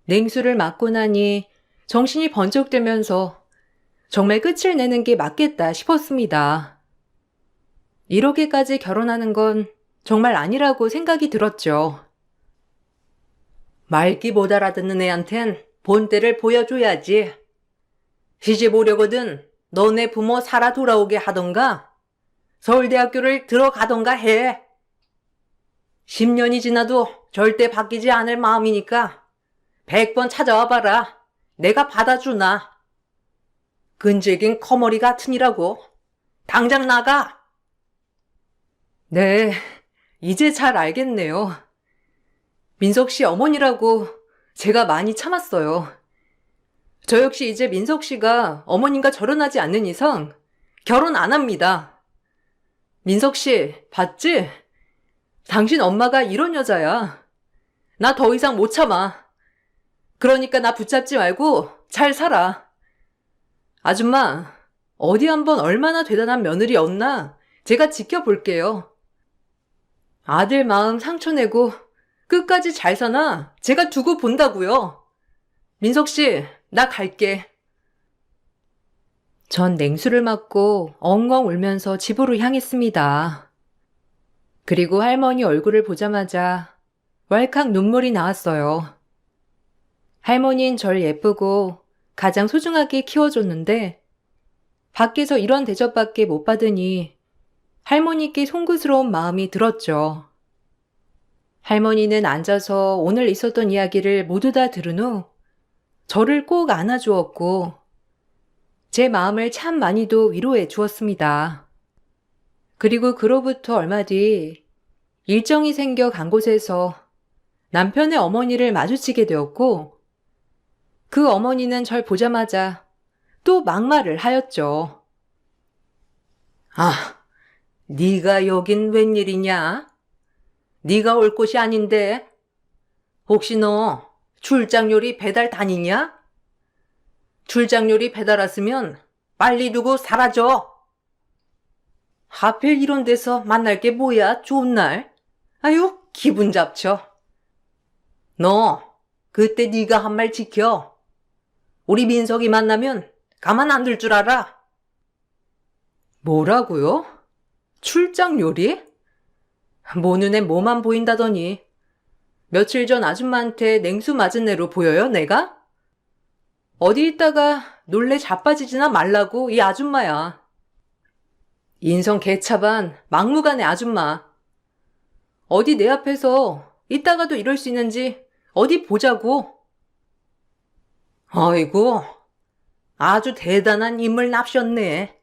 냉수를 맞고 나니 정신이 번쩍 들면서 정말 끝을 내는 게 맞겠다 싶었습니다. 이렇게까지 결혼하는 건 정말 아니라고 생각이 들었죠. 말귀 못 알아듣는 애한텐 본때를 보여줘야지. 시집 오려거든 너네 부모 살아 돌아오게 하던가 서울대학교를 들어가던가 해. 10년이 지나도 절대 바뀌지 않을 마음이니까 100번 찾아와 봐라. 내가 받아주나. 끈질긴 커머리 같으니라고. 당장 나가. 네, 이제 잘 알겠네요. 민석 씨 어머니라고 제가 많이 참았어요. 저 역시 이제 민석 씨가 어머님과 결혼하지 않는 이상 결혼 안 합니다. 민석 씨, 봤지? 당신 엄마가 이런 여자야. 나 더 이상 못 참아. 그러니까 나 붙잡지 말고 잘 살아. 아줌마, 어디 한번 얼마나 대단한 며느리였나 제가 지켜볼게요. 아들 마음 상처내고 끝까지 잘 사나 제가 두고 본다고요. 민석 씨, 나 갈게. 전 냉수를 맞고 엉엉 울면서 집으로 향했습니다. 그리고 할머니 얼굴을 보자마자 왈칵 눈물이 나왔어요. 할머니는 절 예쁘고 가장 소중하게 키워줬는데 밖에서 이런 대접밖에 못 받으니 할머니께 송구스러운 마음이 들었죠. 할머니는 앉아서 오늘 있었던 이야기를 모두 다 들은 후 저를 꼭 안아주었고 제 마음을 참 많이도 위로해 주었습니다. 그리고 그로부터 얼마 뒤 일정이 생겨 간 곳에서 남편의 어머니를 마주치게 되었고 그 어머니는 절 보자마자 또 막말을 하였죠. 아, 네가 여긴 웬일이냐? 네가 올 곳이 아닌데. 혹시 너 출장 요리 배달 다니냐? 출장 요리 배달 왔으면 빨리 두고 사라져. 하필 이런 데서 만날 게 뭐야, 좋은 날. 아유, 기분 잡쳐. 너, 그때 네가 한 말 지켜. 우리 민석이 만나면 가만 안 둘 줄 알아. 뭐라고요? 출장 요리? 뭐 눈에 뭐만 보인다더니 며칠 전 아줌마한테 냉수 맞은 애로 보여요, 내가? 어디 있다가 놀래 자빠지지나 말라고 이 아줌마야. 인성 개차반 막무가내 아줌마. 어디 내 앞에서 이따가도 이럴 수 있는지 어디 보자고. 아이고, 아주 대단한 인물 납셨네.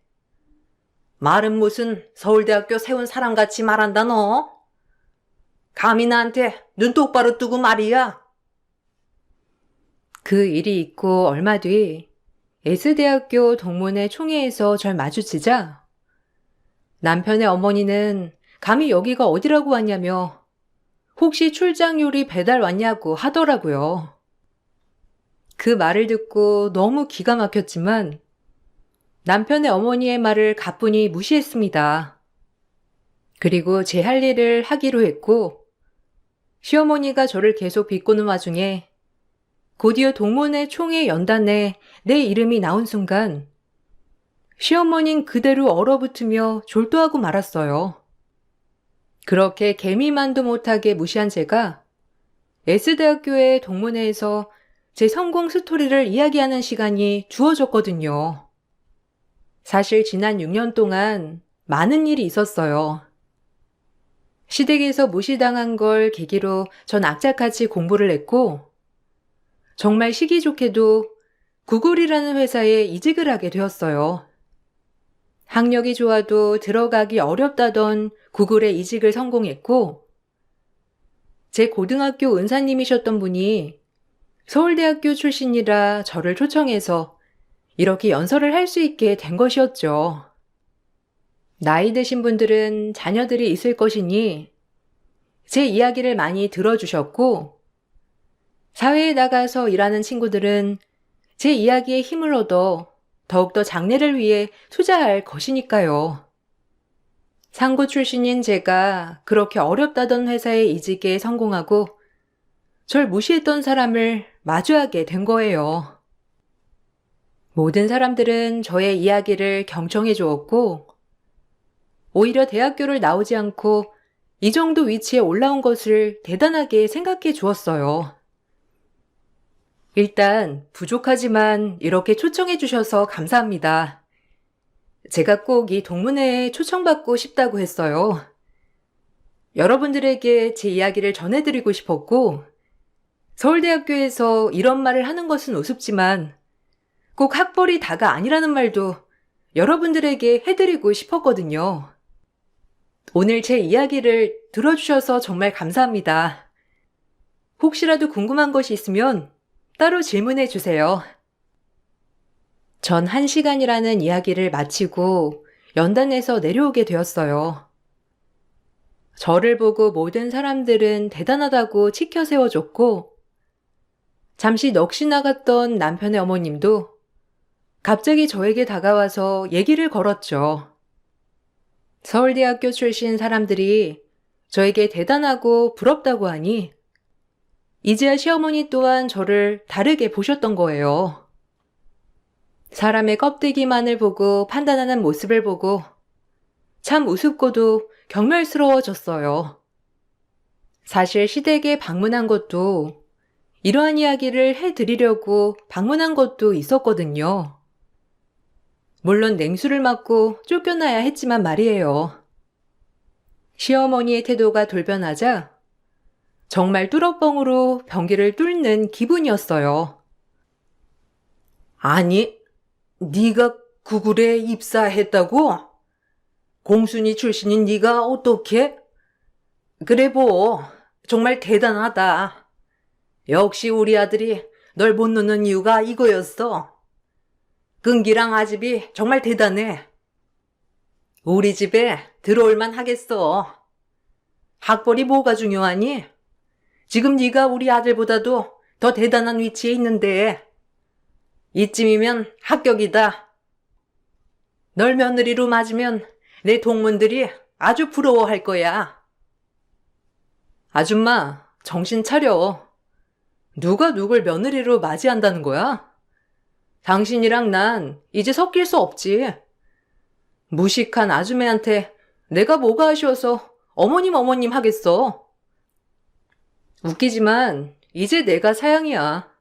말은 무슨 서울대학교 세운 사람같이 말한다 너. 감히 나한테 눈 똑바로 뜨고 말이야. 그 일이 있고 얼마 뒤 S대학교 동문회 총회에서 절 마주치자 남편의 어머니는 감히 여기가 어디라고 왔냐며 혹시 출장 요리 배달 왔냐고 하더라고요. 그 말을 듣고 너무 기가 막혔지만 남편의 어머니의 말을 가뿐히 무시했습니다. 그리고 제 할 일을 하기로 했고 시어머니가 저를 계속 비꼬는 와중에 곧이어 동문회 총회 연단에 내 이름이 나온 순간 시어머니는 그대로 얼어붙으며 졸도하고 말았어요. 그렇게 개미만도 못하게 무시한 제가 S대학교의 동문회에서 제 성공 스토리를 이야기하는 시간이 주어졌거든요. 사실 지난 6년 동안 많은 일이 있었어요. 시댁에서 무시당한 걸 계기로 전 악착같이 공부를 했고 정말 시기 좋게도 구글이라는 회사에 이직을 하게 되었어요. 학력이 좋아도 들어가기 어렵다던 구글에 이직을 성공했고 제 고등학교 은사님이셨던 분이 서울대학교 출신이라 저를 초청해서 이렇게 연설을 할 수 있게 된 것이었죠. 나이 드신 분들은 자녀들이 있을 것이니 제 이야기를 많이 들어주셨고 사회에 나가서 일하는 친구들은 제 이야기에 힘을 얻어 더욱더 장래를 위해 투자할 것이니까요. 상고 출신인 제가 그렇게 어렵다던 회사에 이직에 성공하고 절 무시했던 사람을 마주하게 된 거예요. 모든 사람들은 저의 이야기를 경청해 주었고 오히려 대학교를 나오지 않고 이 정도 위치에 올라온 것을 대단하게 생각해 주었어요. 일단 부족하지만 이렇게 초청해 주셔서 감사합니다. 제가 꼭 이 동문회에 초청받고 싶다고 했어요. 여러분들에게 제 이야기를 전해드리고 싶었고 서울대학교에서 이런 말을 하는 것은 우습지만 꼭 학벌이 다가 아니라는 말도 여러분들에게 해드리고 싶었거든요. 오늘 제 이야기를 들어주셔서 정말 감사합니다. 혹시라도 궁금한 것이 있으면 따로 질문해 주세요. 전 1시간이라는 이야기를 마치고 연단에서 내려오게 되었어요. 저를 보고 모든 사람들은 대단하다고 치켜 세워줬고 잠시 넋이 나갔던 남편의 어머님도 갑자기 저에게 다가와서 얘기를 걸었죠. 서울대학교 출신 사람들이 저에게 대단하고 부럽다고 하니 이제야 시어머니 또한 저를 다르게 보셨던 거예요. 사람의 껍데기만을 보고 판단하는 모습을 보고 참 우습고도 경멸스러워졌어요. 사실 시댁에 방문한 것도 이러한 이야기를 해드리려고 방문한 것도 있었거든요. 물론 냉수를 맞고 쫓겨나야 했지만 말이에요. 시어머니의 태도가 돌변하자 정말 뚫어뻥으로 변기를 뚫는 기분이었어요. 아니, 네가 구글에 입사했다고? 공순이 출신인 네가 어떻게? 그래 정말 대단하다. 역시 우리 아들이 널 못 놓는 이유가 이거였어. 끈기랑 아집이 정말 대단해. 우리 집에 들어올만 하겠어. 학벌이 뭐가 중요하니? 지금 네가 우리 아들보다도 더 대단한 위치에 있는데 이쯤이면 합격이다. 널 며느리로 맞으면 내 동문들이 아주 부러워할 거야. 아줌마, 정신 차려. 누가 누굴 며느리로 맞이한다는 거야? 당신이랑 난 이제 섞일 수 없지. 무식한 아줌매한테 내가 뭐가 아쉬워서 어머님 하겠어. 웃기지만 이제 내가 사양이야.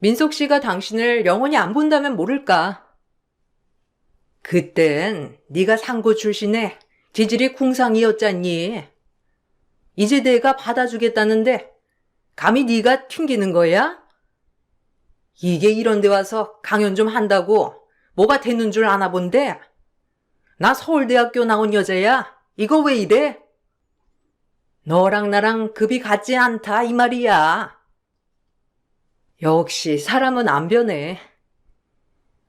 민석 씨가 당신을 영원히 안 본다면 모를까. 그땐 네가 상고 출신에 지질이 궁상이었잖니. 이제 내가 받아주겠다는데 감히 네가 튕기는 거야? 이게 이런 데 와서 강연 좀 한다고 뭐가 되는 줄 아나 본데? 나 서울대학교 나온 여자야. 이거 왜 이래? 너랑 나랑 급이 같지 않다 이 말이야. 역시 사람은 안 변해.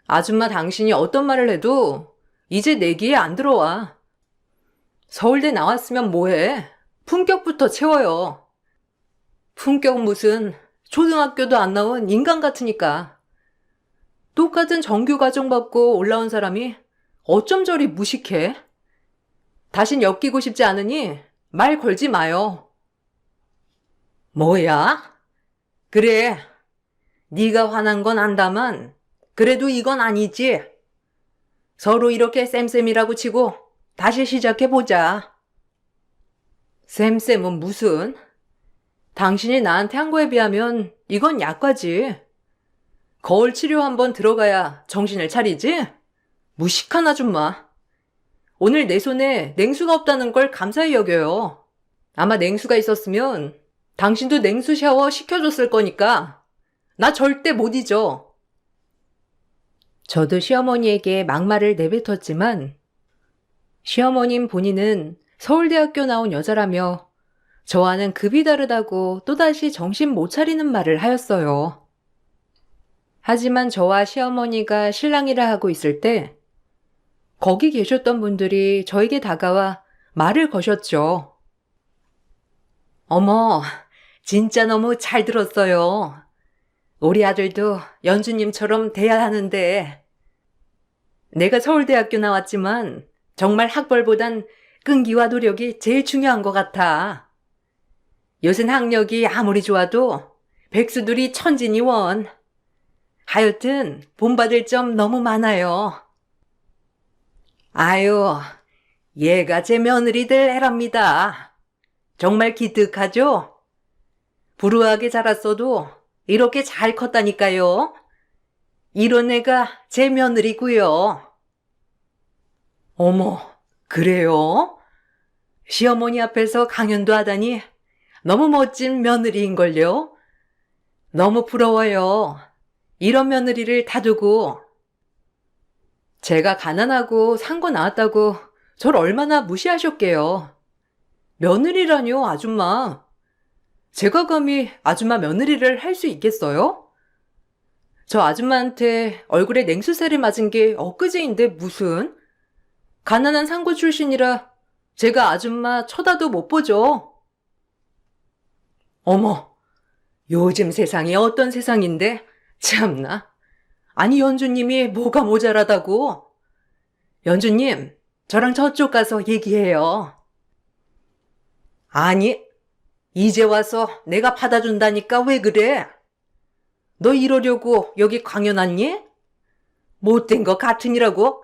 아줌마 당신이 어떤 말을 해도 이제 내 귀에 안 들어와. 서울대 나왔으면 뭐해? 품격부터 채워요. 품격 무슨 초등학교도 안 나온 인간 같으니까. 똑같은 정규 과정 받고 올라온 사람이 어쩜 저리 무식해? 다신 엮이고 싶지 않으니 말 걸지 마요. 뭐야? 그래. 네가 화난 건 안다만 그래도 이건 아니지. 서로 이렇게 쌤쌤이라고 치고 다시 시작해보자. 쌤쌤은 무슨? 당신이 나한테 한 거에 비하면 이건 약과지. 거울 치료 한번 들어가야 정신을 차리지? 무식한 아줌마. 오늘 내 손에 냉수가 없다는 걸 감사히 여겨요. 아마 냉수가 있었으면 당신도 냉수 샤워 시켜줬을 거니까 나 절대 못 잊어. 저도 시어머니에게 막말을 내뱉었지만 시어머님 본인은 서울대학교 나온 여자라며 저와는 급이 다르다고 또다시 정신 못 차리는 말을 하였어요. 하지만 저와 시어머니가 실랑이를 하고 있을 때 거기 계셨던 분들이 저에게 다가와 말을 거셨죠. 어머, 진짜 너무 잘 들었어요. 우리 아들도 연주님처럼 돼야 하는데. 내가 서울대학교 나왔지만 정말 학벌보단 끈기와 노력이 제일 중요한 것 같아. 요새 학력이 아무리 좋아도 백수들이 천진이원. 하여튼 본받을 점 너무 많아요. 아유, 얘가 제 며느리들 애랍니다. 정말 기특하죠? 불우하게 자랐어도 이렇게 잘 컸다니까요. 이런 애가 제 며느리고요. 어머, 그래요? 시어머니 앞에서 강연도 하다니 너무 멋진 며느리인걸요? 너무 부러워요. 이런 며느리를 다두고. 제가 가난하고 산 거 나왔다고 절 얼마나 무시하셨게요. 며느리라뇨, 아줌마. 제가 감히 아줌마 며느리를 할 수 있겠어요? 저 아줌마한테 얼굴에 냉수세를 맞은 게 엊그제인데 무슨? 가난한 상고 출신이라 제가 아줌마 쳐다도 못 보죠. 어머, 요즘 세상이 어떤 세상인데? 참나. 아니, 연주님이 뭐가 모자라다고? 연주님, 저랑 저쪽 가서 얘기해요. 아니, 이제 와서 내가 받아준다니까 왜 그래? 너 이러려고 여기 강연 왔니? 못된 거 같으니라고?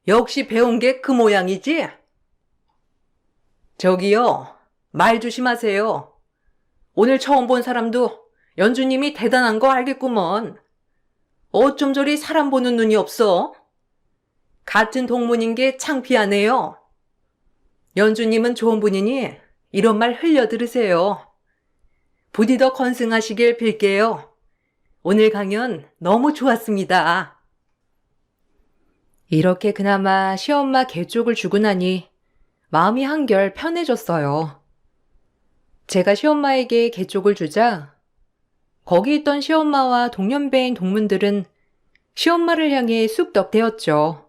역시 배운 게 그 모양이지? 저기요, 말 조심하세요. 오늘 처음 본 사람도 연주님이 대단한 거 알겠구먼. 어쩜 저리 사람 보는 눈이 없어? 같은 동문인 게 창피하네요. 연주님은 좋은 분이니 이런 말 흘려 들으세요. 부디 더 건승하시길 빌게요. 오늘 강연 너무 좋았습니다. 이렇게 그나마 시엄마 개쪽을 주고 나니 마음이 한결 편해졌어요. 제가 시엄마에게 개쪽을 주자 거기 있던 시엄마와 동년배인 동문들은 시엄마를 향해 쑥덕대었죠.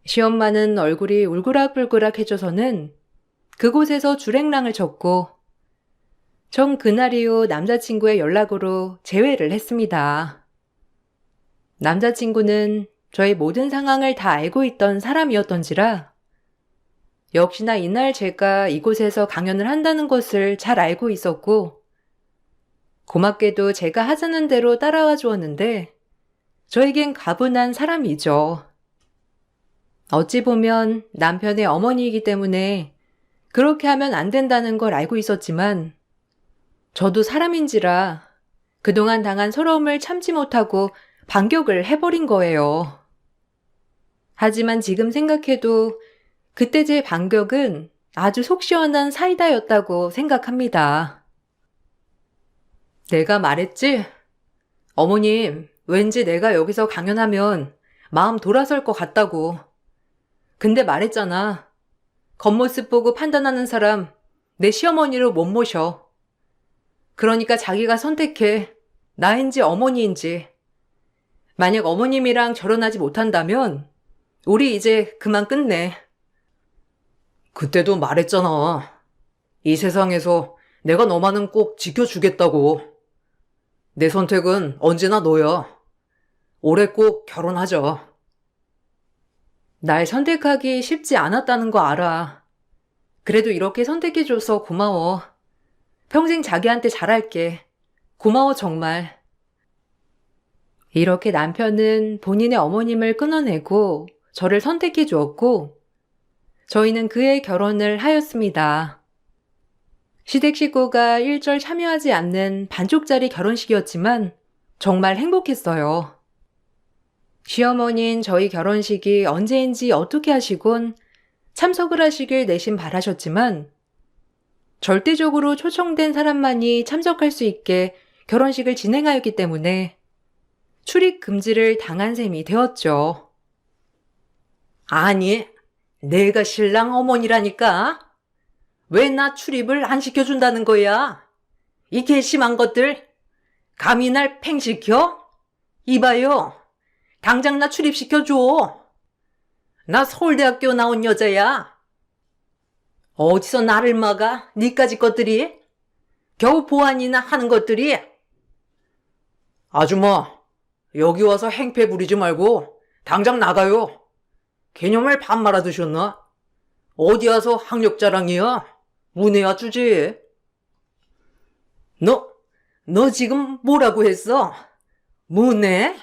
시엄마는 얼굴이 울그락불그락해져서는 그곳에서 줄행랑을 쳤고 전 그날 이후 남자친구의 연락으로 재회를 했습니다. 남자친구는 저의 모든 상황을 다 알고 있던 사람이었던지라 역시나 이날 제가 이곳에서 강연을 한다는 것을 잘 알고 있었고 고맙게도 제가 하자는 대로 따라와 주었는데 저에겐 가분한 사람이죠. 어찌 보면 남편의 어머니이기 때문에 그렇게 하면 안 된다는 걸 알고 있었지만 저도 사람인지라 그동안 당한 서러움을 참지 못하고 반격을 해버린 거예요. 하지만 지금 생각해도 그때 제 반격은 아주 속 시원한 사이다였다고 생각합니다. 내가 말했지? 어머님, 왠지 내가 여기서 강연하면 마음 돌아설 것 같다고. 근데 말했잖아. 겉모습 보고 판단하는 사람 내 시어머니로 못 모셔. 그러니까 자기가 선택해. 나인지 어머니인지. 만약 어머님이랑 결혼하지 못한다면 우리 이제 그만 끝내. 그때도 말했잖아. 이 세상에서 내가 너만은 꼭 지켜주겠다고. 내 선택은 언제나 너야. 올해 꼭 결혼하자. 날 선택하기 쉽지 않았다는 거 알아. 그래도 이렇게 선택해줘서 고마워. 평생 자기한테 잘할게. 고마워, 정말. 이렇게 남편은 본인의 어머님을 끊어내고 저를 선택해 주었고, 저희는 그의 결혼을 하였습니다. 시댁 식구가 일절 참여하지 않는 반쪽짜리 결혼식이었지만 정말 행복했어요. 시어머니는 저희 결혼식이 언제인지 어떻게 하시곤 참석을 하시길 내심 바라셨지만 절대적으로 초청된 사람만이 참석할 수 있게 결혼식을 진행하였기 때문에 출입 금지를 당한 셈이 되었죠. 아니, 내가 신랑 어머니라니까. 왜 나 출입을 안 시켜준다는 거야? 이 괘씸한 것들. 감히 날 팽시켜? 이봐요. 당장 나 출입시켜줘. 나 서울대학교 나온 여자야. 어디서 나를 막아? 니까지 것들이? 겨우 보안이나 하는 것들이? 아줌마, 여기 와서 행패 부리지 말고 당장 나가요. 개념을 밥 말아 드셨나? 어디 와서 학력 자랑이야? 문해야 주지. 너 지금 뭐라고 했어? 문해?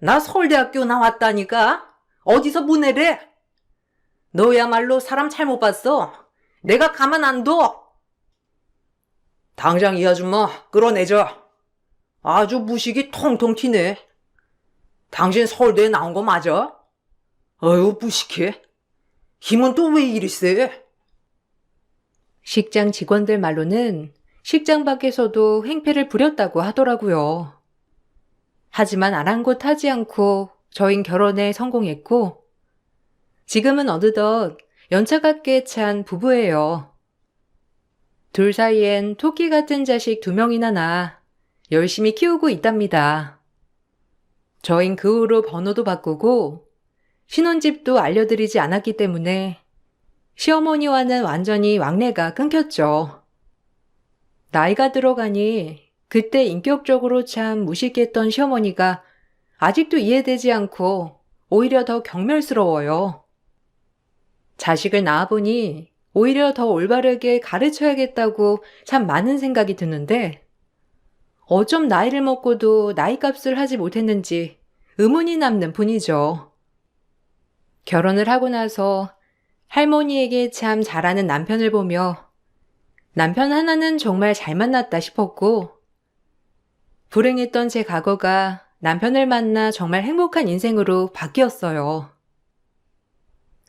나 서울대학교 나왔다니까? 어디서 문해래? 너야말로 사람 잘못 봤어. 내가 가만 안 둬. 당장 이 아줌마 끌어내자. 아주 무식이 통통 튀네. 당신 서울대에 나온 거 맞아? 어휴, 무식해. 힘은 또 왜 이리 세? 식장 직원들 말로는 식장 밖에서도 행패를 부렸다고 하더라고요. 하지만 아랑곳하지 않고 저흰 결혼에 성공했고 지금은 어느덧 연차갑게 찬 부부예요. 둘 사이엔 토끼 같은 자식 2명이나 낳아 열심히 키우고 있답니다. 저흰 그 후로 번호도 바꾸고 신혼집도 알려드리지 않았기 때문에 시어머니와는 완전히 왕래가 끊겼죠. 나이가 들어가니 그때 인격적으로 참 무식했던 시어머니가 아직도 이해되지 않고 오히려 더 경멸스러워요. 자식을 낳아보니 오히려 더 올바르게 가르쳐야겠다고 참 많은 생각이 드는데 어쩜 나이를 먹고도 나이값을 하지 못했는지 의문이 남는 뿐이죠. 결혼을 하고 나서 할머니에게 참 잘하는 남편을 보며 남편 하나는 정말 잘 만났다 싶었고 불행했던 제 과거가 남편을 만나 정말 행복한 인생으로 바뀌었어요.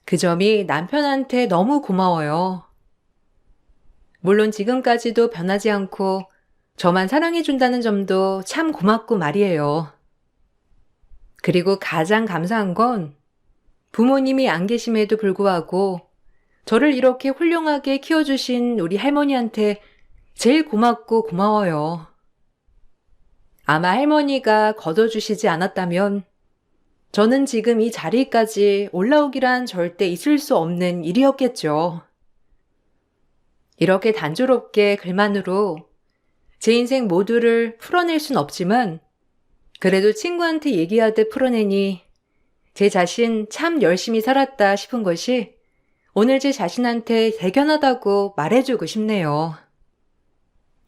그 점이 남편한테 너무 고마워요. 물론 지금까지도 변하지 않고 저만 사랑해준다는 점도 참 고맙고 말이에요. 그리고 가장 감사한 건 부모님이 안 계심에도 불구하고 저를 이렇게 훌륭하게 키워주신 우리 할머니한테 제일 고맙고 고마워요. 아마 할머니가 걷어주시지 않았다면 저는 지금 이 자리까지 올라오기란 절대 있을 수 없는 일이었겠죠. 이렇게 단조롭게 글만으로 제 인생 모두를 풀어낼 순 없지만 그래도 친구한테 얘기하듯 풀어내니 제 자신 참 열심히 살았다 싶은 것이 오늘 제 자신한테 대견하다고 말해주고 싶네요.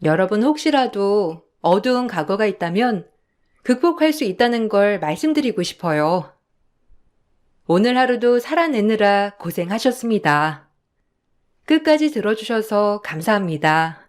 여러분 혹시라도 어두운 과거가 있다면 극복할 수 있다는 걸 말씀드리고 싶어요. 오늘 하루도 살아내느라 고생하셨습니다. 끝까지 들어주셔서 감사합니다.